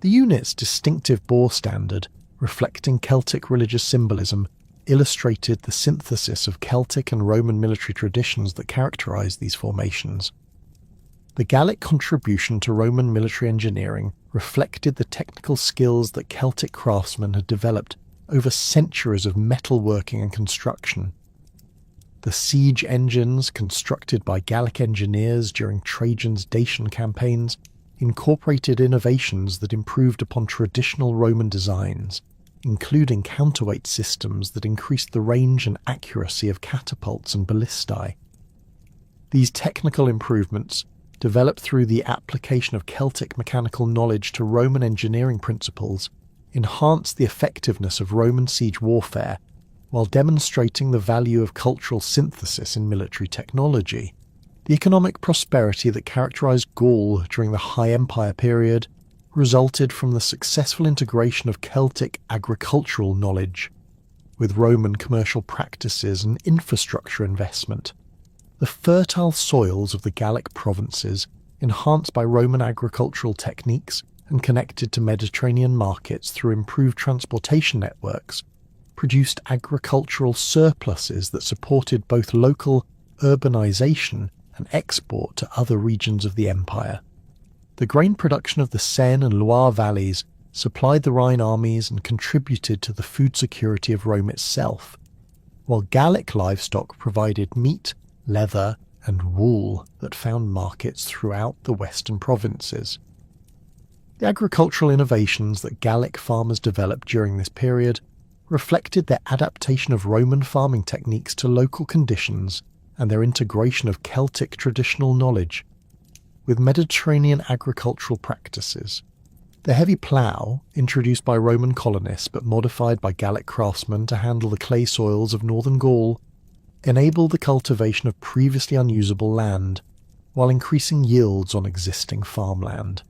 The unit's distinctive boar standard, reflecting Celtic religious symbolism, illustrated the synthesis of Celtic and Roman military traditions that characterized these formations. The Gallic contribution to Roman military engineering reflected the technical skills that Celtic craftsmen had developed over centuries of metalworking and construction. The siege engines constructed by Gallic engineers during Trajan's Dacian campaigns incorporated innovations that improved upon traditional Roman designs, including counterweight systems that increased the range and accuracy of catapults and ballistae. These technical improvements, developed through the application of Celtic mechanical knowledge to Roman engineering principles, enhanced the effectiveness of Roman siege warfare while demonstrating the value of cultural synthesis in military technology. The economic prosperity that characterized Gaul during the High Empire period resulted from the successful integration of Celtic agricultural knowledge with Roman commercial practices and infrastructure investment. The fertile soils of the Gallic provinces, enhanced by Roman agricultural techniques and connected to Mediterranean markets through improved transportation networks, produced agricultural surpluses that supported both local urbanization and export to other regions of the empire. The grain production of the Seine and Loire valleys supplied the Rhine armies and contributed to the food security of Rome itself, while Gallic livestock provided meat, leather, and wool that found markets throughout the western provinces. The agricultural innovations that Gallic farmers developed during this period reflected their adaptation of Roman farming techniques to local conditions and their integration of Celtic traditional knowledge with Mediterranean agricultural practices. The heavy plough, introduced by Roman colonists but modified by Gallic craftsmen to handle the clay soils of northern Gaul, enabled the cultivation of previously unusable land while increasing yields on existing farmland.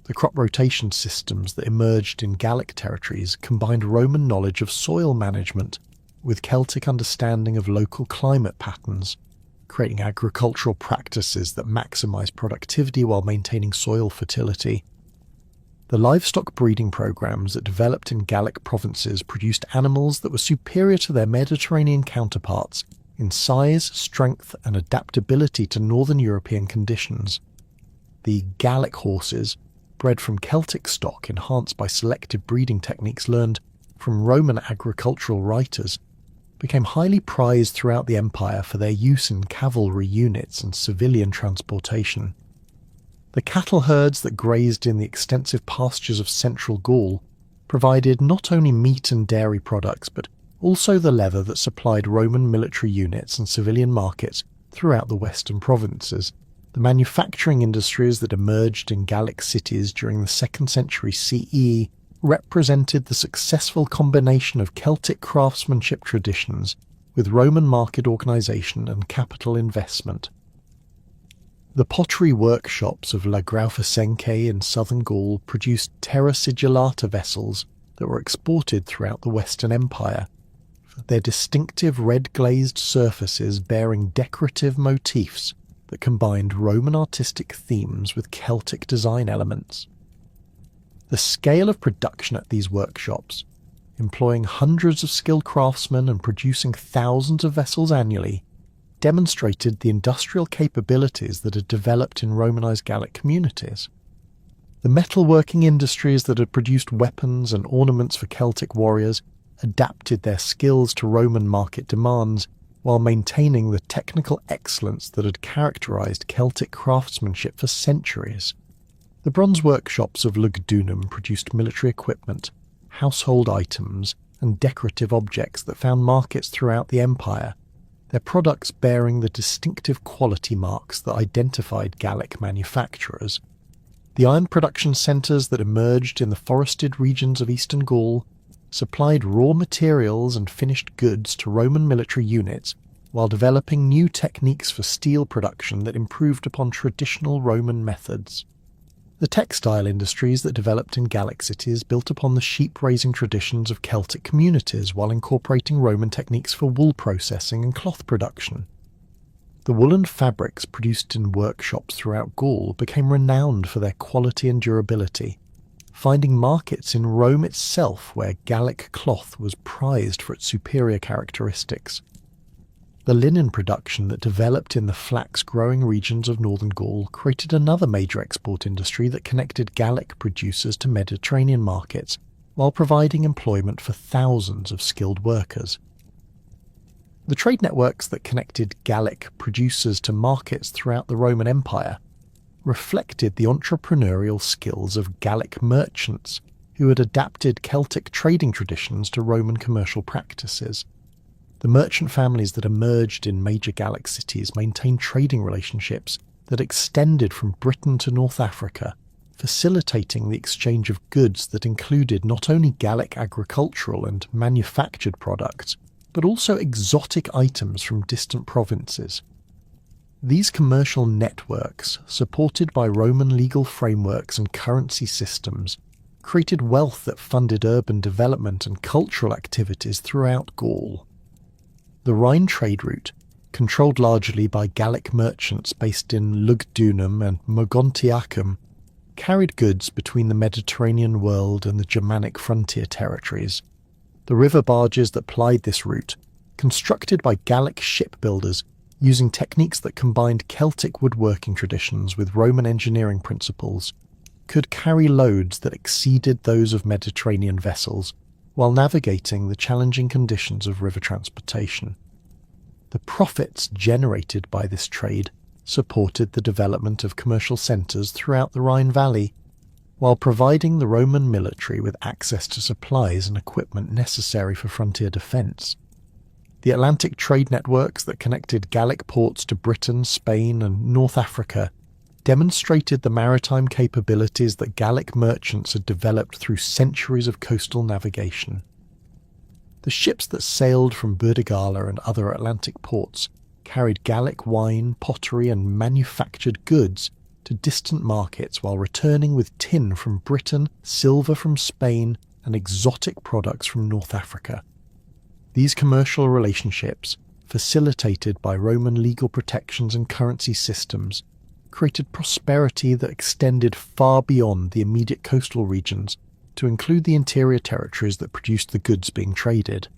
The crop rotation systems that emerged in Gallic territories combined Roman knowledge of soil management with Celtic understanding of local climate patterns, creating agricultural practices that maximize productivity while maintaining soil fertility. The livestock breeding programs that developed in Gallic provinces produced animals that were superior to their Mediterranean counterparts in size, strength, and adaptability to northern European conditions. The Gallic horses, bred from Celtic stock enhanced by selective breeding techniques learned from Roman agricultural writers, became highly prized throughout the empire for their use in cavalry units and civilian transportation. The cattle herds that grazed in the extensive pastures of central Gaul provided not only meat and dairy products but also the leather that supplied Roman military units and civilian markets throughout the western provinces. The manufacturing industries that emerged in Gallic cities during the 2nd century CE represented the successful combination of Celtic craftsmanship traditions with Roman market organization and capital investment. The pottery workshops of La Graufasenke in southern Gaul produced terra sigillata vessels that were exported throughout the Western Empire, their distinctive red-glazed surfaces bearing decorative motifs that combined Roman artistic themes with Celtic design elements. The scale of production at these workshops, employing hundreds of skilled craftsmen and producing thousands of vessels annually, demonstrated the industrial capabilities that had developed in Romanized Gallic communities. The metalworking industries that had produced weapons and ornaments for Celtic warriors adapted their skills to Roman market demands while maintaining the technical excellence that had characterized Celtic craftsmanship for centuries. The bronze workshops of Lugdunum produced military equipment, household items, and decorative objects that found markets throughout the empire, their products bearing the distinctive quality marks that identified Gallic manufacturers. The iron production centres that emerged in the forested regions of eastern Gaul supplied raw materials and finished goods to Roman military units while developing new techniques for steel production that improved upon traditional Roman methods. The textile industries that developed in Gallic cities built upon the sheep-raising traditions of Celtic communities while incorporating Roman techniques for wool processing and cloth production. The woolen fabrics produced in workshops throughout Gaul became renowned for their quality and durability, finding markets in Rome itself where Gallic cloth was prized for its superior characteristics. The linen production that developed in the flax-growing regions of northern Gaul created another major export industry that connected Gallic producers to Mediterranean markets while providing employment for thousands of skilled workers. The trade networks that connected Gallic producers to markets throughout the Roman Empire reflected the entrepreneurial skills of Gallic merchants who had adapted Celtic trading traditions to Roman commercial practices. The merchant families that emerged in major Gallic cities maintained trading relationships that extended from Britain to North Africa, facilitating the exchange of goods that included not only Gallic agricultural and manufactured products, but also exotic items from distant provinces. These commercial networks, supported by Roman legal frameworks and currency systems, created wealth that funded urban development and cultural activities throughout Gaul. The Rhine trade route, controlled largely by Gallic merchants based in Lugdunum and Mogontiacum, carried goods between the Mediterranean world and the Germanic frontier territories. The river barges that plied this route, constructed by Gallic shipbuilders using techniques that combined Celtic woodworking traditions with Roman engineering principles, could carry loads that exceeded those of Mediterranean vessels while navigating the challenging conditions of river transportation. The profits generated by this trade supported the development of commercial centres throughout the Rhine Valley, while providing the Roman military with access to supplies and equipment necessary for frontier defence. The Atlantic trade networks that connected Gallic ports to Britain, Spain, and North Africa demonstrated the maritime capabilities that Gallic merchants had developed through centuries of coastal navigation. The ships that sailed from Burdigala and other Atlantic ports carried Gallic wine, pottery, and manufactured goods to distant markets while returning with tin from Britain, silver from Spain, and exotic products from North Africa. These commercial relationships, facilitated by Roman legal protections and currency systems, created prosperity that extended far beyond the immediate coastal regions to include the interior territories that produced the goods being traded.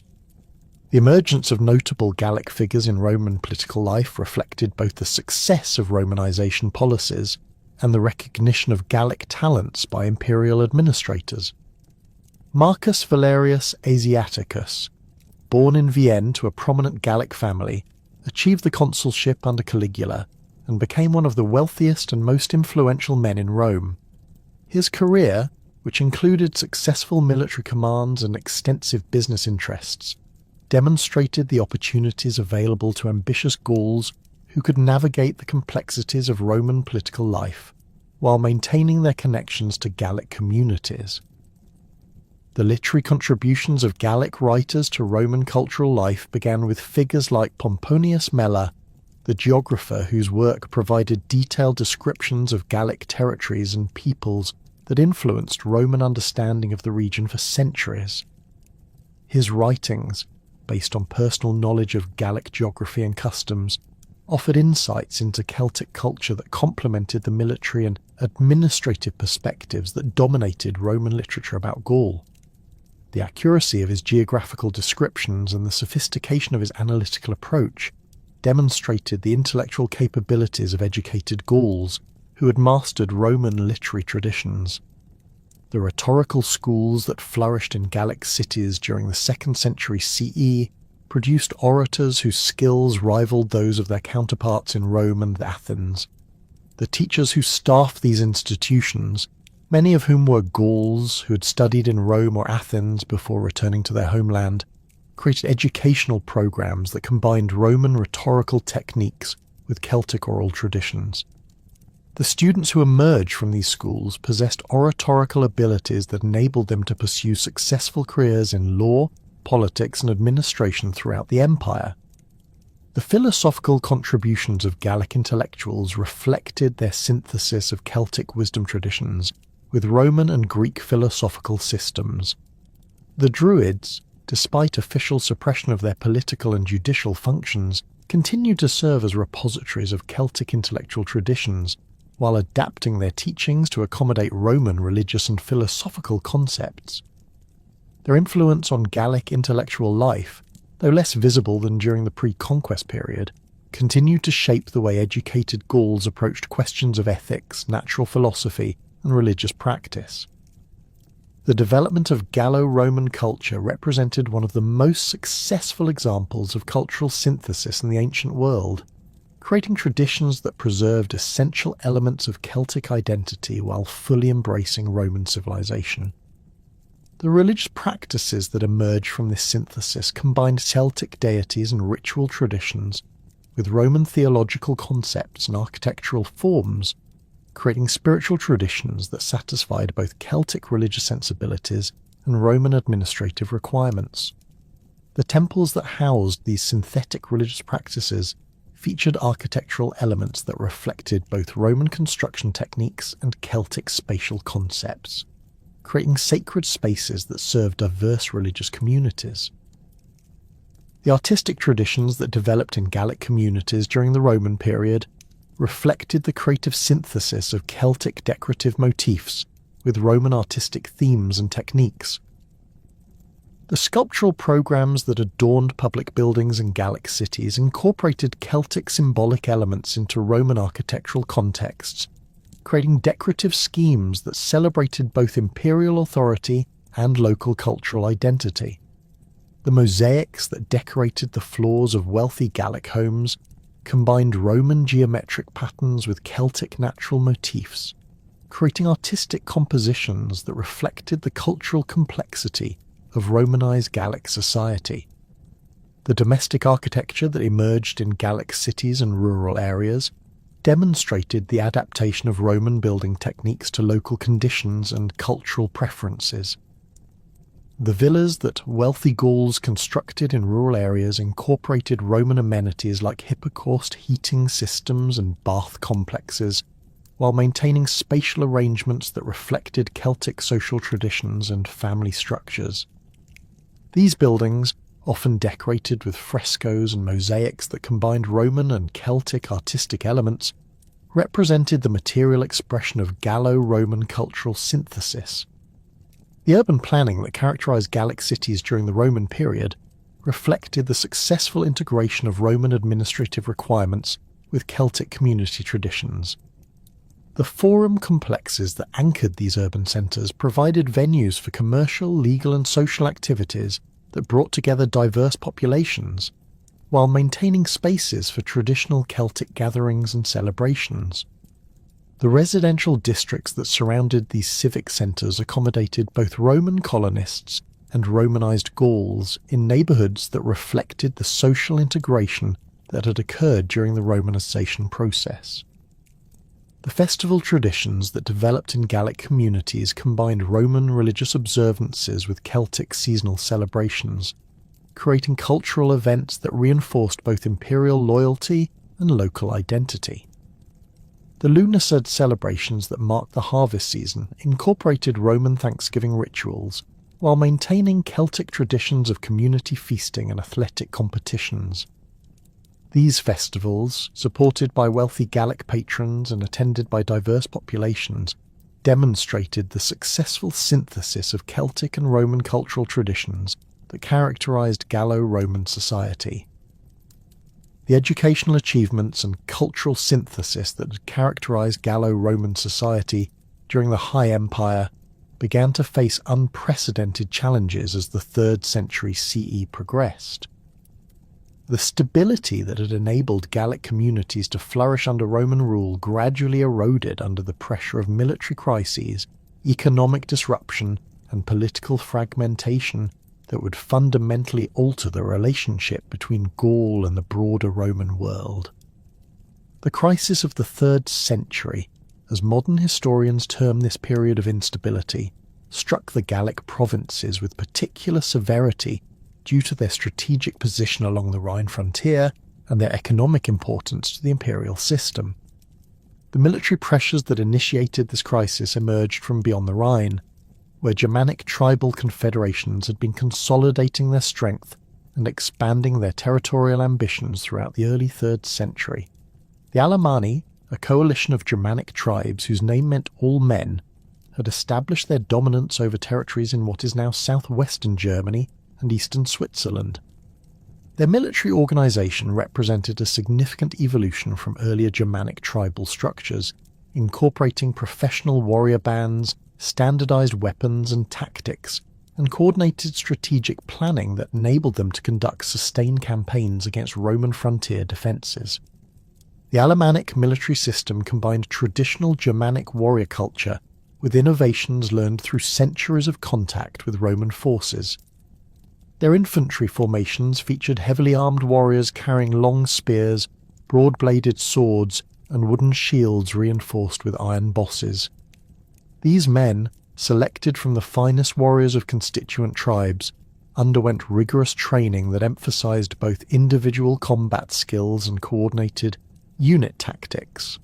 The emergence of notable Gallic figures in Roman political life reflected both the success of Romanization policies and the recognition of Gallic talents by imperial administrators. Marcus Valerius Asiaticus, born in Vienne to a prominent Gallic family, achieved the consulship under Caligula and became one of the wealthiest and most influential men in Rome. His career, which included successful military commands and extensive business interests, demonstrated the opportunities available to ambitious Gauls who could navigate the complexities of Roman political life while maintaining their connections to Gallic communities. The literary contributions of Gallic writers to Roman cultural life began with figures like Pomponius Mela, the geographer whose work provided detailed descriptions of Gallic territories and peoples that influenced Roman understanding of the region for centuries. His writings, based on personal knowledge of Gallic geography and customs, offered insights into Celtic culture that complemented the military and administrative perspectives that dominated Roman literature about Gaul. The accuracy of his geographical descriptions and the sophistication of his analytical approach demonstrated the intellectual capabilities of educated Gauls who had mastered Roman literary traditions. The rhetorical schools that flourished in Gallic cities during the 2nd century CE produced orators whose skills rivaled those of their counterparts in Rome and Athens. The teachers who staffed these institutions, many of whom were Gauls who had studied in Rome or Athens before returning to their homeland, created educational programs that combined Roman rhetorical techniques with Celtic oral traditions. The students who emerged from these schools possessed oratorical abilities that enabled them to pursue successful careers in law, politics, and administration throughout the empire. The philosophical contributions of Gallic intellectuals reflected their synthesis of Celtic wisdom traditions with Roman and Greek philosophical systems. The Druids, despite official suppression of their political and judicial functions, continued to serve as repositories of Celtic intellectual traditions, while adapting their teachings to accommodate Roman religious and philosophical concepts. Their influence on Gallic intellectual life, though less visible than during the pre-conquest period, continued to shape the way educated Gauls approached questions of ethics, natural philosophy, and religious practice. The The development of Gallo-Roman culture represented one of the most successful examples of cultural synthesis in the ancient world, creating traditions that preserved essential elements of Celtic identity while fully embracing Roman civilization. The religious practices that emerged from this synthesis combined Celtic deities and ritual traditions with Roman theological concepts and architectural forms, creating spiritual traditions that satisfied both Celtic religious sensibilities and Roman administrative requirements. The temples that housed these synthetic religious practices featured architectural elements that reflected both Roman construction techniques and Celtic spatial concepts, creating sacred spaces that served diverse religious communities. The artistic traditions that developed in Gallic communities during the Roman period reflected the creative synthesis of Celtic decorative motifs with Roman artistic themes and techniques. The sculptural programs that adorned public buildings in Gallic cities incorporated Celtic symbolic elements into Roman architectural contexts, creating decorative schemes that celebrated both imperial authority and local cultural identity. The mosaics that decorated the floors of wealthy Gallic homes combined Roman geometric patterns with Celtic natural motifs, creating artistic compositions that reflected the cultural complexity of Romanized Gallic society. The domestic architecture that emerged in Gallic cities and rural areas demonstrated the adaptation of Roman building techniques to local conditions and cultural preferences. The villas that wealthy Gauls constructed in rural areas incorporated Roman amenities like hypocaust heating systems and bath complexes, while maintaining spatial arrangements that reflected Celtic social traditions and family structures. These buildings, often decorated with frescoes and mosaics that combined Roman and Celtic artistic elements, represented the material expression of Gallo-Roman cultural synthesis. The urban planning that characterized Gallic cities during the Roman period reflected the successful integration of Roman administrative requirements with Celtic community traditions. The forum complexes that anchored these urban centres provided venues for commercial, legal and social activities that brought together diverse populations, while maintaining spaces for traditional Celtic gatherings and celebrations. The residential districts that surrounded these civic centres accommodated both Roman colonists and Romanized Gauls in neighbourhoods that reflected the social integration that had occurred during the Romanization process. The festival traditions that developed in Gallic communities combined Roman religious observances with Celtic seasonal celebrations, creating cultural events that reinforced both imperial loyalty and local identity. The Lughnasadh celebrations that marked the harvest season incorporated Roman Thanksgiving rituals, while maintaining Celtic traditions of community feasting and athletic competitions. These festivals, supported by wealthy Gallic patrons and attended by diverse populations, demonstrated the successful synthesis of Celtic and Roman cultural traditions that characterized Gallo-Roman society. The educational achievements and cultural synthesis that had characterized Gallo-Roman society during the High Empire began to face unprecedented challenges as the 3rd century CE progressed. The stability that had enabled Gallic communities to flourish under Roman rule gradually eroded under the pressure of military crises, economic disruption, and political fragmentation that would fundamentally alter the relationship between Gaul and the broader Roman world. The crisis of the 3rd century, as modern historians term this period of instability, struck the Gallic provinces with particular severity due to their strategic position along the Rhine frontier and their economic importance to the imperial system. The military pressures that initiated this crisis emerged from beyond the Rhine, where Germanic tribal confederations had been consolidating their strength and expanding their territorial ambitions throughout the early 3rd century. The Alemanni, a coalition of Germanic tribes whose name meant all men, had established their dominance over territories in what is now southwestern Germany and eastern Switzerland. Their military organisation represented a significant evolution from earlier Germanic tribal structures, incorporating professional warrior bands, standardized weapons and tactics, and coordinated strategic planning that enabled them to conduct sustained campaigns against Roman frontier defences. The Alemannic military system combined traditional Germanic warrior culture with innovations learned through centuries of contact with Roman forces. Their infantry formations featured heavily armed warriors carrying long spears, broad-bladed swords, and wooden shields reinforced with iron bosses. These men, selected from the finest warriors of constituent tribes, underwent rigorous training that emphasized both individual combat skills and coordinated unit tactics.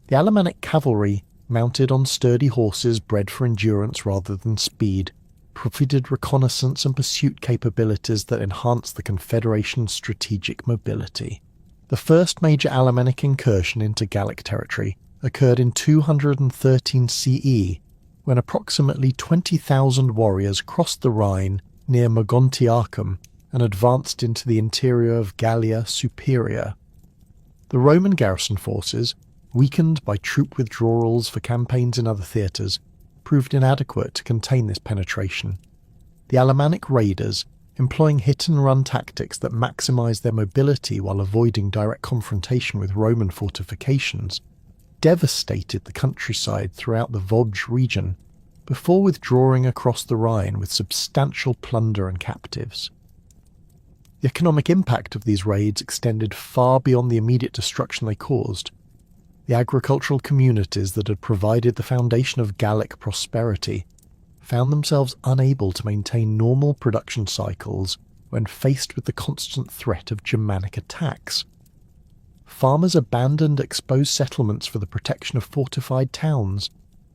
The Alemannic cavalry, mounted on sturdy horses bred for endurance rather than speed, provided reconnaissance and pursuit capabilities that enhanced the Confederation's strategic mobility. The first major Alemannic incursion into Gallic territory occurred in 213 CE, when approximately 20,000 warriors crossed the Rhine near Mogontiacum and advanced into the interior of Gallia Superior. The Roman garrison forces, weakened by troop withdrawals for campaigns in other theatres, proved inadequate to contain this penetration. The Alemannic raiders, employing hit-and-run tactics that maximised their mobility while avoiding direct confrontation with Roman fortifications, devastated the countryside throughout the Vosges region before withdrawing across the Rhine with substantial plunder and captives. The economic impact of these raids extended far beyond the immediate destruction they caused. The agricultural communities that had provided the foundation of Gallic prosperity found themselves unable to maintain normal production cycles when faced with the constant threat of Germanic attacks. Farmers abandoned exposed settlements for the protection of fortified towns,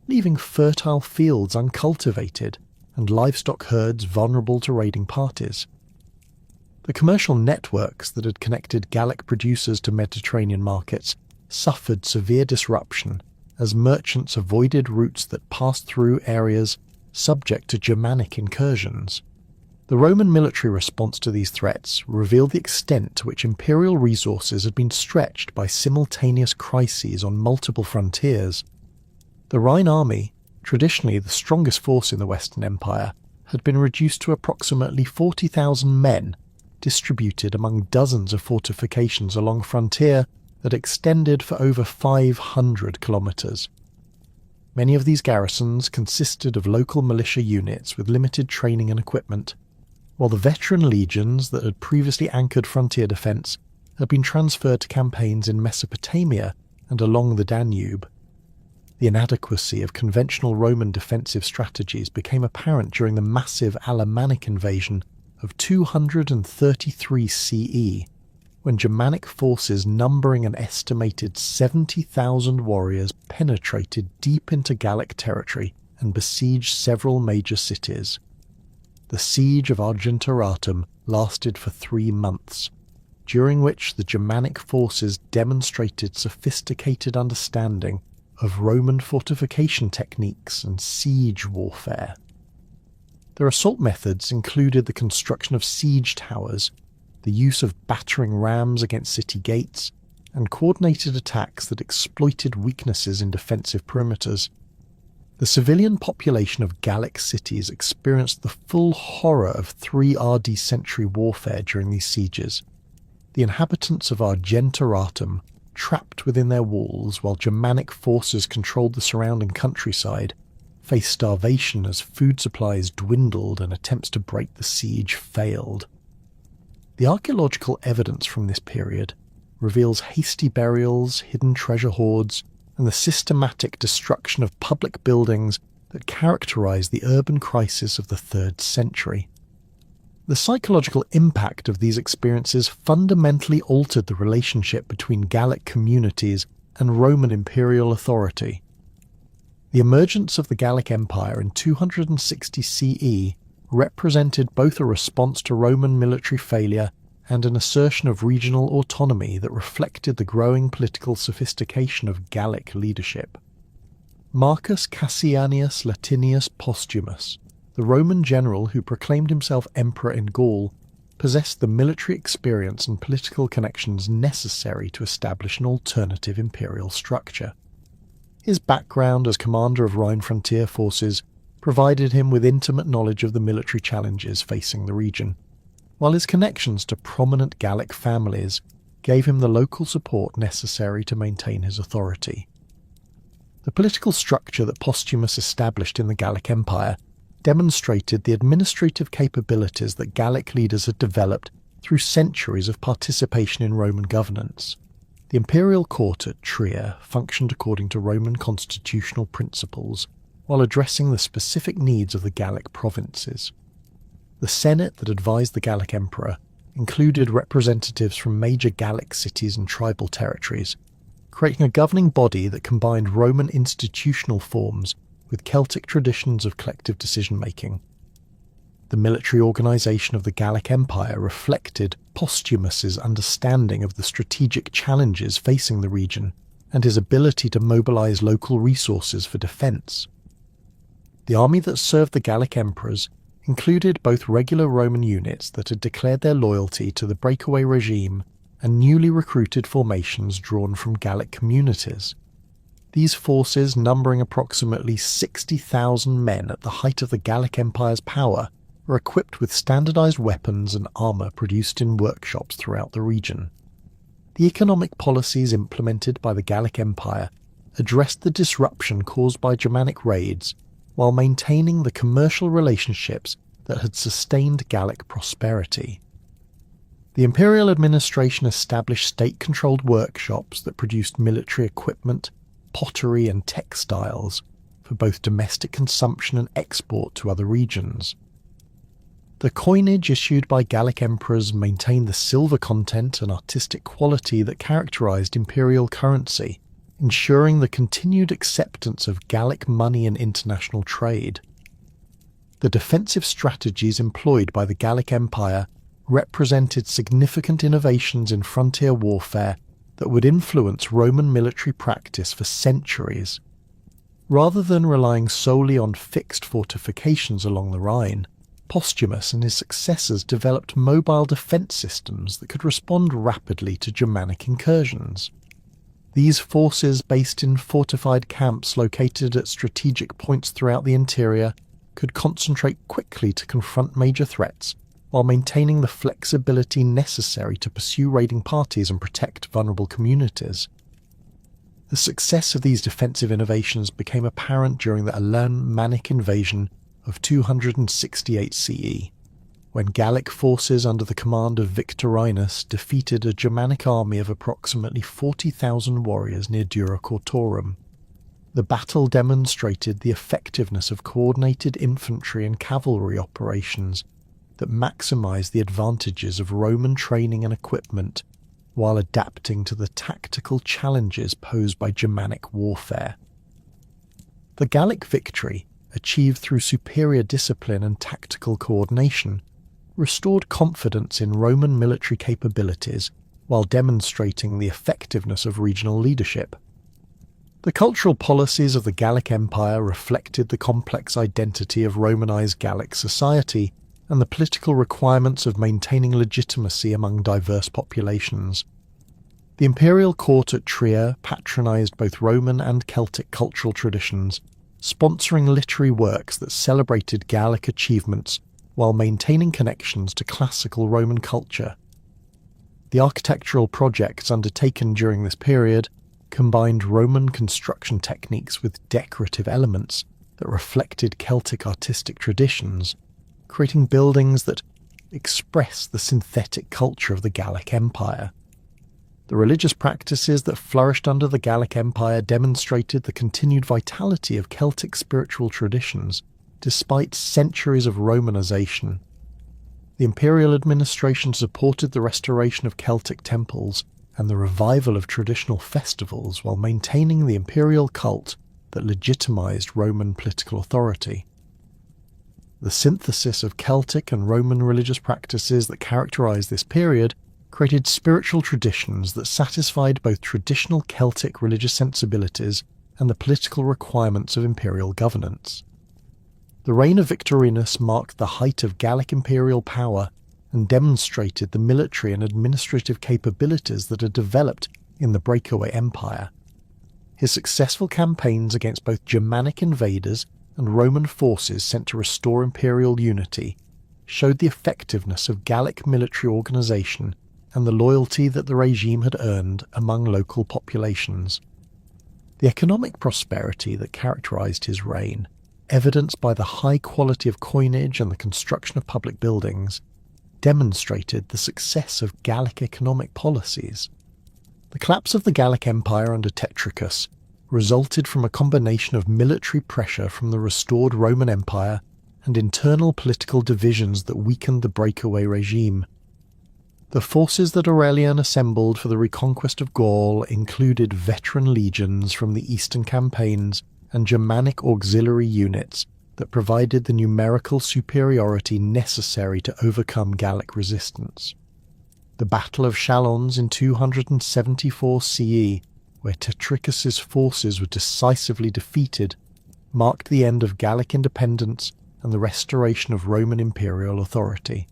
leaving fertile fields uncultivated and livestock herds vulnerable to raiding parties. The commercial networks that had connected Gallic producers to Mediterranean markets suffered severe disruption as merchants avoided routes that passed through areas subject to Germanic incursions. The Roman military response to these threats revealed the extent to which imperial resources had been stretched by simultaneous crises on multiple frontiers. The Rhine army, traditionally the strongest force in the Western Empire, had been reduced to approximately 40,000 men, distributed among dozens of fortifications along a frontier that extended for over 500 kilometres. Many of these garrisons consisted of local militia units with limited training and equipment, while the veteran legions that had previously anchored frontier defence had been transferred to campaigns in Mesopotamia and along the Danube. The inadequacy of conventional Roman defensive strategies became apparent during the massive Alemannic invasion of 233 CE, when Germanic forces numbering an estimated 70,000 warriors penetrated deep into Gallic territory and besieged several major cities. The siege of Argentoratum lasted for 3 months, during which the Germanic forces demonstrated sophisticated understanding of Roman fortification techniques and siege warfare. Their assault methods included the construction of siege towers, the use of battering rams against city gates, and coordinated attacks that exploited weaknesses in defensive perimeters. The civilian population of Gallic cities experienced the full horror of 3 RD century warfare during these sieges. The inhabitants of Argentoratum, trapped within their walls while Germanic forces controlled the surrounding countryside, faced starvation as food supplies dwindled and attempts to break the siege failed. The archaeological evidence from this period reveals hasty burials, hidden treasure hoards, and the systematic destruction of public buildings that characterized the urban crisis of the 3rd century. The psychological impact of these experiences fundamentally altered the relationship between Gallic communities and Roman imperial authority. The emergence of the Gallic Empire in 260 CE represented both a response to Roman military failure and an assertion of regional autonomy that reflected the growing political sophistication of Gallic leadership. Marcus Cassianius Latinius Postumus, the Roman general who proclaimed himself emperor in Gaul, possessed the military experience and political connections necessary to establish an alternative imperial structure. His background as commander of Rhine frontier forces provided him with intimate knowledge of the military challenges facing the region, while his connections to prominent Gallic families gave him the local support necessary to maintain his authority. The political structure that Postumus established in the Gallic Empire demonstrated the administrative capabilities that Gallic leaders had developed through centuries of participation in Roman governance. The imperial court at Trier functioned according to Roman constitutional principles while addressing the specific needs of the Gallic provinces. The Senate that advised the Gallic emperor included representatives from major Gallic cities and tribal territories, creating a governing body that combined Roman institutional forms with Celtic traditions of collective decision-making. The military organisation of the Gallic Empire reflected Postumus's understanding of the strategic challenges facing the region and his ability to mobilise local resources for defence. The army that served the Gallic emperors included both regular Roman units that had declared their loyalty to the breakaway regime and newly recruited formations drawn from Gallic communities. These forces, numbering approximately 60,000 men at the height of the Gallic Empire's power, were equipped with standardised weapons and armour produced in workshops throughout the region. The economic policies implemented by the Gallic Empire addressed the disruption caused by Germanic raids while maintaining the commercial relationships that had sustained Gallic prosperity. The imperial administration established state-controlled workshops that produced military equipment, pottery and textiles for both domestic consumption and export to other regions. The coinage issued by Gallic emperors maintained the silver content and artistic quality that characterised imperial currency, ensuring the continued acceptance of Gallic money in international trade. The defensive strategies employed by the Gallic Empire represented significant innovations in frontier warfare that would influence Roman military practice for centuries. Rather than relying solely on fixed fortifications along the Rhine, Postumus and his successors developed mobile defence systems that could respond rapidly to Germanic incursions. These forces, based in fortified camps located at strategic points throughout the interior, could concentrate quickly to confront major threats while maintaining the flexibility necessary to pursue raiding parties and protect vulnerable communities. The success of these defensive innovations became apparent during the Alemannic invasion of 268 CE, when Gallic forces under the command of Victorinus defeated a Germanic army of approximately 40,000 warriors near Dura Cortorum. The battle demonstrated the effectiveness of coordinated infantry and cavalry operations that maximised the advantages of Roman training and equipment while adapting to the tactical challenges posed by Germanic warfare. The Gallic victory, achieved through superior discipline and tactical coordination, restored confidence in Roman military capabilities while demonstrating the effectiveness of regional leadership. The cultural policies of the Gallic Empire reflected the complex identity of Romanised Gallic society and the political requirements of maintaining legitimacy among diverse populations. The imperial court at Trier patronised both Roman and Celtic cultural traditions, sponsoring literary works that celebrated Gallic achievements while maintaining connections to classical Roman culture. The architectural projects undertaken during this period combined Roman construction techniques with decorative elements that reflected Celtic artistic traditions, creating buildings that express the synthetic culture of the Gallic Empire. The religious practices that flourished under the Gallic Empire demonstrated the continued vitality of Celtic spiritual traditions despite centuries of Romanization. The imperial administration supported the restoration of Celtic temples and the revival of traditional festivals while maintaining the imperial cult that legitimized Roman political authority. The synthesis of Celtic and Roman religious practices that characterized this period created spiritual traditions that satisfied both traditional Celtic religious sensibilities and the political requirements of imperial governance. The reign of Victorinus marked the height of Gallic imperial power and demonstrated the military and administrative capabilities that had developed in the breakaway empire. his successful campaigns against both Germanic invaders and Roman forces sent to restore imperial unity showed the effectiveness of Gallic military organisation and the loyalty that the regime had earned among local populations. The economic prosperity that characterised his reign, evidenced by the high quality of coinage and the construction of public buildings, demonstrated the success of Gallic economic policies. The collapse of the Gallic Empire under Tetricus resulted from a combination of military pressure from the restored Roman Empire and internal political divisions that weakened the breakaway regime. The forces that Aurelian assembled for the reconquest of Gaul included veteran legions from the eastern campaigns and Germanic auxiliary units that provided the numerical superiority necessary to overcome Gallic resistance. The Battle of Chalons in 274 CE, where Tetricus's forces were decisively defeated, marked the end of Gallic independence and the restoration of Roman imperial authority.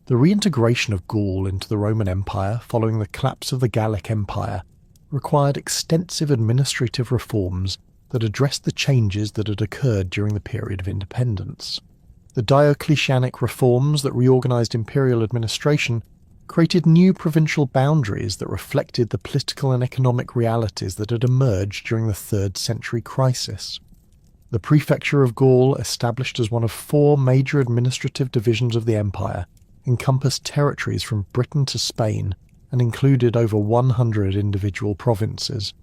The reintegration of Gaul into the Roman Empire following the collapse of the Gallic Empire required extensive administrative reforms that addressed the changes that had occurred during the period of independence. The Diocletianic reforms that reorganized imperial administration created new provincial boundaries that reflected the political and economic realities that had emerged during the 3rd century crisis. The prefecture of Gaul, established as one of 4 major administrative divisions of the empire, encompassed territories from Britain to Spain and included over 100 individual provinces.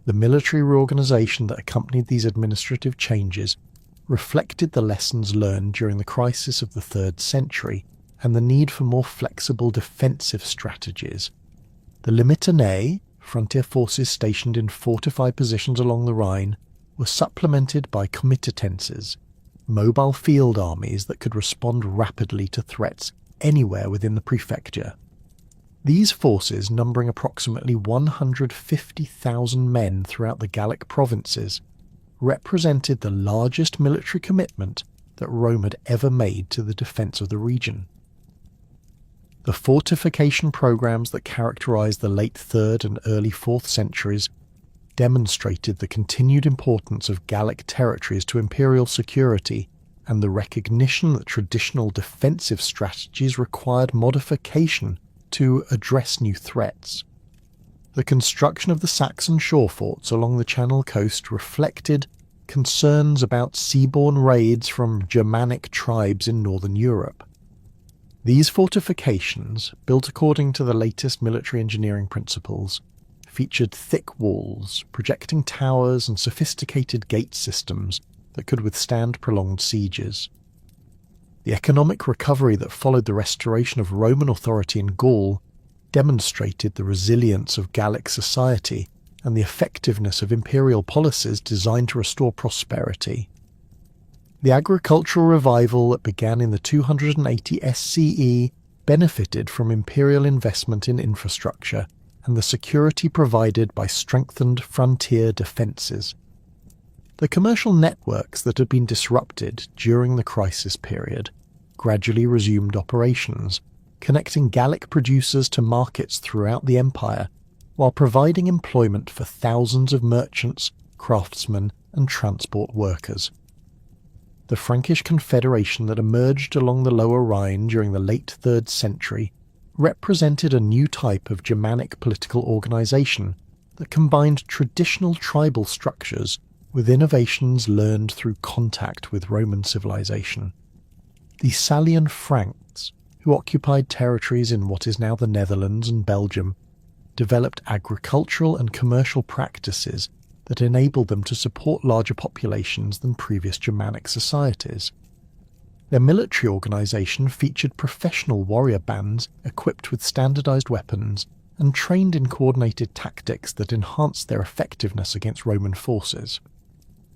The military reorganization that accompanied these administrative changes reflected the lessons learned during the crisis of the 3rd century and the need for more flexible defensive strategies. The Limitanei, frontier forces stationed in fortified positions along the Rhine, were supplemented by comitatenses, mobile field armies that could respond rapidly to threats anywhere within the prefecture. These forces, numbering approximately 150,000 men throughout the Gallic provinces, represented the largest military commitment that Rome had ever made to the defence of the region. The fortification programs that characterised the late 3rd and early 4th centuries demonstrated the continued importance of Gallic territories to imperial security and the recognition that traditional defensive strategies required modification to address new threats. The construction of the Saxon shore forts along the Channel coast reflected concerns about seaborne raids from Germanic tribes in northern Europe. These fortifications, built according to the latest military engineering principles, featured thick walls, projecting towers and sophisticated gate systems that could withstand prolonged sieges. The economic recovery that followed the restoration of Roman authority in Gaul demonstrated the resilience of Gallic society and the effectiveness of imperial policies designed to restore prosperity. The agricultural revival that began in the 280 SCE benefited from imperial investment in infrastructure and the security provided by strengthened frontier defences. The commercial networks that had been disrupted during the crisis period gradually resumed operations, connecting Gallic producers to markets throughout the empire, while providing employment for thousands of merchants, craftsmen, and transport workers. The Frankish Confederation that emerged along the Lower Rhine during the late 3rd century represented a new type of Germanic political organisation that combined traditional tribal structures with innovations learned through contact with Roman civilization. The Salian Franks, who occupied territories in what is now the Netherlands and Belgium, developed agricultural and commercial practices that enabled them to support larger populations than previous Germanic societies. Their military organisation featured professional warrior bands equipped with standardised weapons and trained in coordinated tactics that enhanced their effectiveness against Roman forces.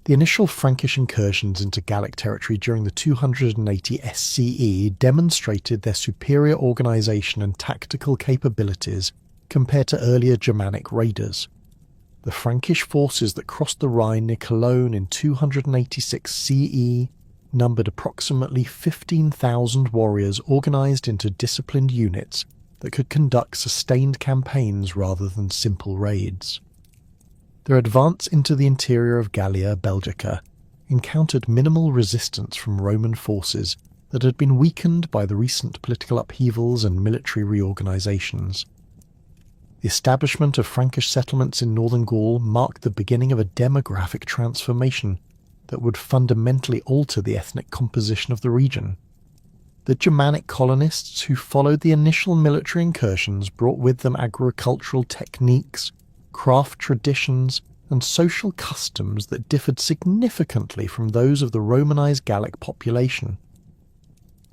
The initial Frankish incursions into Gallic territory during the 280 SCE demonstrated their superior organisation and tactical capabilities compared to earlier Germanic raiders. The Frankish forces that crossed the Rhine near Cologne in 286 CE numbered approximately 15,000 warriors organised into disciplined units that could conduct sustained campaigns rather than simple raids. Their advance into the interior of Gallia Belgica encountered minimal resistance from Roman forces that had been weakened by the recent political upheavals and military reorganisations. The establishment of Frankish settlements in northern Gaul marked the beginning of a demographic transformation that would fundamentally alter the ethnic composition of the region. The Germanic colonists who followed the initial military incursions brought with them agricultural techniques, craft traditions, and social customs that differed significantly from those of the Romanized Gallic population.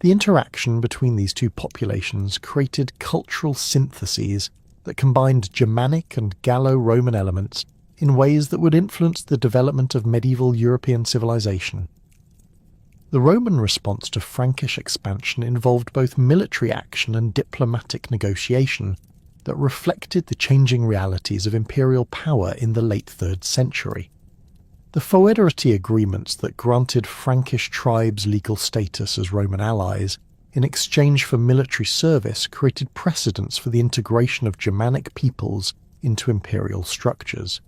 The interaction between these two populations created cultural syntheses that combined Germanic and Gallo-Roman elements in ways that would influence the development of medieval European civilization. The Roman response to Frankish expansion involved both military action and diplomatic negotiation that reflected the changing realities of imperial power in the late 3rd century. The Foederty agreements that granted Frankish tribes legal status as Roman allies in exchange for military service created precedents for the integration of Germanic peoples into imperial structures.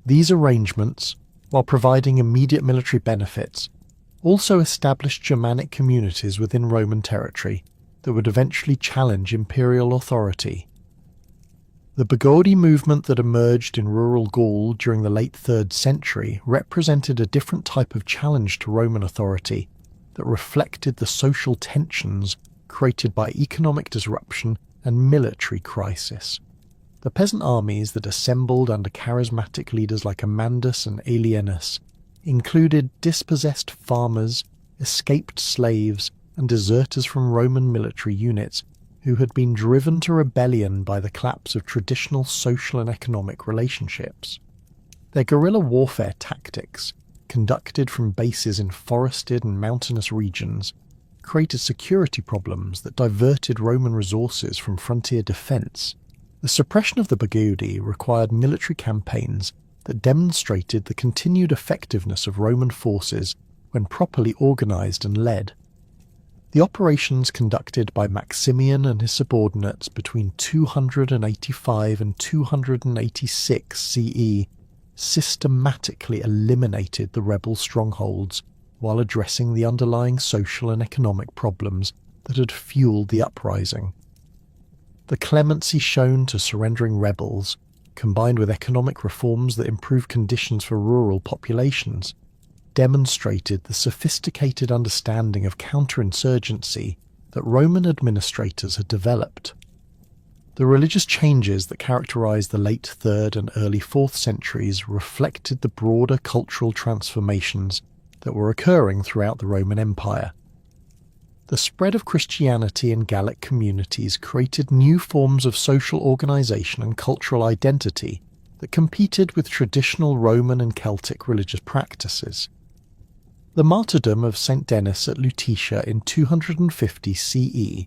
These arrangements, while providing immediate military benefits, also established Germanic communities within Roman territory that would eventually challenge imperial authority. The Bagaudae movement that emerged in rural Gaul during the late 3rd century represented a different type of challenge to Roman authority that reflected the social tensions created by economic disruption and military crisis. The peasant armies that assembled under charismatic leaders like Amandus and Alienus included dispossessed farmers, escaped slaves, and deserters from Roman military units who had been driven to rebellion by the collapse of traditional social and economic relationships. Their guerrilla warfare tactics, conducted from bases in forested and mountainous regions, created security problems that diverted Roman resources from frontier defence. The suppression of the Bagaudae required military campaigns that demonstrated the continued effectiveness of Roman forces when properly organised and led. The operations conducted by Maximian and his subordinates between 285 and 286 CE systematically eliminated the rebel strongholds while addressing the underlying social and economic problems that had fueled the uprising. The clemency shown to surrendering rebels, combined with economic reforms that improved conditions for rural populations, demonstrated the sophisticated understanding of counterinsurgency that Roman administrators had developed. The religious changes that characterized the late 3rd and early 4th centuries reflected the broader cultural transformations that were occurring throughout the Roman Empire. The spread of Christianity in Gallic communities created new forms of social organization and cultural identity that competed with traditional Roman and Celtic religious practices. The martyrdom of St. Denis at Lutetia in 250 CE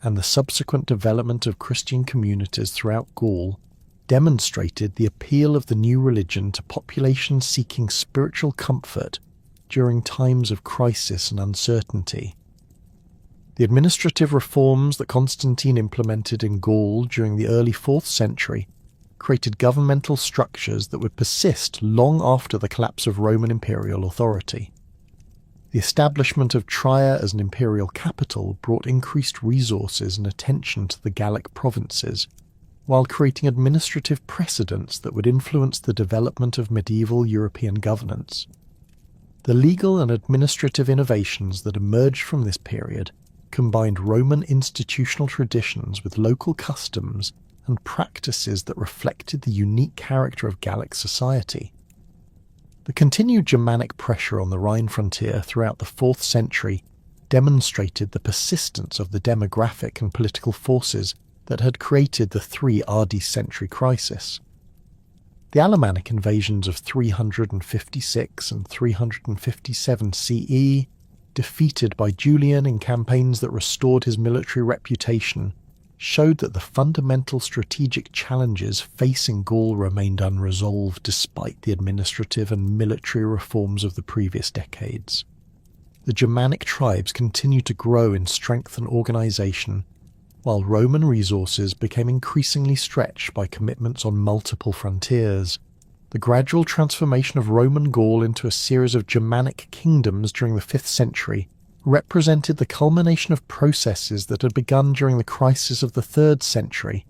and the subsequent development of Christian communities throughout Gaul demonstrated the appeal of the new religion to populations seeking spiritual comfort during times of crisis and uncertainty. The administrative reforms that Constantine implemented in Gaul during the early 4th century created governmental structures that would persist long after the collapse of Roman imperial authority. The establishment of Trier as an imperial capital brought increased resources and attention to the Gallic provinces, while creating administrative precedents that would influence the development of medieval European governance. The legal and administrative innovations that emerged from this period combined Roman institutional traditions with local customs and practices that reflected the unique character of Gallic society. The continued Germanic pressure on the Rhine frontier throughout the 4th century demonstrated the persistence of the demographic and political forces that had created the 3 AD century crisis. The Alemannic invasions of 356 and 357 CE, defeated by Julian in campaigns that restored his military reputation, showed that the fundamental strategic challenges facing Gaul remained unresolved despite the administrative and military reforms of the previous decades. The Germanic tribes continued to grow in strength and organisation, while Roman resources became increasingly stretched by commitments on multiple frontiers. The gradual transformation of Roman Gaul into a series of Germanic kingdoms during the 5th century represented the culmination of processes that had begun during the crisis of the 3rd century,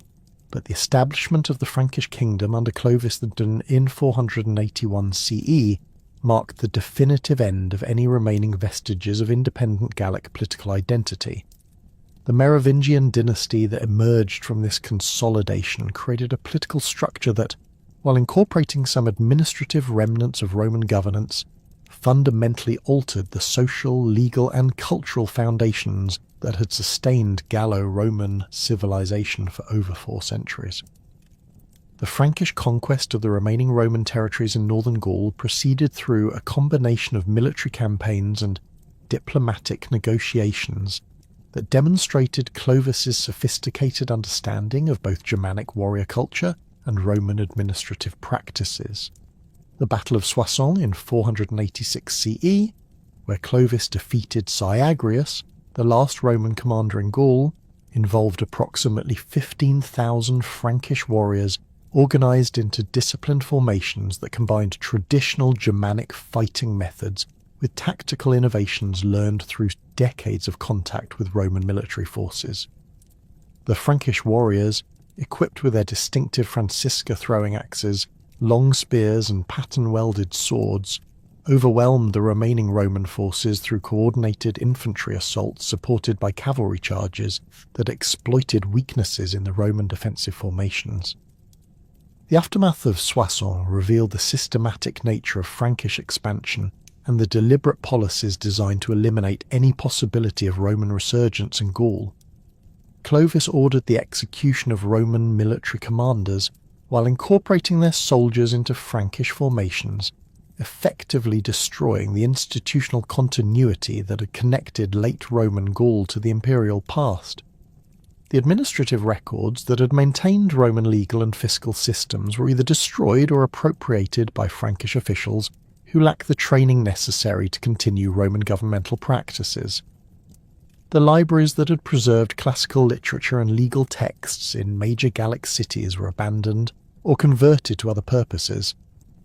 but the establishment of the Frankish kingdom under Clovis in 481 CE marked the definitive end of any remaining vestiges of independent Gallic political identity. The Merovingian dynasty that emerged from this consolidation created a political structure that, while incorporating some administrative remnants of Roman governance, fundamentally altered the social, legal, and cultural foundations that had sustained Gallo-Roman civilization for over 4 centuries. The Frankish conquest of the remaining Roman territories in northern Gaul proceeded through a combination of military campaigns and diplomatic negotiations that demonstrated Clovis's sophisticated understanding of both Germanic warrior culture and Roman administrative practices. The Battle of Soissons in 486 CE, where Clovis defeated Syagrius, the last Roman commander in Gaul, involved approximately 15,000 Frankish warriors organised into disciplined formations that combined traditional Germanic fighting methods with tactical innovations learned through decades of contact with Roman military forces. The Frankish warriors, equipped with their distinctive Francisca throwing axes, long spears and pattern-welded swords, overwhelmed the remaining Roman forces through coordinated infantry assaults supported by cavalry charges that exploited weaknesses in the Roman defensive formations. The aftermath of Soissons revealed the systematic nature of Frankish expansion and the deliberate policies designed to eliminate any possibility of Roman resurgence in Gaul. Clovis ordered the execution of Roman military commanders while incorporating their soldiers into Frankish formations, effectively destroying the institutional continuity that had connected late Roman Gaul to the imperial past. The administrative records that had maintained Roman legal and fiscal systems were either destroyed or appropriated by Frankish officials who lacked the training necessary to continue Roman governmental practices. The libraries that had preserved classical literature and legal texts in major Gallic cities were abandoned or converted to other purposes,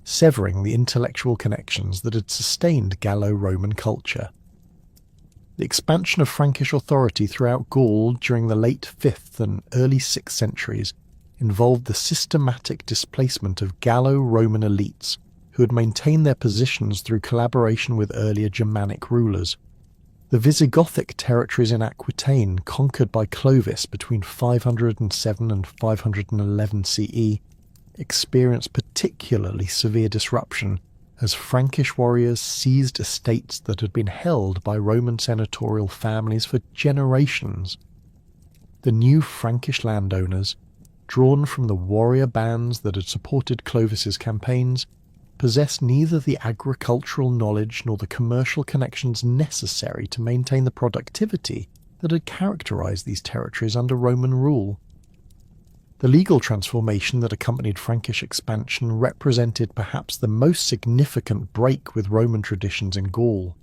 severing the intellectual connections that had sustained Gallo-Roman culture. The expansion of Frankish authority throughout Gaul during the late 5th and early 6th centuries involved the systematic displacement of Gallo-Roman elites who had maintained their positions through collaboration with earlier Germanic rulers. The Visigothic territories in Aquitaine, conquered by Clovis between 507 and 511 CE, experienced particularly severe disruption as Frankish warriors seized estates that had been held by Roman senatorial families for generations. The new Frankish landowners, drawn from the warrior bands that had supported Clovis's campaigns, possessed neither the agricultural knowledge nor the commercial connections necessary to maintain the productivity that had characterized these territories under Roman rule. The legal transformation that accompanied Frankish expansion represented perhaps the most significant break with Roman traditions in Gaul.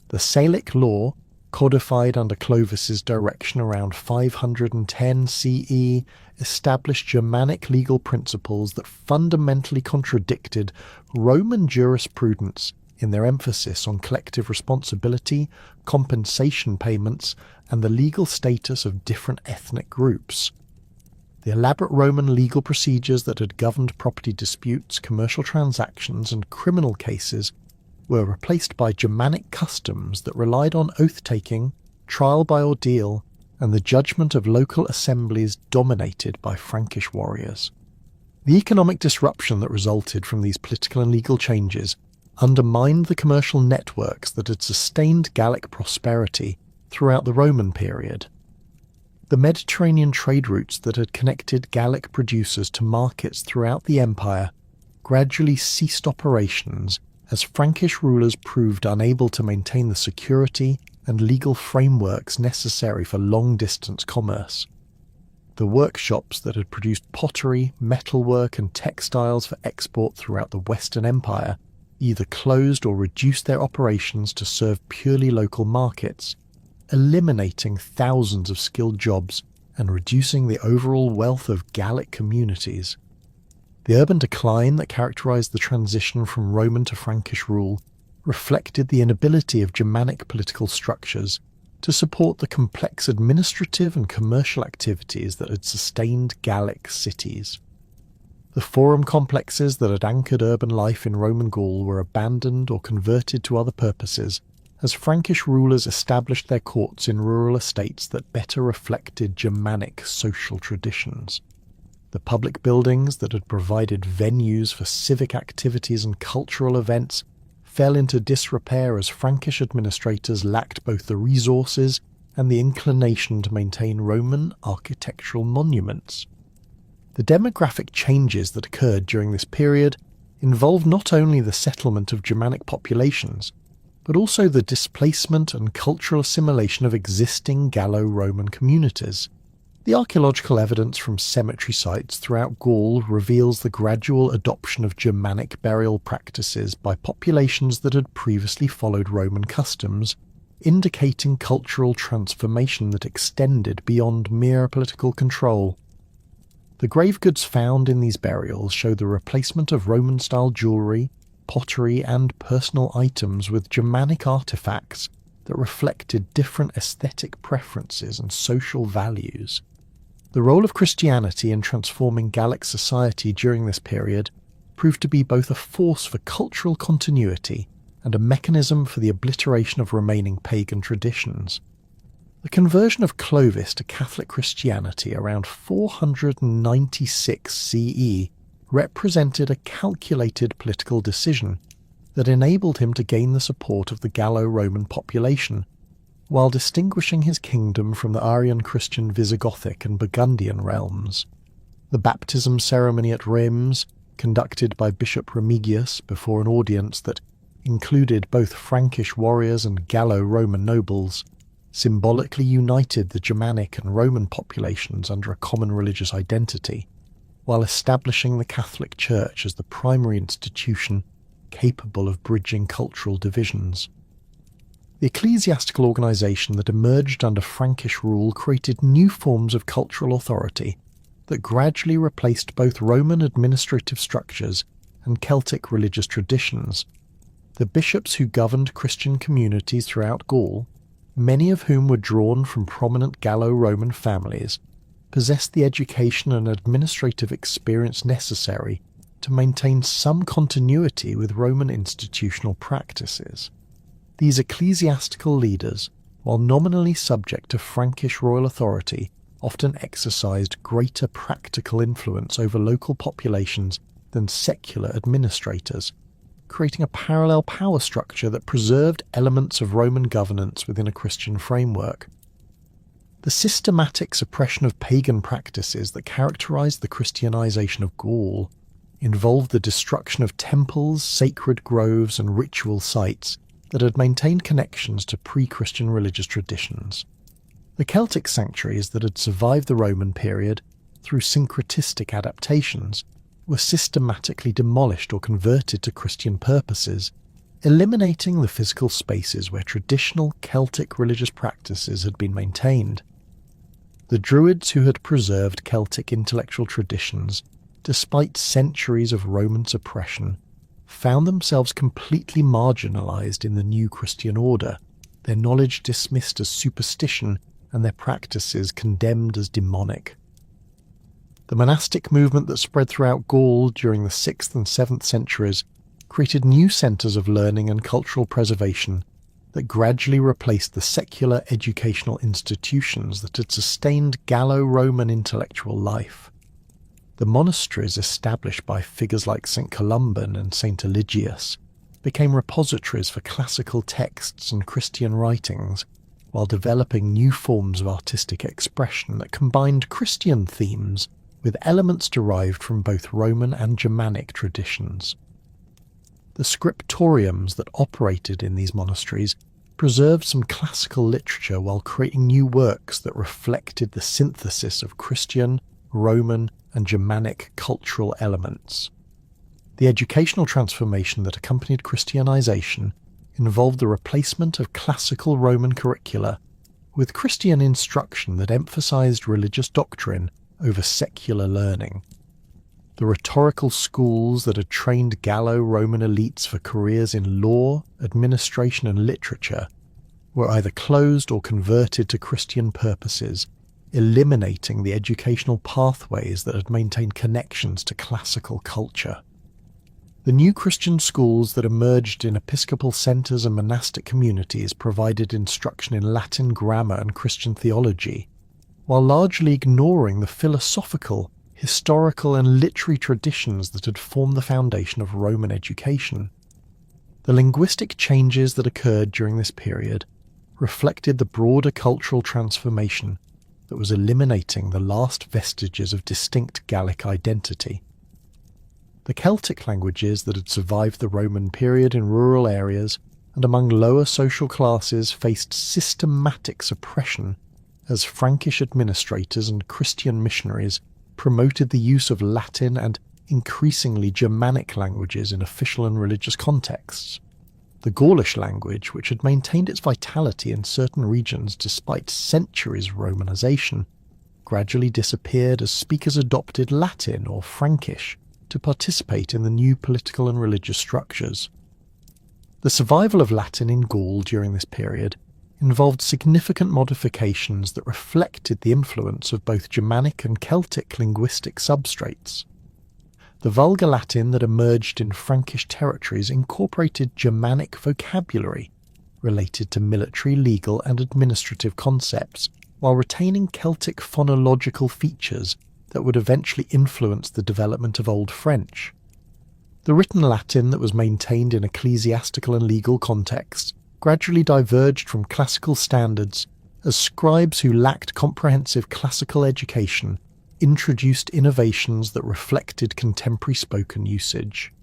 The Salic law, codified under Clovis's direction around 510 CE, established Germanic legal principles that fundamentally contradicted Roman jurisprudence in their emphasis on collective responsibility, compensation payments, and the legal status of different ethnic groups. The elaborate Roman legal procedures that had governed property disputes, commercial transactions, and criminal cases were replaced by Germanic customs that relied on oath-taking, trial by ordeal, and the judgment of local assemblies dominated by Frankish warriors. The economic disruption that resulted from these political and legal changes undermined the commercial networks that had sustained Gallic prosperity throughout the Roman period. The Mediterranean trade routes that had connected Gallic producers to markets throughout the empire gradually ceased operations as Frankish rulers proved unable to maintain the security and legal frameworks necessary for long-distance commerce. The workshops that had produced pottery, metalwork, and textiles for export throughout the Western Empire either closed or reduced their operations to serve purely local markets, eliminating thousands of skilled jobs and reducing the overall wealth of Gallic communities. The urban decline that characterized the transition from Roman to Frankish rule reflected the inability of Germanic political structures to support the complex administrative and commercial activities that had sustained Gallic cities. The forum complexes that had anchored urban life in Roman Gaul were abandoned or converted to other purposes as Frankish rulers established their courts in rural estates that better reflected Germanic social traditions. The public buildings that had provided venues for civic activities and cultural events fell into disrepair as Frankish administrators lacked both the resources and the inclination to maintain Roman architectural monuments. The demographic changes that occurred during this period involved not only the settlement of Germanic populations, but also the displacement and cultural assimilation of existing Gallo-Roman communities. The archaeological evidence from cemetery sites throughout Gaul reveals the gradual adoption of Germanic burial practices by populations that had previously followed Roman customs, indicating cultural transformation that extended beyond mere political control. The grave goods found in these burials show the replacement of Roman-style jewellery, pottery and personal items with Germanic artefacts that reflected different aesthetic preferences and social values. The role of Christianity in transforming Gallic society during this period proved to be both a force for cultural continuity and a mechanism for the obliteration of remaining pagan traditions. The conversion of Clovis to Catholic Christianity around 496 CE represented a calculated political decision that enabled him to gain the support of the Gallo-Roman population, while distinguishing his kingdom from the Arian Christian Visigothic and Burgundian realms. The baptism ceremony at Reims, conducted by Bishop Remigius before an audience that included both Frankish warriors and Gallo-Roman nobles, symbolically united the Germanic and Roman populations under a common religious identity, while establishing the Catholic Church as the primary institution capable of bridging cultural divisions. The ecclesiastical organisation that emerged under Frankish rule created new forms of cultural authority that gradually replaced both Roman administrative structures and Celtic religious traditions. The bishops who governed Christian communities throughout Gaul, many of whom were drawn from prominent Gallo-Roman families, possessed the education and administrative experience necessary to maintain some continuity with Roman institutional practices. These ecclesiastical leaders, while nominally subject to Frankish royal authority, often exercised greater practical influence over local populations than secular administrators, creating a parallel power structure that preserved elements of Roman governance within a Christian framework. The systematic suppression of pagan practices that characterized the Christianization of Gaul involved the destruction of temples, sacred groves, and ritual sites that had maintained connections to pre-Christian religious traditions. The Celtic sanctuaries that had survived the Roman period through syncretistic adaptations were systematically demolished or converted to Christian purposes, eliminating the physical spaces where traditional Celtic religious practices had been maintained. The Druids who had preserved Celtic intellectual traditions, despite centuries of Roman suppression, found themselves completely marginalized in the new Christian order, their knowledge dismissed as superstition and their practices condemned as demonic. The monastic movement that spread throughout Gaul during the 6th and 7th centuries created new centres of learning and cultural preservation that gradually replaced the secular educational institutions that had sustained Gallo-Roman intellectual life. The monasteries established by figures like St. Columban and St. Eligius became repositories for classical texts and Christian writings, while developing new forms of artistic expression that combined Christian themes with elements derived from both Roman and Germanic traditions. The scriptoriums that operated in these monasteries preserved some classical literature while creating new works that reflected the synthesis of Christian, Roman, and Germanic cultural elements. The educational transformation that accompanied Christianization involved the replacement of classical Roman curricula with Christian instruction that emphasized religious doctrine over secular learning. The rhetorical schools that had trained Gallo-Roman elites for careers in law, administration and literature were either closed or converted to Christian purposes, eliminating the educational pathways that had maintained connections to classical culture. The new Christian schools that emerged in episcopal centres and monastic communities provided instruction in Latin grammar and Christian theology, while largely ignoring the philosophical, historical and literary traditions that had formed the foundation of Roman education. The linguistic changes that occurred during this period reflected the broader cultural transformation that was eliminating the last vestiges of distinct Gallic identity. The Celtic languages that had survived the Roman period in rural areas and among lower social classes faced systematic suppression as Frankish administrators and Christian missionaries promoted the use of Latin and increasingly Germanic languages in official and religious contexts. The Gaulish language, which had maintained its vitality in certain regions despite centuries' Romanization, gradually disappeared as speakers adopted Latin or Frankish to participate in the new political and religious structures. The survival of Latin in Gaul during this period involved significant modifications that reflected the influence of both Germanic and Celtic linguistic substrates. The Vulgar Latin that emerged in Frankish territories incorporated Germanic vocabulary related to military, legal and administrative concepts, while retaining Celtic phonological features that would eventually influence the development of Old French. The written Latin that was maintained in ecclesiastical and legal contexts gradually diverged from classical standards as scribes who lacked comprehensive classical education introduced innovations that reflected contemporary spoken usage.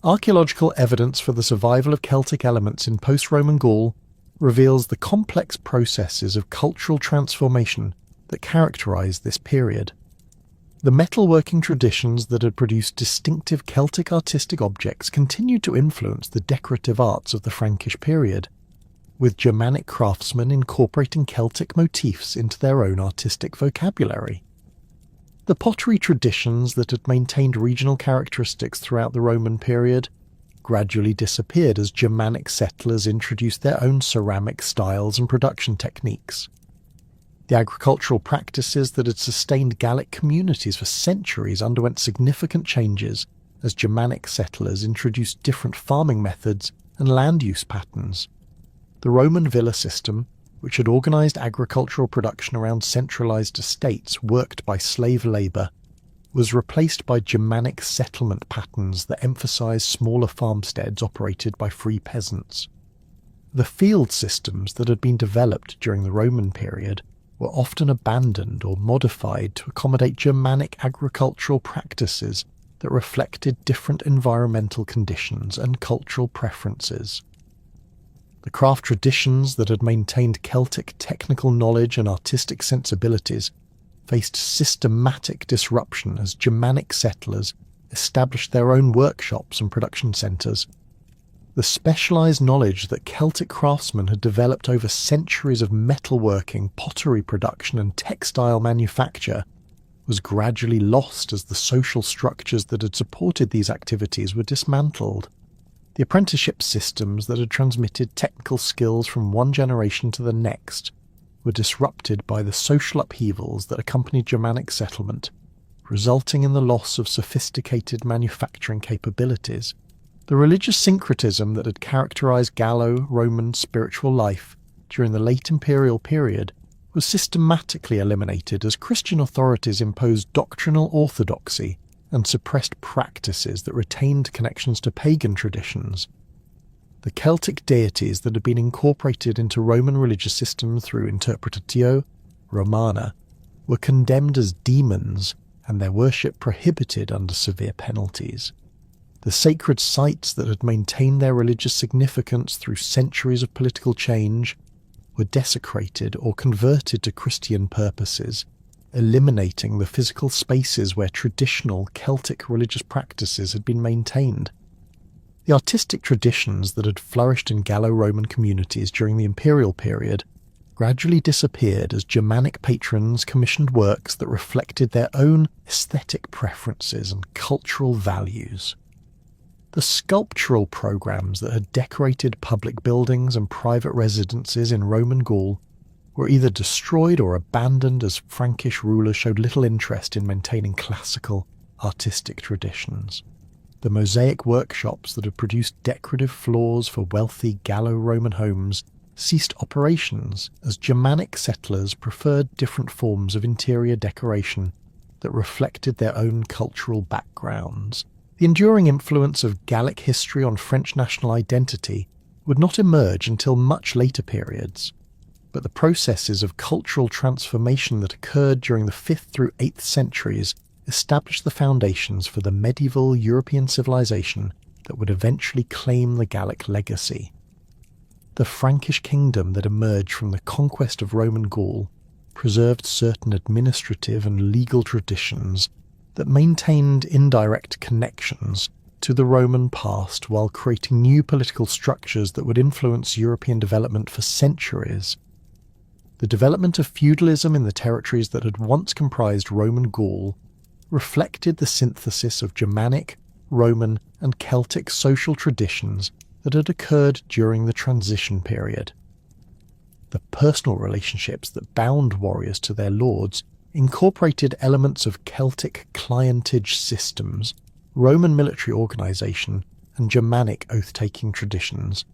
Archaeological evidence for the survival of Celtic elements in post-Roman Gaul reveals the complex processes of cultural transformation that characterized this period. The metalworking traditions that had produced distinctive Celtic artistic objects continued to influence the decorative arts of the Frankish period, with Germanic craftsmen incorporating Celtic motifs into their own artistic vocabulary. The pottery traditions that had maintained regional characteristics throughout the Roman period gradually disappeared as Germanic settlers introduced their own ceramic styles and production techniques. The agricultural practices that had sustained Gallic communities for centuries underwent significant changes as Germanic settlers introduced different farming methods and land use patterns. The Roman villa system, which had organised agricultural production around centralised estates worked by slave labour, was replaced by Germanic settlement patterns that emphasised smaller farmsteads operated by free peasants. The field systems that had been developed during the Roman period were often abandoned or modified to accommodate Germanic agricultural practices that reflected different environmental conditions and cultural preferences. The craft traditions that had maintained Celtic technical knowledge and artistic sensibilities faced systematic disruption as Germanic settlers established their own workshops and production centres. The specialised knowledge that Celtic craftsmen had developed over centuries of metalworking, pottery production and textile manufacture was gradually lost as the social structures that had supported these activities were dismantled. The apprenticeship systems that had transmitted technical skills from one generation to the next were disrupted by the social upheavals that accompanied Germanic settlement, resulting in the loss of sophisticated manufacturing capabilities. The religious syncretism that had characterized Gallo-Roman spiritual life during the late imperial period was systematically eliminated as Christian authorities imposed doctrinal orthodoxy and suppressed practices that retained connections to pagan traditions. The Celtic deities that had been incorporated into Roman religious systems through Interpretatio Romana were condemned as demons and their worship prohibited under severe penalties. The sacred sites that had maintained their religious significance through centuries of political change were desecrated or converted to Christian purposes, eliminating the physical spaces where traditional Celtic religious practices had been maintained. The artistic traditions that had flourished in Gallo-Roman communities during the imperial period gradually disappeared as Germanic patrons commissioned works that reflected their own aesthetic preferences and cultural values. The sculptural programs that had decorated public buildings and private residences in Roman Gaul were either destroyed or abandoned as Frankish rulers showed little interest in maintaining classical artistic traditions. The mosaic workshops that had produced decorative floors for wealthy Gallo-Roman homes ceased operations as Germanic settlers preferred different forms of interior decoration that reflected their own cultural backgrounds. The enduring influence of Gallic history on French national identity would not emerge until much later periods, but the processes of cultural transformation that occurred during the 5th through 8th centuries established the foundations for the medieval European civilization that would eventually claim the Gallic legacy. The Frankish kingdom that emerged from the conquest of Roman Gaul preserved certain administrative and legal traditions that maintained indirect connections to the Roman past while creating new political structures that would influence European development for centuries. The development of feudalism in the territories that had once comprised Roman Gaul reflected the synthesis of Germanic, Roman, and Celtic social traditions that had occurred during the transition period. The personal relationships that bound warriors to their lords incorporated elements of Celtic clientage systems, Roman military organisation, and Germanic oath-taking traditions,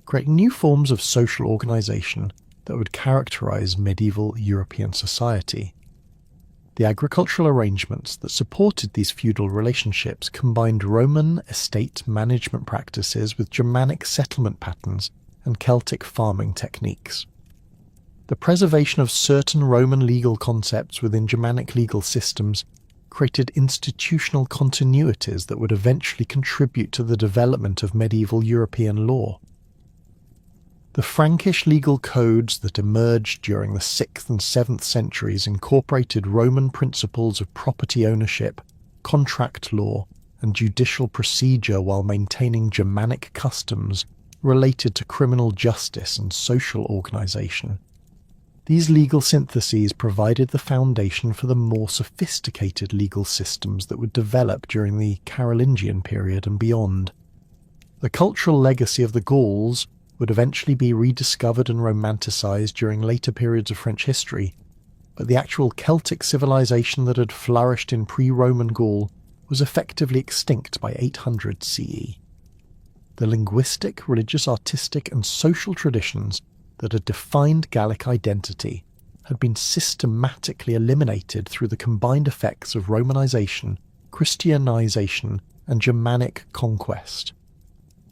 creating new forms of social organisation that would characterise medieval European society. The agricultural arrangements that supported these feudal relationships combined Roman estate management practices with Germanic settlement patterns and Celtic farming techniques. The preservation of certain Roman legal concepts within Germanic legal systems created institutional continuities that would eventually contribute to the development of medieval European law. The Frankish legal codes that emerged during the 6th and 7th centuries incorporated Roman principles of property ownership, contract law, and judicial procedure while maintaining Germanic customs related to criminal justice and social organisation. These legal syntheses provided the foundation for the more sophisticated legal systems that would develop during the Carolingian period and beyond. The cultural legacy of the Gauls would eventually be rediscovered and romanticised during later periods of French history, but the actual Celtic civilization that had flourished in pre-Roman Gaul was effectively extinct by 800 CE. The linguistic, religious, artistic, and social traditions that had defined Gallic identity had been systematically eliminated through the combined effects of Romanization, Christianization, and Germanic conquest.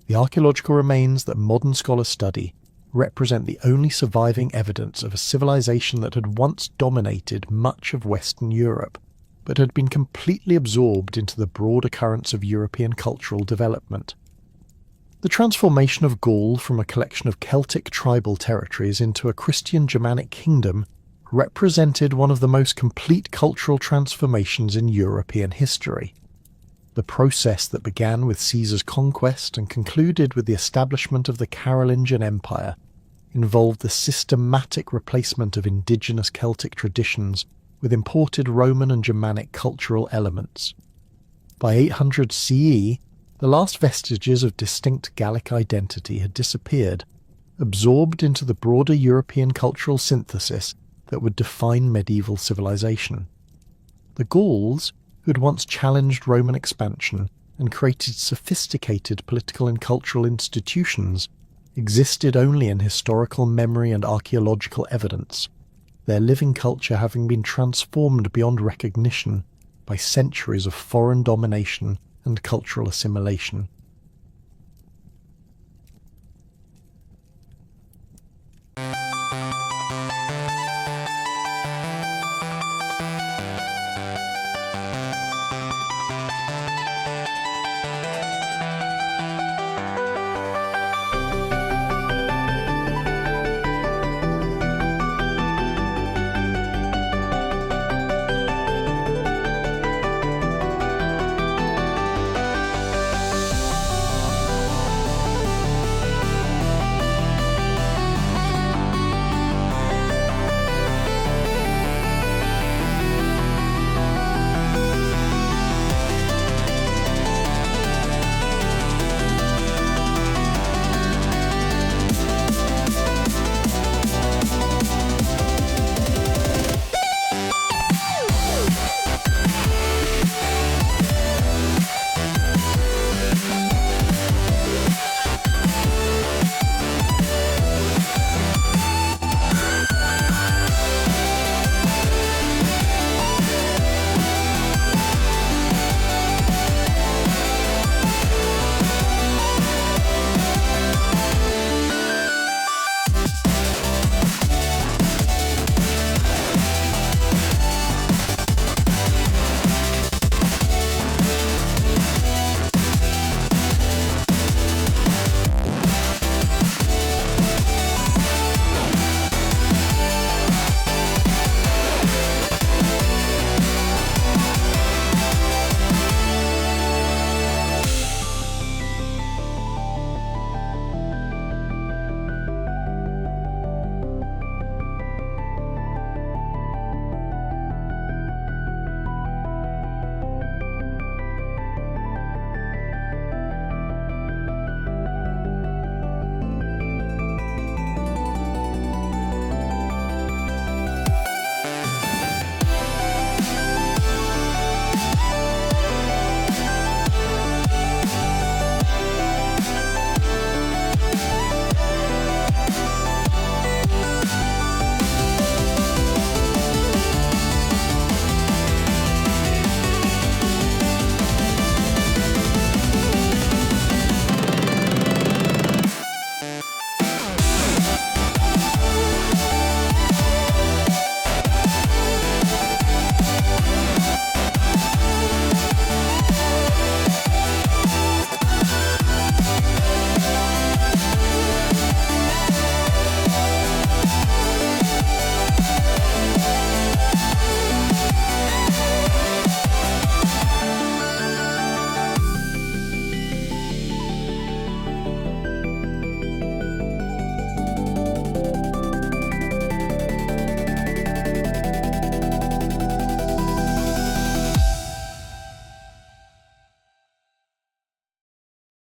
The archaeological remains that modern scholars study represent the only surviving evidence of a civilization that had once dominated much of Western Europe, but had been completely absorbed into the broader currents of European cultural development. The transformation of Gaul from a collection of Celtic tribal territories into a Christian Germanic kingdom represented one of the most complete cultural transformations in European history. The process that began with Caesar's conquest and concluded with the establishment of the Carolingian Empire involved the systematic replacement of indigenous Celtic traditions with imported Roman and Germanic cultural elements. By 800 CE, the last vestiges of distinct Gallic identity had disappeared, absorbed into the broader European cultural synthesis that would define medieval civilization. The Gauls, who had once challenged Roman expansion and created sophisticated political and cultural institutions, existed only in historical memory and archaeological evidence, their living culture having been transformed beyond recognition by centuries of foreign domination and cultural assimilation.